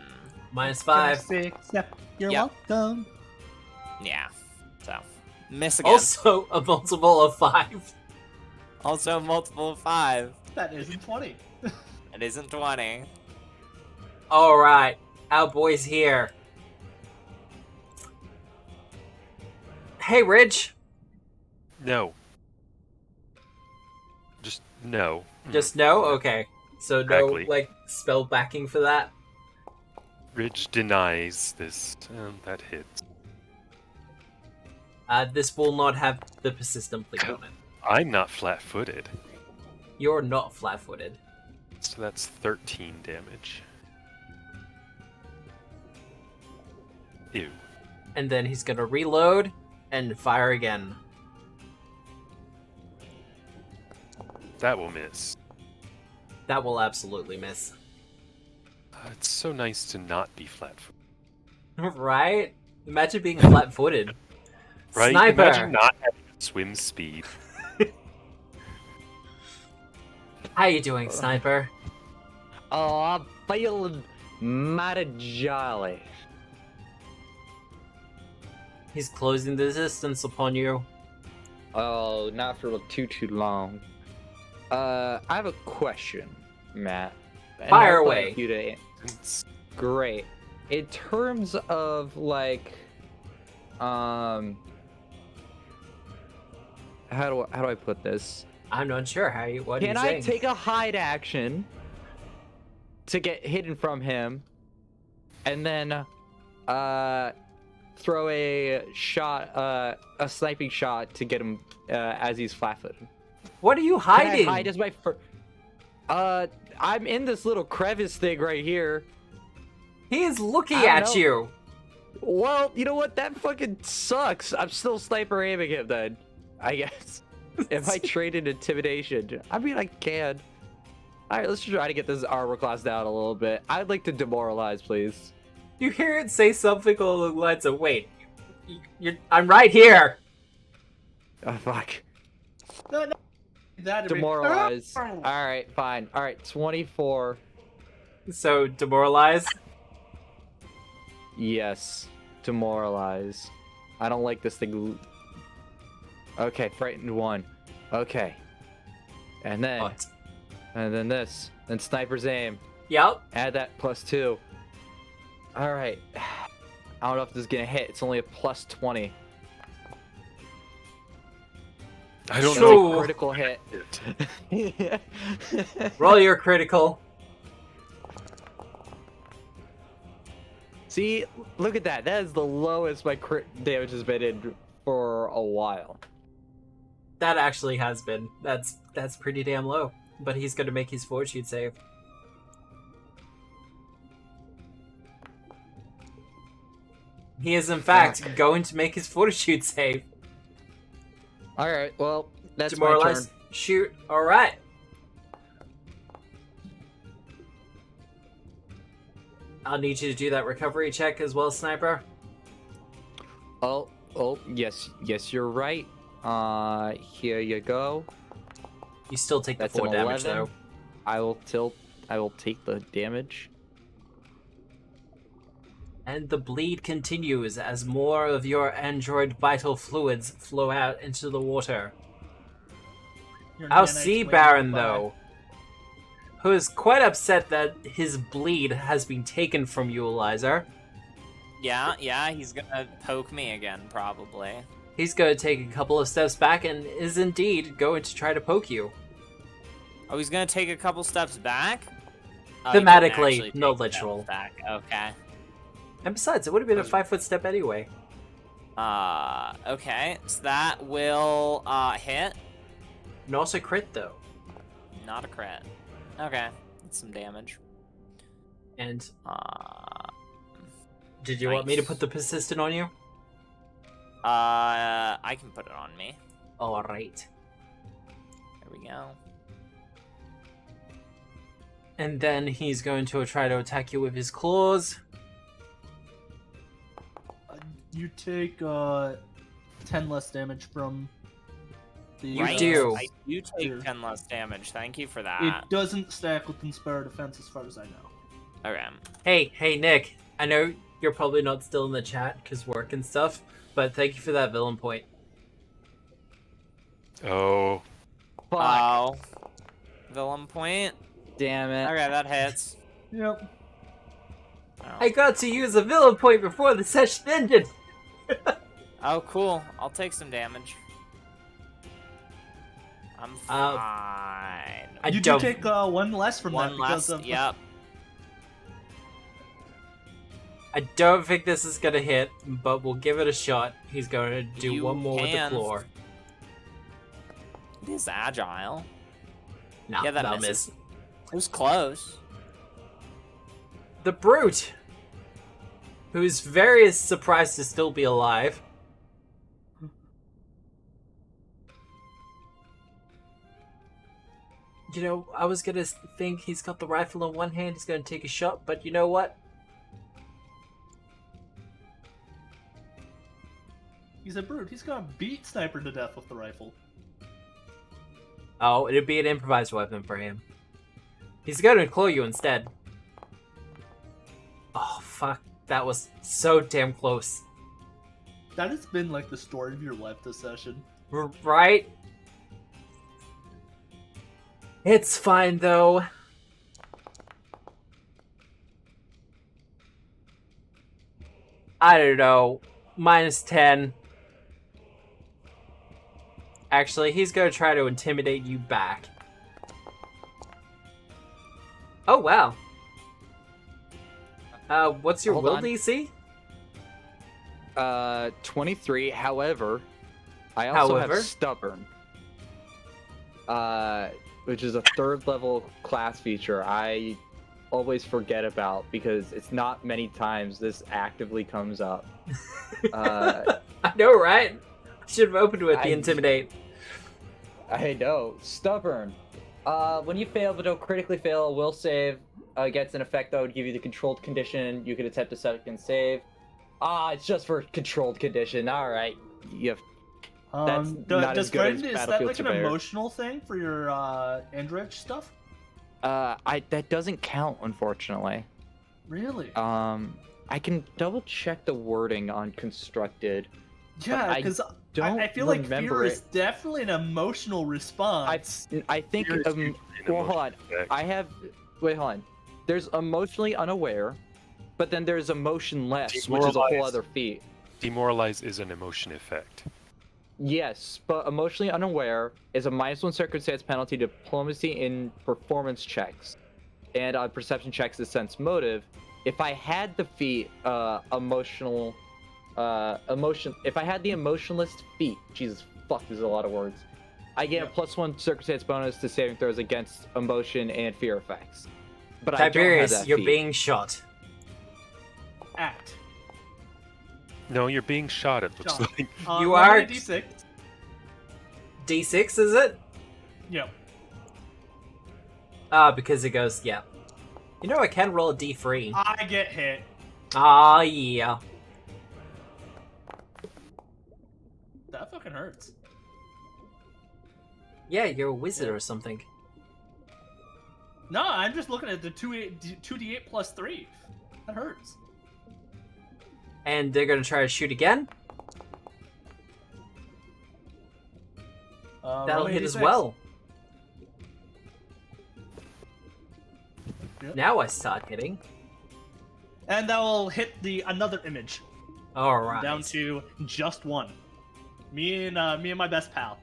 -5. 6. Yep. You're Yep. welcome. Yeah. So, miss again. Also a multiple of 5. Also multiple of 5. That isn't 20. It isn't 20. Alright. Our boy's here. Hey, Ridge. No. Just no. Just no? Okay. So no, Exactly. like, spell backing for that? Ridge denies this. That hits. This will not have the persistent bleed on it. I'm not flat-footed, You're not flat-footed. so that's 13 damage. Ew. And then he's gonna reload and fire again. That will miss. That will absolutely miss. It's so nice to not be flat-footed. Right? Imagine being flat-footed. Right? Sniper! Imagine not having swim speed. How you doing, Sniper? Oh, I'm feeling mighty jolly. He's closing the distance upon you. Oh, not for too long. I have a question, Matt. And Fire I'd away. like you to Great. In terms of like, how do I put this? I'm not sure how you. What are Can you I saying? take a hide action to get hidden from him, and then throw a shot, a sniping shot to get him as he's flat-footed? What are you Can I hiding? hide as my I'm in this little crevice thing right here. He is looking I don't at know. you. Well, you know what? That fucking sucks. I'm still sniper aiming him then, I guess. If I traded intimidation, I mean, I can. All right, let's try to get this armor class down a little bit. I'd like to demoralize, please. You hear it say something along the lines of, "Wait, I'm right here." Oh fuck. No. That'd be- Demoralize. All right, fine. All right, 24. So demoralize. Yes, demoralize. I don't like this thing. Okay, frightened 1. Okay. And then What? this. Then sniper's aim. Yep. Add that +2. All right. I don't know if this is gonna hit. It's only a +20. I don't That's know. a critical hit. Roll your critical. See, look at that. That is the lowest my crit damage has been in for a while. That actually has been. That's pretty damn low. But he's gonna make his fortitude save. He is in fact going to make his fortitude save. All right. Well, that's my Demoralize. turn. Shoot. All right. I'll need you to do that recovery check as well, Sniper. Oh, yes, you're right. Here you go. You still take the That's 4 an damage 11. though. I will take the damage. And the bleed continues as more of your android vital fluids flow out into the water. Your Our nanites Sea waving Baron, goodbye. though, who is quite upset that his bleed has been taken from you, Eliza. Yeah, he's gonna poke me again, probably. He's going to take a couple of steps back and is indeed going to try to poke you. Oh, he's gonna take a couple steps back? Oh, he didn't Thematically, actually no take literal. steps back. Okay. And besides, it would have been a 5-foot step anyway. Okay. So that will, hit. And also crit, though. Not a crit. Okay. That's some damage. And Uh, did you want me to nice. put the persistent on you? I can put it on me. Alright. There we go. And then he's going to try to attack you with his claws. You take 10 less damage from the. You do. I do take Here. 10 less damage. Thank you for that. It doesn't stack with Inspire Defense as far as I know. Okay. Hey, Nick. I know you're probably not still in the chat because work and stuff, but thank you for that villain point. Oh, Fuck. Oh. Villain point. Damn it. Okay, that hits. Yep. Oh. I got to use a villain point before the session ended! Oh, cool. I'll take some damage. I'm fine. I You don't... do take one less from that One because less. of. Yep. I don't think this is gonna hit, but we'll give it a shot. He's going to do You one more with the can. claw. It is agile. Nah, Yeah, that that'll misses. miss. It was close. The Brute, who's very surprised to still be alive. You know, I was gonna think he's got the rifle in one hand, he's gonna take a shot, but you know what? He's a brute. He's gonna beat Sniper to death with the rifle. Oh, it'd be an improvised weapon for him. He's gonna claw you instead. Oh, fuck. That was so damn close. That has been like the story of your life this session. Right? It's fine, though. I don't know. -10. Actually, he's gonna try to intimidate you back. Oh, wow. What's your Hold will on. DC? 23. However, I also However? have stubborn, which is a 3rd level class feature I always forget about because it's not many times this actively comes up. I know, right? Should have opened with the I- intimidate. I know. Stubborn. When you fail but don't critically fail, a will save gets an effect that would give you the controlled condition. You could attempt a second save. It's just for controlled condition. All right. You have. That's not does as good as friend, is that Battlefield like an Surveyor. emotional thing for your Andrej stuff? That doesn't count, unfortunately. Really? I can double check the wording on constructed. Yeah, I because don't I feel like remember fear it. is definitely an emotional response. I think. Fear is usually an Well, hold on. emotional effect. I have. Wait, hold on. There's emotionally unaware, but then there's emotionless, which is a whole Demoralized. other feat. Demoralize is an emotion effect. Yes, but emotionally unaware is a -1 circumstance penalty to diplomacy in performance checks, and on perception checks is sense motive. If I had the feat emotional, if I had the emotionless feat, Jesus fuck, there's a lot of words. I get a +1 circumstance bonus to saving throws against emotion and fear effects. But I don't have Tiberius, that you're feat. being shot. Act. No, you're being shot, it looks Shot. like. You roll are- me a D6. D6, is it? Yep. Because it goes, yeah. You know, I can roll a D3. I get hit. Ah, yeah. That fucking hurts. Yeah, you're a wizard or something. No, I'm just looking at the 2d8 plus 3. That hurts. And they're gonna try to shoot again. Roll That'll me a hit as D6. well. Yep. Now I start hitting. And that will hit another image. Alright. Down to just one. Me and my best pal.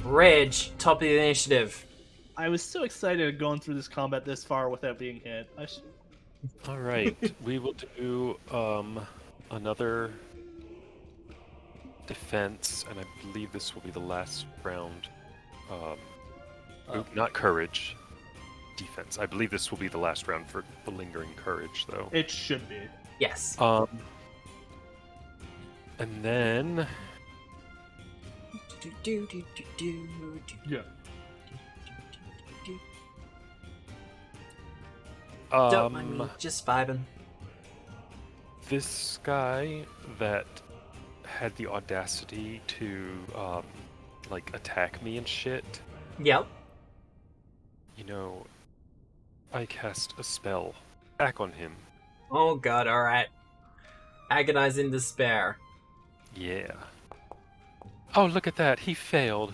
Rage, top of the initiative. I was so excited going through this combat this far without being hit. All right, we will do another defense, and I believe this will be the last round. Not courage, defense. I believe this will be the last round for the lingering courage, though. It should be. Yes. And then Yeah. Don't mind me, just vibing. this guy that had the audacity to like attack me and shit. Yep. You know, I cast a spell back on him. Oh god, alright. Agonizing despair. Yeah. Oh, look at that. He failed.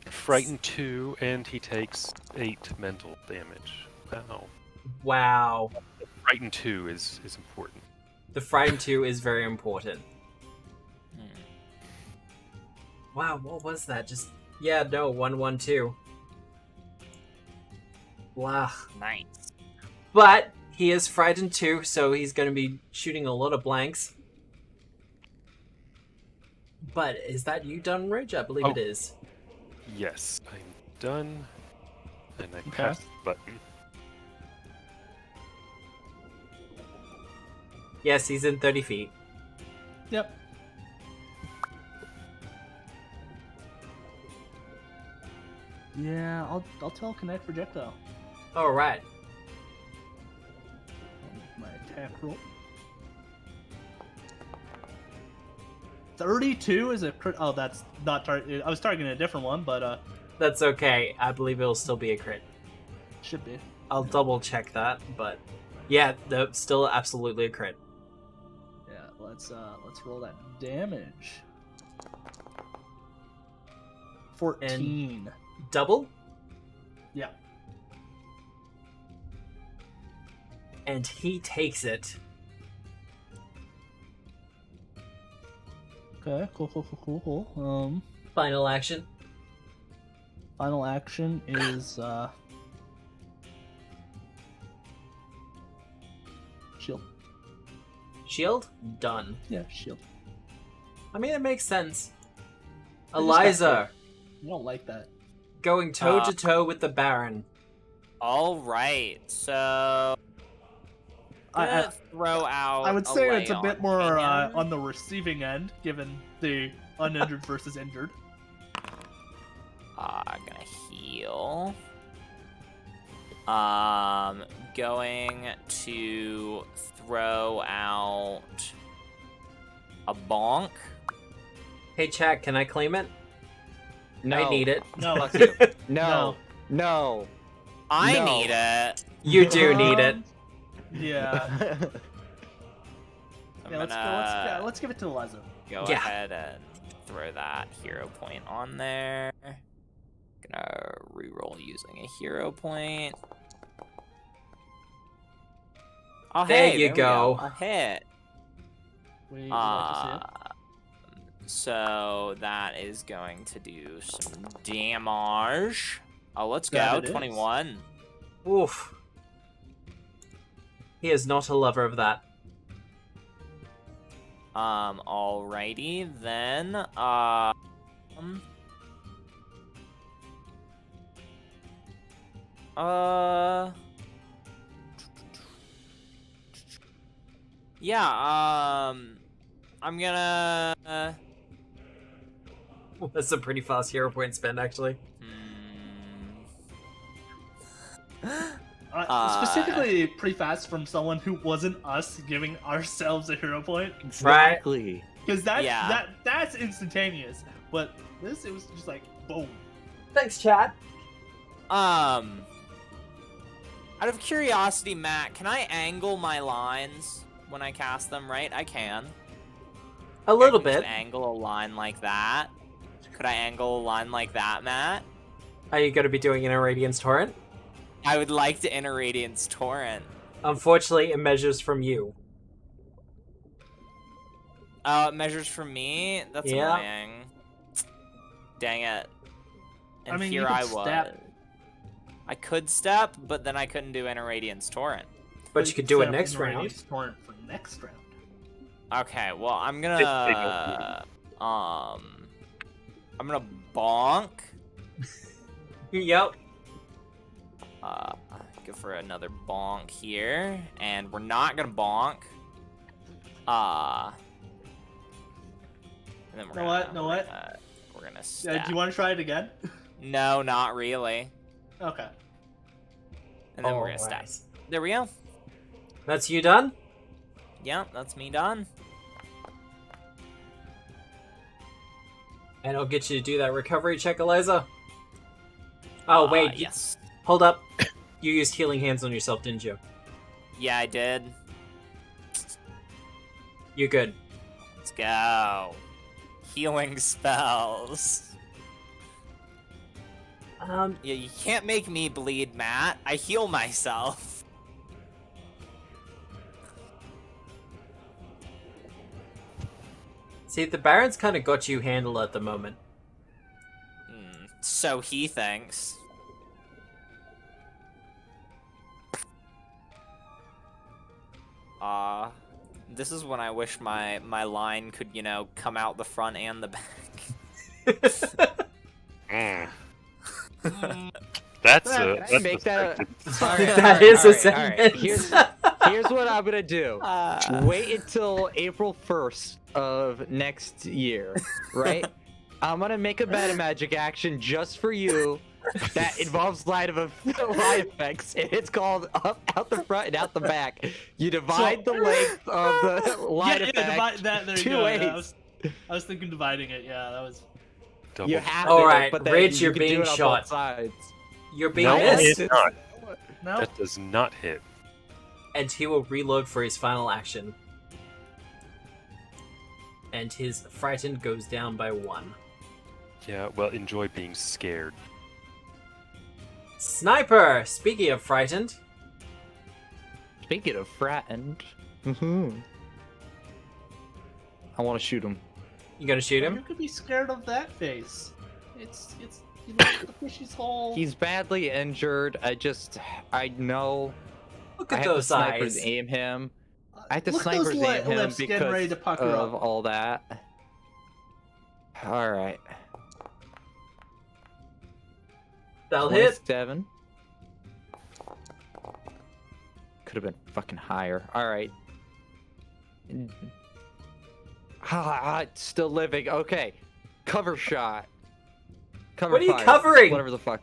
Frightened 2, and he takes 8 mental damage. Wow. Wow. Frightened 2 is important. The Frightened 2 is very important. Wow, what was that? Just... Yeah, no, 112. Blah. Nice. But he is frightened too, so he's going to be shooting a lot of blanks. But is that you done, Ridge? I believe it is. Yes, I'm done. And I press the button. Yes, he's in 30 feet. Yep. Yeah, I'll telekinetic projectile. All right. My attack roll. 32 is a crit. Oh, that's not target. I was targeting a different one, but That's okay. I believe it'll still be a crit. should be. I'll double check that, but yeah, still absolutely a crit. Yeah, let's roll that damage. 14. Double? Yeah. And he takes it. Okay, cool. Final action. Final action is shield. Shield? Done. Yeah, shield. I mean, it makes sense. I just got Eliza, You don't like that. going toe to toe with the Baron. All right, so I'm gonna throw out. I would say it's a lay bit on more hand. on the receiving end, given the uninjured versus injured. Gonna heal. Going to throw out a bonk. Hey, chat, can I claim it? No. I need it. No, Fuck you. No. No. I No. need it. You do need it. Yeah. I'm Yeah, gonna let's give it to Eliza. go Yeah. ahead and throw that hero point on there. Gonna reroll using a hero point. Oh, There hey, you we go. A hit. We'd like to see it. So that is going to do some damage. Oh, let's That go. it is. 21. Oof. He is not a lover of that. Alrighty then. Yeah, I'm gonna, That's a pretty fast hero point spend, actually. Specifically, pretty fast from someone who wasn't us giving ourselves a hero point, Exactly. because Yeah. that's instantaneous. But this, it was just like boom. Thanks, chat. Out of curiosity, Matt, can I angle my lines when I cast them, right? I can. A little I can just bit. angle a line like that. Could I angle a line like that, Matt? Are you going to be doing an Irradiance Torrent? I would like to enter Radiance Torrent. Unfortunately, it measures from you. Oh, it measures for me? That's Yeah. annoying. Dang it. And I mean, here you could I was. step. I could step, but then I couldn't do Inner Radiance Torrent. But you could do set it up next an round. Radiance Torrent for next round. Okay, well, I'm gonna bonk. Yep. Go for another bonk here, and we're not gonna bonk. And then we're we're gonna stab. Do you want to try it again? No, not really. Okay. And then we're gonna stab. Alright. There we go. That's you done? Yep, that's me done. And I'll get you to do that recovery check, Eliza. Oh, wait. Yes. Hold up. You used healing hands on yourself, didn't you? Yeah, I did. You're good. Let's go. Healing spells. Yeah, you can't make me bleed, Matt. I heal myself. See, the Baron's kind of got you handled at the moment. So he thinks. This is when I wish my line could, you know, come out the front and the back. That's Can I make that Sorry, That is a alright. sentence. Here's what I'm gonna do. Wait until April 1st of next year, right? I'm gonna make a meta magic action just for you that involves light effects, and it's called up out the front and out the back. You divide the length of the light effect divide that. There you two go. ways. Yeah, I was thinking dividing it. Yeah, that was. double. You have All to, right, but then Rich, you you're can do being it on shot. both sides. You're being No, missed, it's not. No. That does not hit. and he will reload for his final action. And his frightened goes down by 1. Yeah, well, enjoy being scared. Sniper! Speaking of frightened, Speaking of frightened, I want to shoot him. you gonna shoot You him? could be scared of that face. It's you know the fishy's hole. He's badly injured. I know. Look I at have to those snipers eyes. aim him. I have to Look at those snipers aim him lips getting ready to because pucker of up. all that. All right. That'll hit. 27. Could have been fucking higher. All right. It's still living. Okay. Cover shot. Cover What are you fire. covering? Whatever the fuck.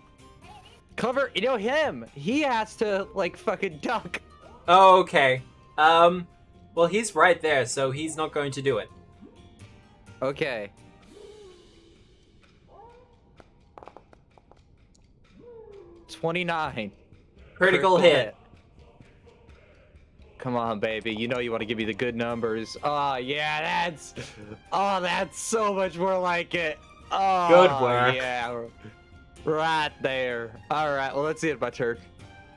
Cover. You know him. He has to like fucking duck. Oh, okay. Well, he's right there, so he's not going to do it. Okay. $29. Critical hit. Come on, baby. You know you want to give me the good numbers. Oh, yeah, that's so much more like it. Oh, Good work. Yeah, right there. All right, well, let's see it, my turn.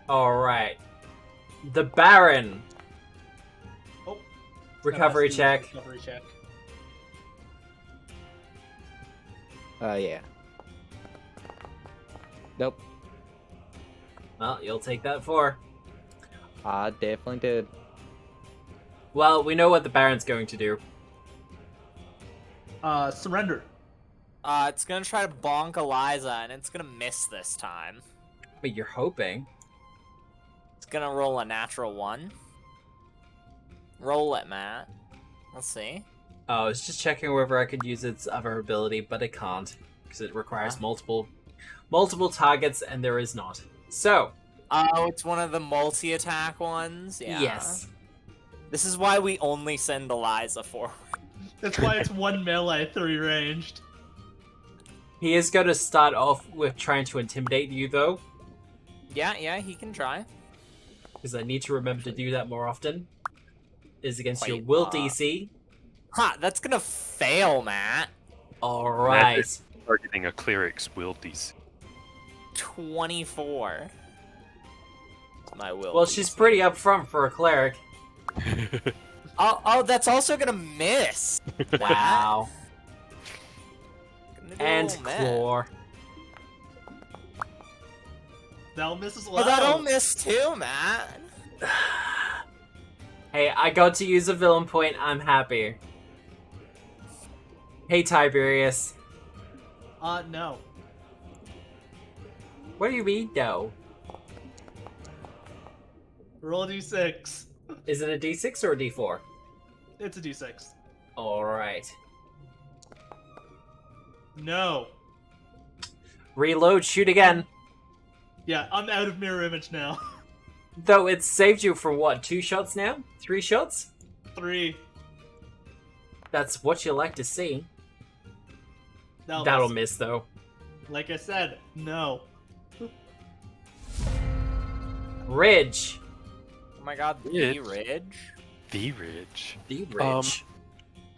Alright. The Baron. Oh, Recovery check. Recovery check. Yeah. Nope. Well, you'll take that 4. I definitely did. Well, we know what the Baron's going to do. Surrender. It's gonna try to bonk Eliza, and it's gonna miss this time. But you're hoping. It's gonna roll a natural 1. Roll it, Matt. Let's see. Oh, I was just checking whether I could use its other ability, but it can't. Because it requires multiple targets, and there is not. So. Oh, it's one of the multi-attack ones? Yeah. Yes. This is why we only send Eliza forward. That's why it's 1 melee, 3 ranged. He is going to start off with trying to intimidate you, though. Yeah, he can try. Because I need to remember to do that more often. Is against your Wait, will DC. That's gonna fail, Matt. Alright. Magic targeting a cleric's will DC. 24. My will. Well, she's pretty upfront for a cleric. Oh, that's also gonna miss. Wow. Gonna do a And little miss. claw. That'll miss as well. Oh, that'll miss too, man. Hey, I got to use a villain point. I'm happy. Hey, Tiberius. No. What do you mean, no? Roll a d6. Is it a D6 or a D4? It's a d6. Alright. No. Reload, shoot again. Yeah, I'm out of mirror image now. Though it's saved you for what, 2 shots now? 3 shots? 3. That's what you like to see. That'll That'll miss. miss, though. Like I said, no. Ridge. Oh my god, the ridge. The ridge. The ridge.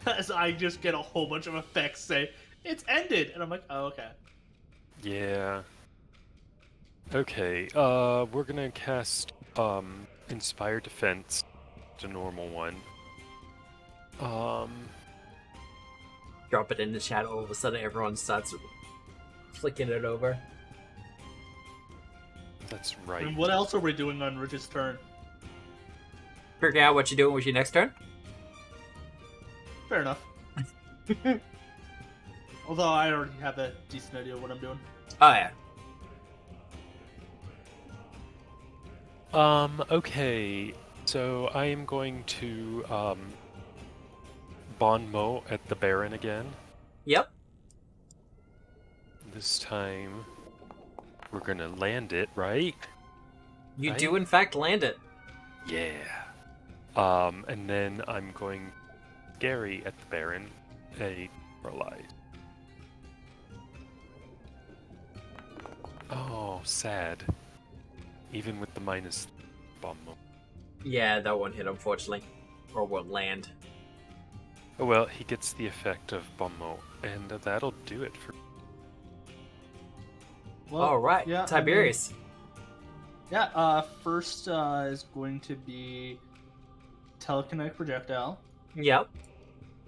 As I just get a whole bunch of effects say, it's ended! And I'm like, oh, okay. Yeah. Okay, we're gonna cast, Inspire Defense, the normal one. Drop it in the chat, all of a sudden everyone starts flicking it over. That's right. And what else are we doing on Ridge's turn? Figure out what you're doing with your next turn? Fair enough. Although I already have a decent idea of what I'm doing. Oh, yeah. Okay, so I am going to, Bon Mo at the Baron again. Yep. This time, we're gonna land it, right? You Right? do, in fact, land it. Yeah. And then I'm going Gary at the Baron, a paralyze. Oh, sad. Even with the minus bomb. Yeah, that won't hit, unfortunately. Or won't land. Oh well, he gets the effect of Bommo, and that'll do it for. Well, Alright, yeah, Tiberius. First is going to be Telekinetic Projectile Yep.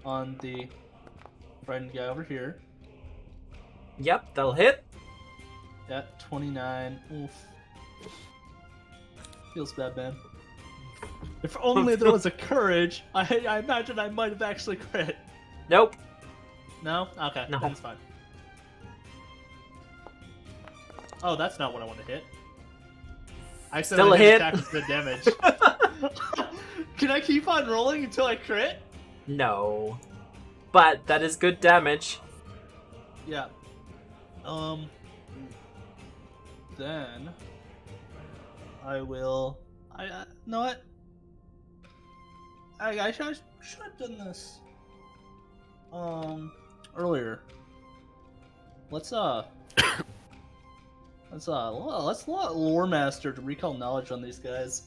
on the frightened guy over here. Yep, that'll hit. At 29. Oof. Feels bad, man. If only there was a courage, I imagine I might have actually crit. Nope. No? Okay, No. that's fine. Oh, that's not what I want to hit. I said Still a hit. attack with the damage. Can I keep on rolling until I crit? No. But that is good damage. Yeah. Then I will. You know what? I should have done this. Earlier. Let's let Loremaster to recall knowledge on these guys.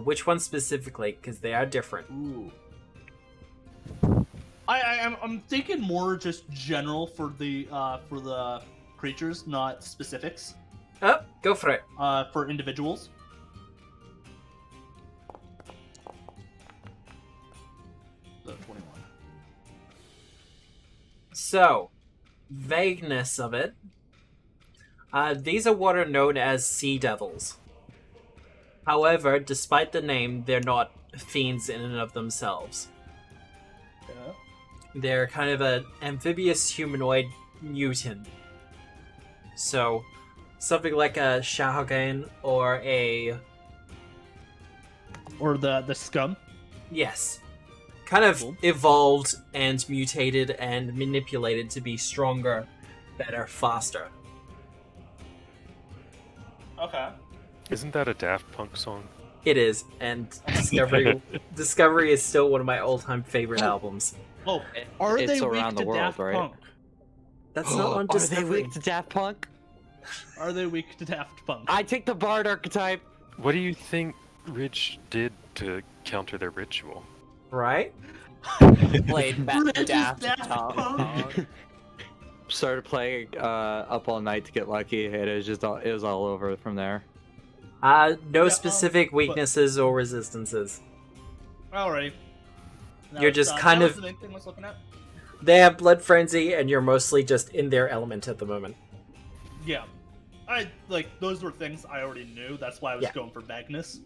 Which one specifically? Because they are different. Ooh. I'm thinking more just general for the creatures, not specifics. Oh, go for it. For individuals. So 21. So, vagueness of it. These are what are known as sea devils. However, despite the name, they're not fiends in and of themselves. Yeah. They're kind of an amphibious humanoid mutant. So, something like a Shahogan or a... Or the scum. Yes. Kind of Cool. evolved and mutated and manipulated to be stronger, better, faster. Okay. Isn't that a Daft Punk song? It is, and Discovery is still one of my all-time favorite albums. Oh, are It's they weak around the to world, Daft right? Punk? That's not on Are they Discovery. weak to Daft Punk? Are they weak to Daft Punk? I take the Bard archetype. What do you think Ridge did to counter their ritual? Right? Played Ridge is Daft Daft Punk. Started playing up all night to get lucky, and it was all over from there. No Yeah, specific but- weaknesses or resistances. Alrighty. You're just kind that was of- the main thing I was looking at. They have blood frenzy, and you're mostly just in their element at the moment. Yeah. Those were things I already knew. That's why I was Yeah. going for Magnus.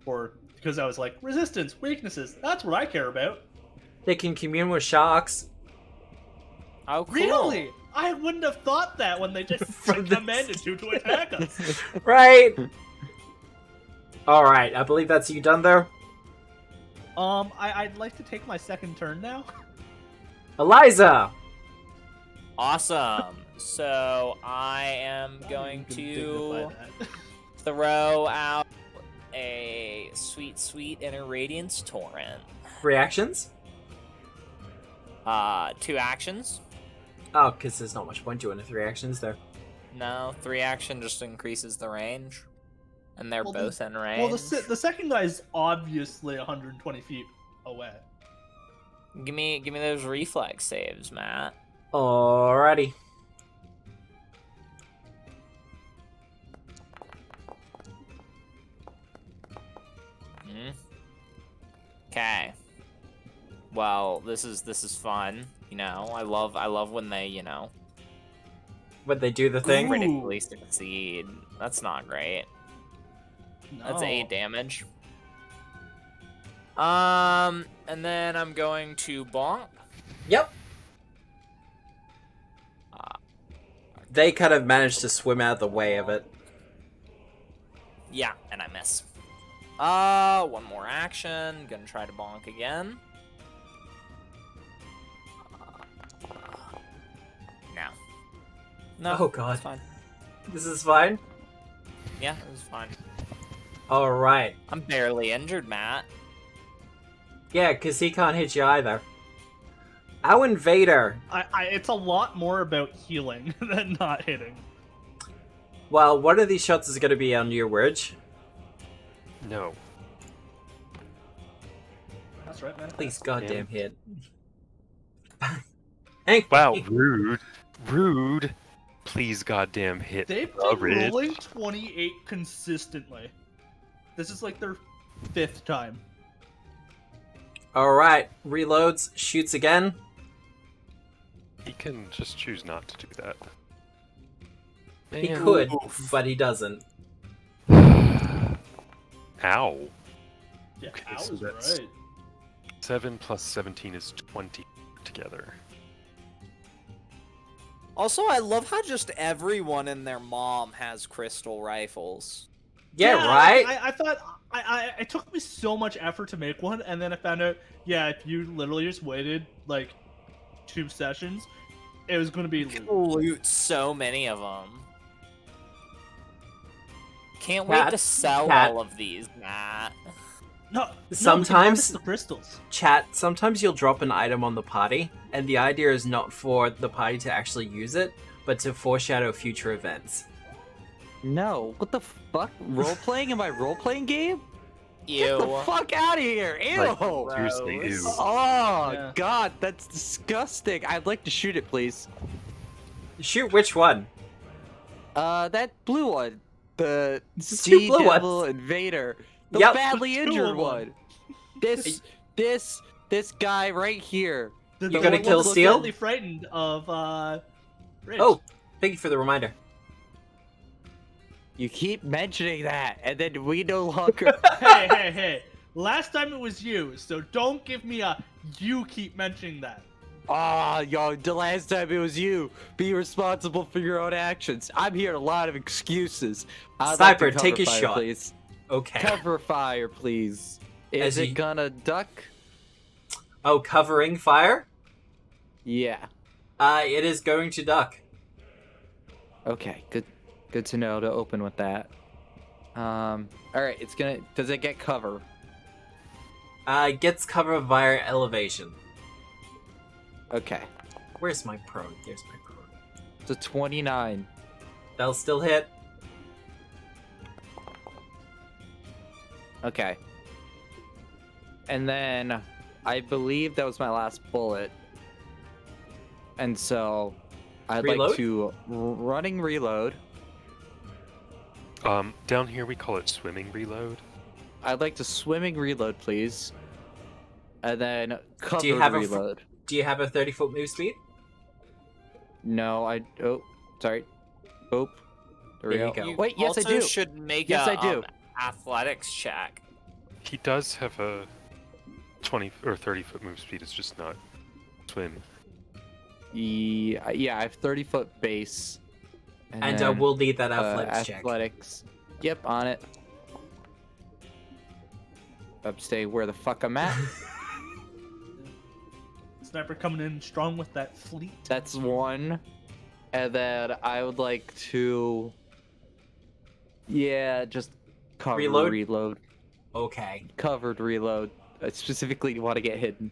Or because I was like, resistance, weaknesses, that's what I care about. They can commune with sharks. Oh, cool. Really? I wouldn't have thought that when they just From commanded you to attack us. Right? Alright, I believe that's you done there. I'd like to take my second turn now. Eliza! Awesome. So I am going to throw out a sweet inner radiance torrent. Reactions? 2 actions. Oh, because there's not much point doing the 3 actions there. No, 3 action just increases the range, and they're Well, both in range. Well, the second guy is obviously 120 feet away. Give me those reflex saves, Matt. Alrighty. Okay. Well, this is fun. You know, I love when they, you know, When they do the thing. Ooh. critically succeed. That's not great. That's No. 8 damage. And then I'm going to bonk. Yep. They kind of managed to swim out of the way of it. Yeah, and I miss. One more action. Gonna try to bonk again. No. No. Oh, God. It's fine. This is fine? Yeah, it was fine. Alright. I'm barely injured, Matt. Yeah, because he can't hit you either. Our invader. It's a lot more about healing than not hitting. Well, one of these shots is going to be on your Ridge. No. That's right, man. Please, goddamn hit. Hank. Wow, rude. Rude. Please goddamn hit They've the been ridge. rolling 28 consistently. This is like their 5th time. Alright. Reloads. Shoots again. He can just choose not to do that. He Man. could, but he doesn't. Ow. Yeah, Okay, I so was that's- right. 7 plus 17 is 20 together. Also, I love how just everyone and their mom has crystal rifles. Yeah, right? I thought it took me so much effort to make one, and then I found out, yeah, if you literally just waited like 2 sessions, it was going to be loot. Loot so many of them. Can't wait Cat, to sell cat. all of these, Matt. No, Sometimes- the crystals. Chat, sometimes you'll drop an item on the party, and the idea is not for the party to actually use it, but to foreshadow future events. No, what the fuck? Role playing in my role playing game? Ew. Get the fuck out of here! Ew! Like, seriously, gross. ew. Oh Yeah. God, that's disgusting. I'd like to shoot it, please. Shoot which one? That blue one, the Two Sea blue Devil Invader, the Yep. badly There's two injured of 'em. one. This guy right here. The You gonna one kill that's Steel? deadly frightened of Rich. Oh, thank you for the reminder. You keep mentioning that, and then we no longer. hey! Last time it was you, so don't give me a you keep mentioning that. Ah, yo, the last time it was you. Be responsible for your own actions. I'm hearing a lot of excuses. I'd like to Sniper, take cover a fire, shot. please. Okay. Cover fire, please. Is As it you- gonna duck? Oh, covering fire? Yeah. It is going to duck. Okay, good to know to open with that. All right, it's gonna. Does it get cover? Gets cover via elevation. Okay, Where's my prone? There's my prone. it's a 29. That'll still hit. Okay. And then I believe that was my last bullet. And so I'd Reload? like to running reload. Down here we call it swimming reload. I'd like to swimming reload, please. and then covered have reload. Do you have a 30-foot move speed? No, oh, sorry. Oh, there we There you go. go. You Wait, yes, I also do. should make Yes, a I do. athletics check. He does have a 20 or 30-foot move speed. It's just not swim. Yeah, I have 30-foot base. And then, we'll need that athletics check. Athletics. Yep, on it. Stay where the fuck I'm at. Sniper coming in strong with that fleet. That's one. And then I would like to... Yeah, just cover reload. Okay. Covered reload. I specifically want to get hidden.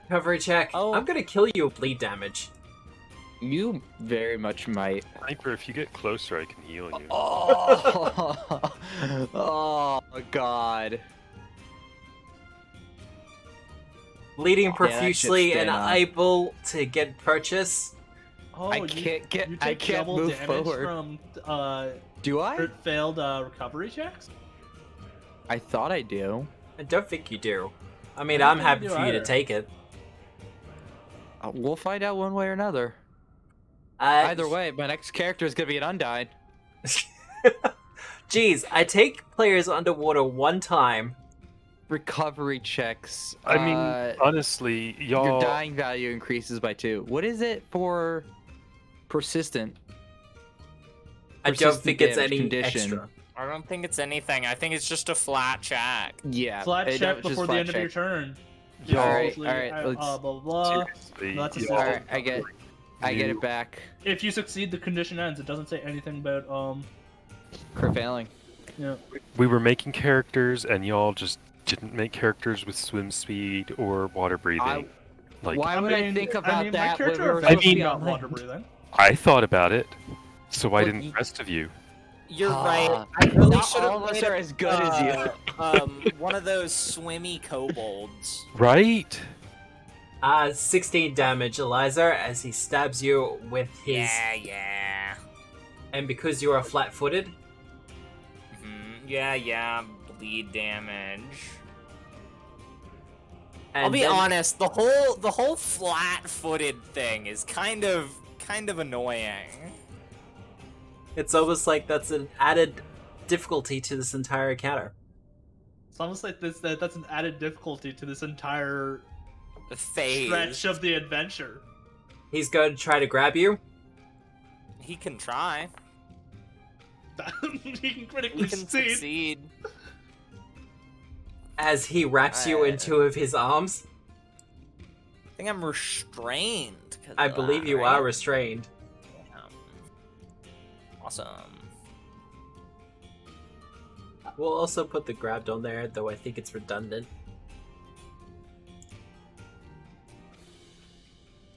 Cover check. Oh. I'm gonna kill you with bleed damage. You very much might. Sniper, if you get closer, I can heal you. Oh, oh God. Bleeding Yeah, that shit's profusely and dead on. able to get purchase. Oh, I can't get- You I take can't double move damage forward. from Do I? failed recovery checks. I thought I do. I don't think you do. I mean, I I'm don't think happy you for do you to either. take it. We'll find out one way or another. Uh, Either way, my next character is gonna be an Undied. Jeez, I take players underwater one time. Recovery checks. I mean, honestly, your y'all. dying value increases by 2. What is it for persistent? I don't Persistent think it's damage any condition. extra. I don't think it's anything. I think it's just a flat check. Yeah. Flat it- check just before the flat end of your check. turn. Y'all. Alright, Usually, alright, let's- blah blah blah. Seriously, No, that's a y'all- Alright, I get it back. If you succeed, the condition ends. It doesn't say anything about Crit failing. Yeah. We were making characters, and y'all just didn't make characters with swim speed or water breathing. Like, Why would I think about my that when character we were eventually supposed to be got on water land? breathing. I thought about it, so why Well, didn't the rest of you? You're Ah, right. I really not should all have of us made are as good as you. one of those swimmy kobolds. Right? 16 damage, Eliza, as he stabs you with his. Yeah. And because you are flat-footed, Yeah. Bleed damage. and I'll be then- honest. The whole flat-footed thing is kind of annoying. It's almost like that's an added difficulty to this entire encounter. It's almost like that's an added difficulty to this entire The phase. stretch of the adventure. He's going to try to grab you. He can try. He can critically He can succeed. succeed. As he wraps you in two of his arms. I think I'm restrained. 'cause I of believe that, you right? are restrained. Yeah. Awesome. We'll also put the grabbed on there, though I think it's redundant.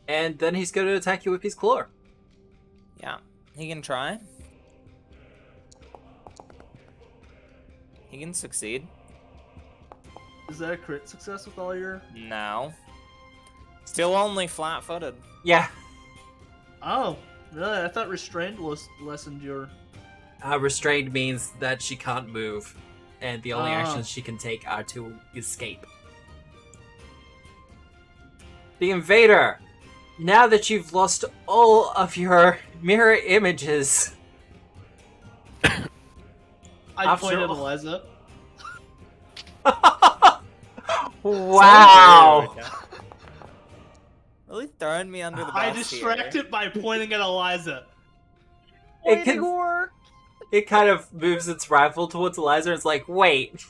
And then he's going to attack you with his claw. Yeah. He can try. He can succeed. Is that a crit success with all your? No. Still only flat-footed. Yeah. Oh, really? I thought restrained lessened your. Restrained means that she can't move, and the only Ah. actions she can take are to escape. The Invader! Now that you've lost all of your mirror images, I After pointed at all- Eliza. wow! Really throwing me under the bus I here. distracted by pointing at Eliza. It can, it kind of moves its rifle towards Eliza and it's like, wait.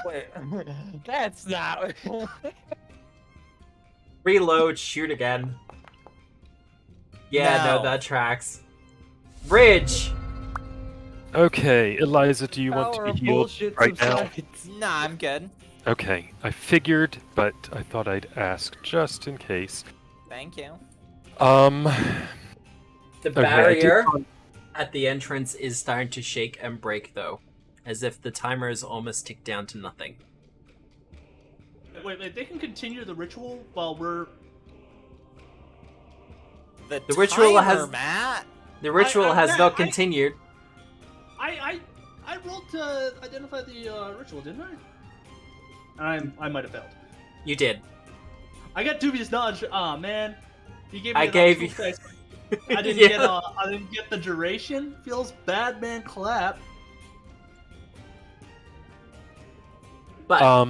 Wait, that's not. Reload, shoot again. Yeah, no, No. that tracks. Bridge! Okay, Eliza, do you want to be healed right now? Nah, I'm good. Okay, I figured, but I thought I'd ask just in case. Thank you. The Okay, I barrier did- at the entrance is starting to shake and break, though. As if the timer is almost ticked down to nothing. Wait, they can continue the ritual while we're. The ritual timer, has- Matt. The ritual has Matt, not continued. I rolled identify the ritual, didn't I? I might have failed. You did. I got dubious knowledge. Aw, man. You gave me I an gave optional you- dice. I didn't Yeah. get. I didn't get the duration. Feels bad, man. Clap. But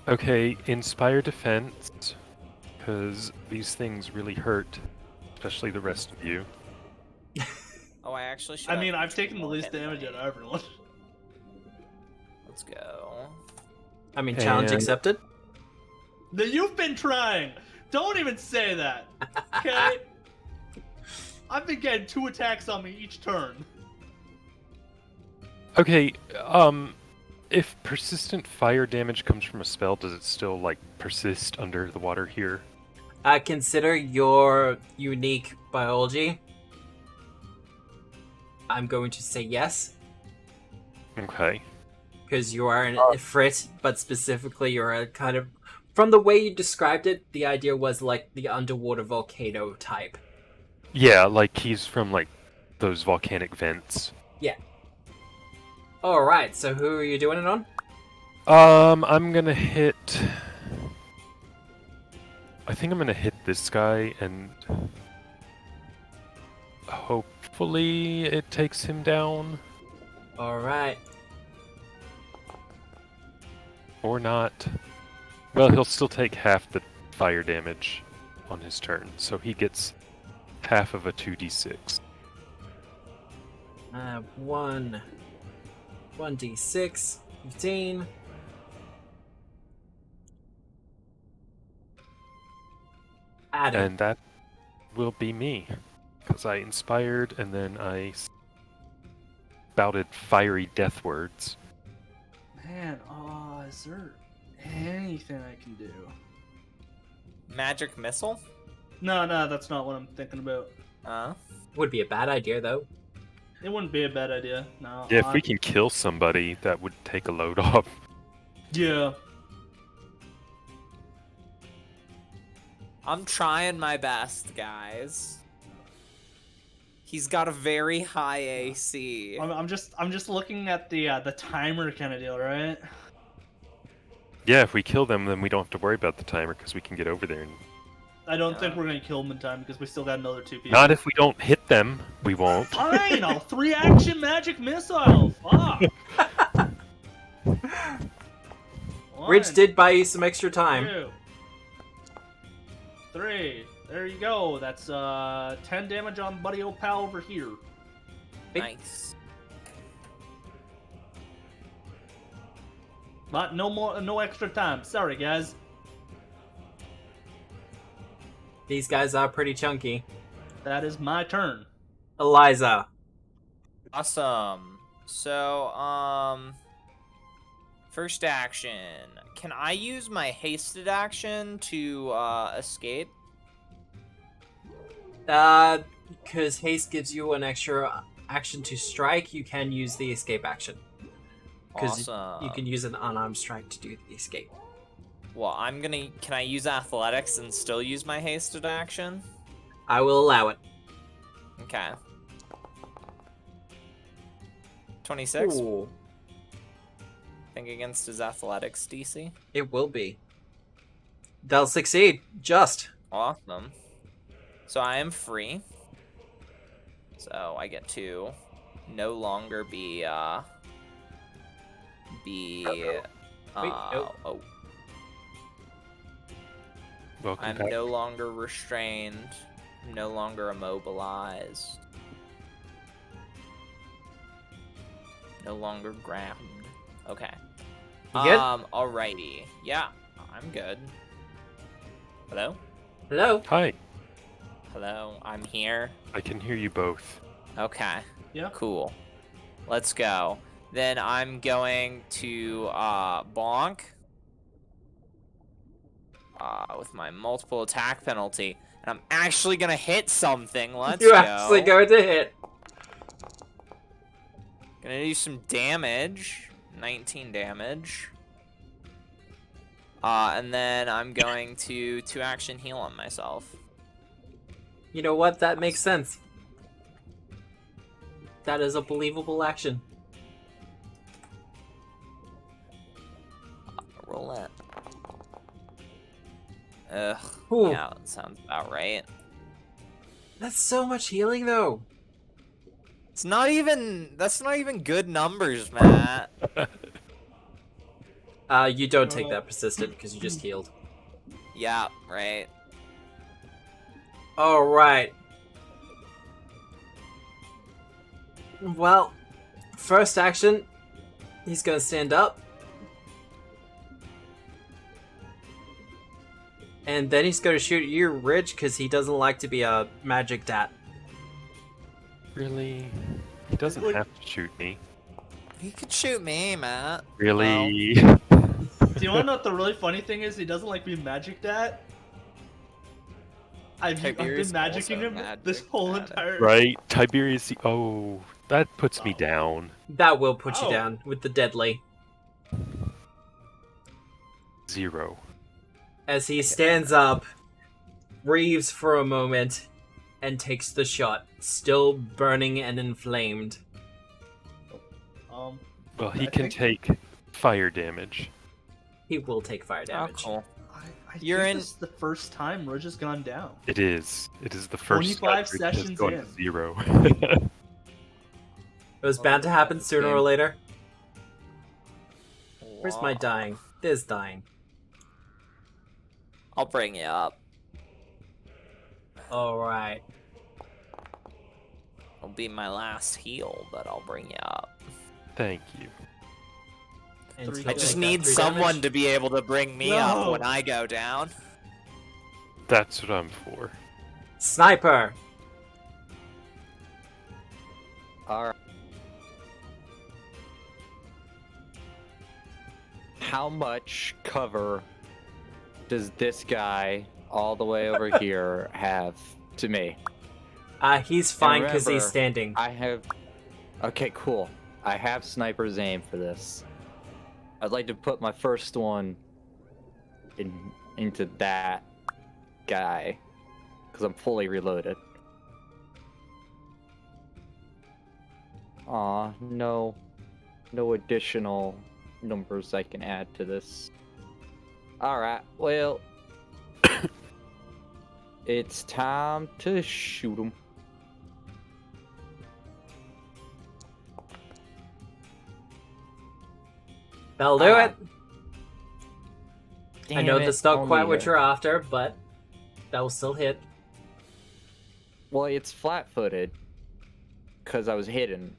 Okay, inspire defense, because these things really hurt, especially the rest of you. Oh, I actually should. I have mean, I've taken the more least hit damage out rate. of everyone. Let's go. I mean, challenge And- accepted. You've been trying. Don't even say that. Okay. I've been getting 2 attacks on me each turn. Okay, if persistent fire damage comes from a spell, does it still, like, persist under the water here? Consider your unique biology. I'm going to say yes, Okay. because you are an Ifrit, but specifically you're a kind of... From the way you described it, the idea was like the underwater volcano type. Yeah, like he's from, like, those volcanic vents. Alright, so who are you doing it on? I'm gonna hit... I think I'm gonna hit this guy, and... hopefully it takes him down. Alright. Or not. Well, he'll still take half the fire damage on his turn, so he gets half of a 2d6. 1d6, 15. Added. And that will be me. Because I inspired, and then I spouted fiery death words. Man, is there anything I can do? Magic missile? No, that's not what I'm thinking about. Would be a bad idea, though. It wouldn't be a bad idea. No. Yeah, if we can kill somebody, that would take a load off. Yeah. I'm trying my best, guys. He's got a very high AC. I'm just looking at the timer kind of deal, right? Yeah, if we kill them, then we don't have to worry about the timer, because we can get over there. And... I don't think we're gonna kill them in time because we still got another 2 people. Not if we don't hit them, we won't. Fine, I'll 3-action magic missile. Fuck. Ridge One, did buy you some extra time. 2, 3. There you go. That's 10 damage on buddy old pal over here. Nice. But no extra time. Sorry, guys. These guys are pretty chunky. That is my turn. Eliza. Awesome. So, first action. Can I use my hasted action to escape? Because haste gives you an extra action to strike, you can use the escape action. Because Awesome. you can use an unarmed strike to do the escape. Well, can I use athletics and still use my hasted action? I will allow it. Okay. 26? Ooh, Think against his athletics DC. it will be. They'll succeed. Just. Awesome. So I am free. So I get to no longer be nope. oh, Welcome I'm back. no longer restrained, no longer immobilized, no longer grabbed. Okay. You good? Alrighty. Yeah, I'm good. Hello? Hello? Hi, Hello, I'm here. I can hear you both. Okay. Yeah. Cool. Let's go. Then I'm going to bonk with my multiple attack penalty. And I'm actually gonna hit something. Let's You're go. actually going to hit. Gonna do some damage. 19 damage. And then I'm going to 2-action heal on myself. You know what? That makes sense. That is a believable action. Roll it. Ugh. Ooh. Yeah, that sounds about right. That's so much healing, though. It's not even. That's not even good numbers, Matt. You don't take that persistent because you just healed. Yeah, right. All right. Well, first action, he's gonna stand up. And then he's gonna shoot you, Rich, because he doesn't like to be a magic dat. Really? He doesn't have to shoot me. You could shoot me, Matt. Really? Do you want to know what the really funny thing is? He doesn't like being magic dat. I've been Tiberius magicking also him magic this whole dat. entire. Right? Tiberius. Oh, that puts me down. That will put you Oh. down with the deadly. 0. As he stands up, breathes for a moment, and takes the shot, still burning and inflamed. Well, he I can think- take fire damage. He will take fire Oh, damage. cool. I You're think in- this is the first time Ridge has gone down. It is. It is the first 25 time Rich has sessions gone in. to 0. It was bound to happen sooner or later. Where's my Wow. dying? There's dying. I'll bring you up. Alright. It'll be my last heal, but I'll bring you up. Thank you. And Three he'll I just take need that 3 someone damage. to be able to bring me up No. when I go down. That's what I'm for. Sniper! Alright. How much cover does this guy all the way over here have to me? He's fine because he's remember, standing. I have... Okay, cool. I have sniper's aim for this. I'd like to put my first one into that guy, because I'm fully reloaded. Aw, no additional numbers I can add to this. Alright, well, it's time to shoot him. That'll do Ah, it. I know that's not quite what you're after, but that will still hit. Well, it's flat-footed, because I was hidden.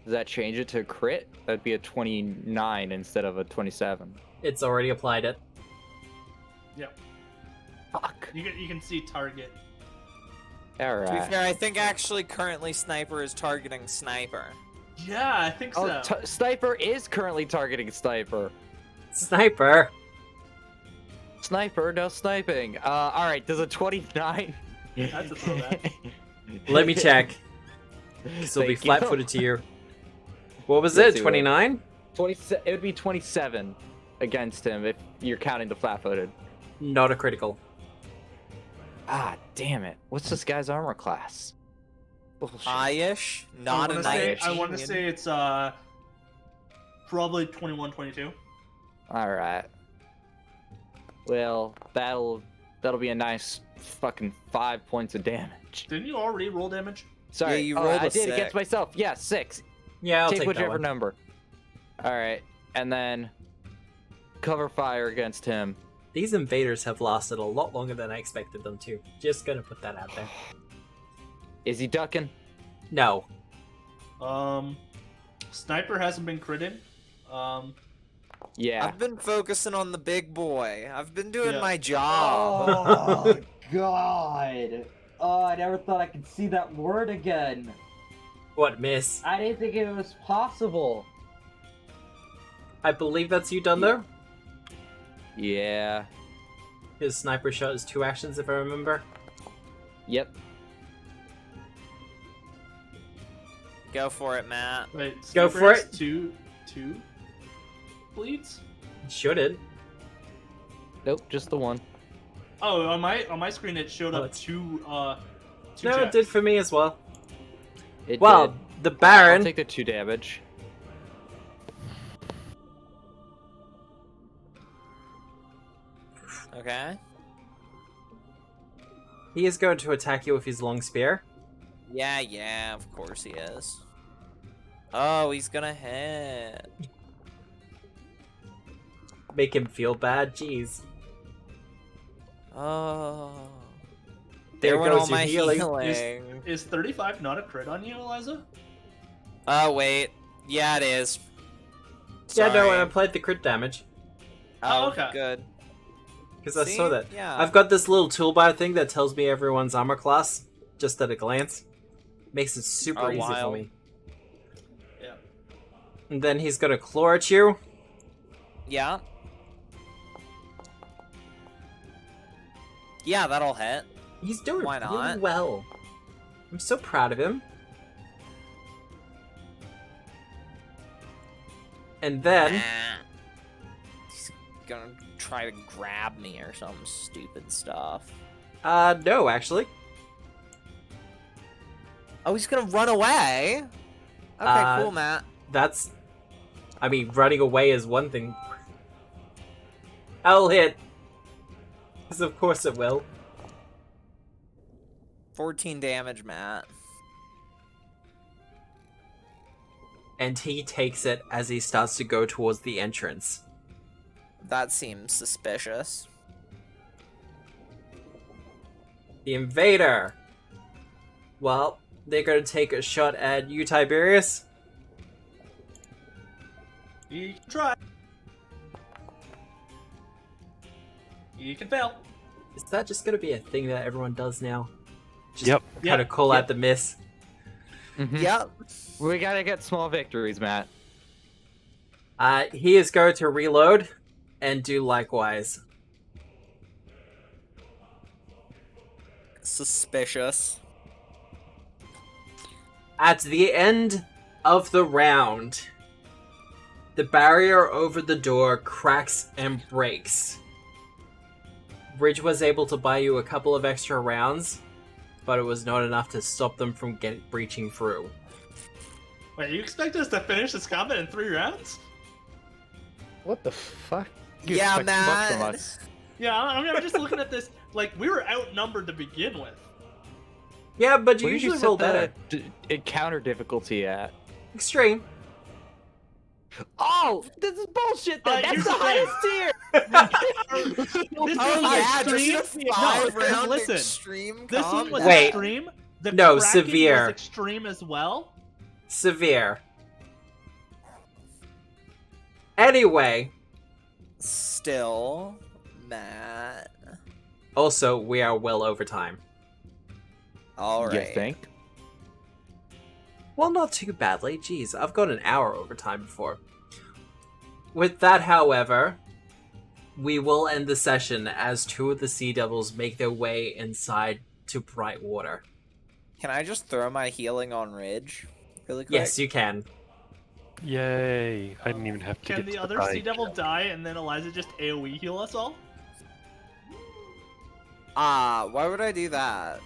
Does that change it to a crit? That'd be a 29 instead of a 27. It's already applied it. Yep. Fuck. You can see target. To be Alright. fair, I think actually currently Sniper is targeting Sniper. Yeah, I think so. Oh, Sniper is currently targeting Sniper. Sniper! Sniper, no sniping. Alright, does a 29... That's a throwback. Let me check. This will be Thank you. flat-footed to you. What was Let's it? see what- 29? It would be 27 against him if you're counting the flat-footed. Not a critical. Ah, damn it. What's this guy's armor class? Bullshit. High-ish, not a I 19. want to say it's probably 21, 22. Alright. Well, that'll be a nice fucking 5 points of damage. Didn't you already roll damage? Sorry, Yeah, you oh, rolled I a did against 6. myself. Yeah, 6. Yeah, I'll Take take that whichever one. number. Alright, and then cover fire against him. These invaders have lasted a lot longer than I expected them to. Just gonna put that out there. Is he ducking? No. Sniper hasn't been critted. Yeah. I've been focusing on the big boy. I've been doing Yeah. my job. Oh, God. Oh, I never thought I could see that word again. What, miss? I didn't think it was possible. I believe that's you done there? Yeah. His sniper shot is 2 actions, if I remember. Yep. Go for it, Matt. Wait, Go Sniper for has it. Two bleeds. Shouldn't. Nope, just the one. Oh, on my screen it showed Oh, up it's- two No, it checks. did for me as well. It Well, did. the I'll Baron, take the 2 damage. Okay. he is going to attack you with his long spear. Yeah, of course he is. Oh, he's gonna hit. Make him feel bad. Jeez. Oh. There went goes all your my healing. Is 35 not a crit on you, Eliza? Oh, wait. Yeah, it is. Yeah, no, Sorry. I applied the crit damage. Oh, okay. Good. Because I saw See? that. Yeah. I've got this little toolbar thing that tells me everyone's armor class, just at a glance. Makes it super Oh, easy for wow. me. Yeah. And then he's gonna claw at you. Yeah. Yeah, that'll hit. He's doing Why really not? well. I'm so proud of him. And then... He's gonna try to grab me or some stupid stuff. No, actually. Oh, he's gonna run away? Okay, cool, Matt. That's... I mean, running away is one thing. I'll hit. Because of course it will. 14 damage, Matt. And he takes it as he starts to go towards the entrance. That seems suspicious. The invader. Well, they're going to take a shot at you, Tiberius. You can try. You can fail. Is that just going to be a thing that everyone does now? Just Yep. kind of call out the miss. Mhm. Yep. We gotta get small victories, Matt. He is going to reload and do likewise. Suspicious. At the end of the round, the barrier over the door cracks and breaks. Ridge was able to buy you a couple of extra rounds, but it was not enough to stop them from breaching through. Wait, you expect us to finish this combat in 3 rounds? What the fuck? You Yeah, expect too much from Matt. us. Yeah, I mean, I'm just looking at this. Like, we were outnumbered to begin with. Yeah, but you Where did usually set roll the better. encounter difficulty at? Extreme. Oh, this is bullshit. Then Here's that's the the thing. highest tier. This Oh, is yeah, extreme. just a No, 5-round listen. extreme This one was combat. Wait. extreme. The No, cracking severe. was extreme as well. Severe. Anyway, Still, Matt. also, we are well over time. All right. You think? Well, not too badly. Jeez, I've got an hour overtime before. With that, however, we will end the session as 2 of the Sea Devils make their way inside to Brightwater. Can I just throw my healing on Ridge really quick? Yes, you can. Yay! I didn't even have to Can get the to other the Sea Devil die and then Eliza just AoE heal us all? Why would I do that?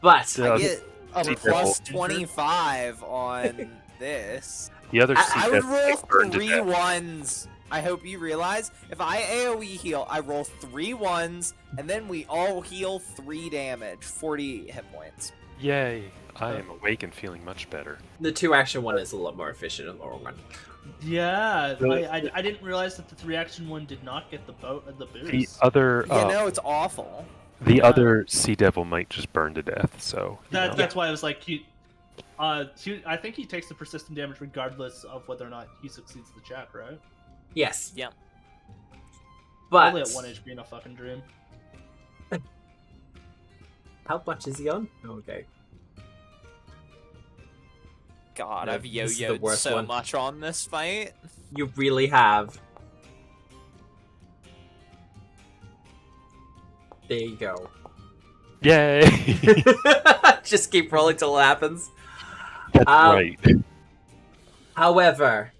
But The I other get a Sea plus Devil. 25 on this. The other I sea I would devils roll get burned to 3 death. ones. I hope you realize, if I AoE heal, I roll 3 ones, and then we all heal 3 damage, 40 hit points. Yay! I am awake and feeling much better. the 2-action one is a lot more efficient in the long run. Yeah, Really? I didn't realize that the 3-action one did not get the boost. The other, Yeah, no, it's awful. the Yeah. other sea devil might just burn to death. So you know. That's why I was like, I think he takes the persistent damage regardless of whether or not he succeeds the check, right? Yes. Yeah. But Only at 1 HP in a fucking dream. how much is he on? Okay. God, No, I've this is the yo-yoed worst so one. much on this fight. You really have. There you go. Yay! Just keep rolling till it happens. That's Um, right. However,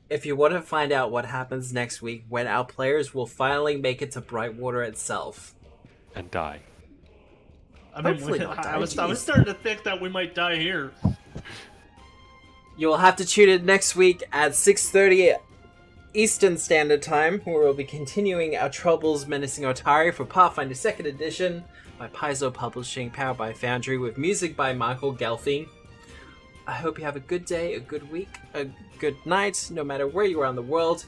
if you want to find out what happens next week when our players will finally make it to Brightwater itself, And die. I mean, Hopefully not I was die, starting to think that we might die here. You will have to tune in next week at 6:30 Eastern Standard Time, where we'll be continuing our troubles menacing Otari for Pathfinder 2nd Edition by Paizo Publishing, powered by Foundry, with music by Michael Gelfi. I hope you have a good day, a good week, a good night, no matter where you are in the world.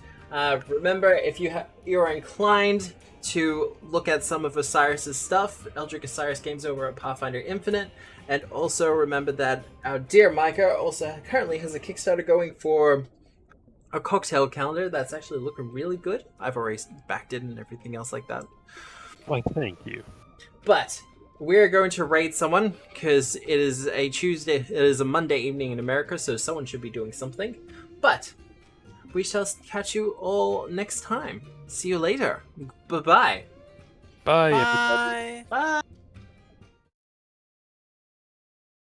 Remember, if you're inclined to look at some of Osiris's stuff, Eldritch Osiris games over at Pathfinder Infinite, and also remember that our dear Micah also currently has a Kickstarter going for a cocktail calendar that's actually looking really good. I've already backed it and everything else like that. Why, thank you. But we're going to raid someone because it is a Tuesday, it is a Monday evening in America, so someone should be doing something. But we shall catch you all next time. See you later. Bye-bye. Bye, everybody. Bye. Bye.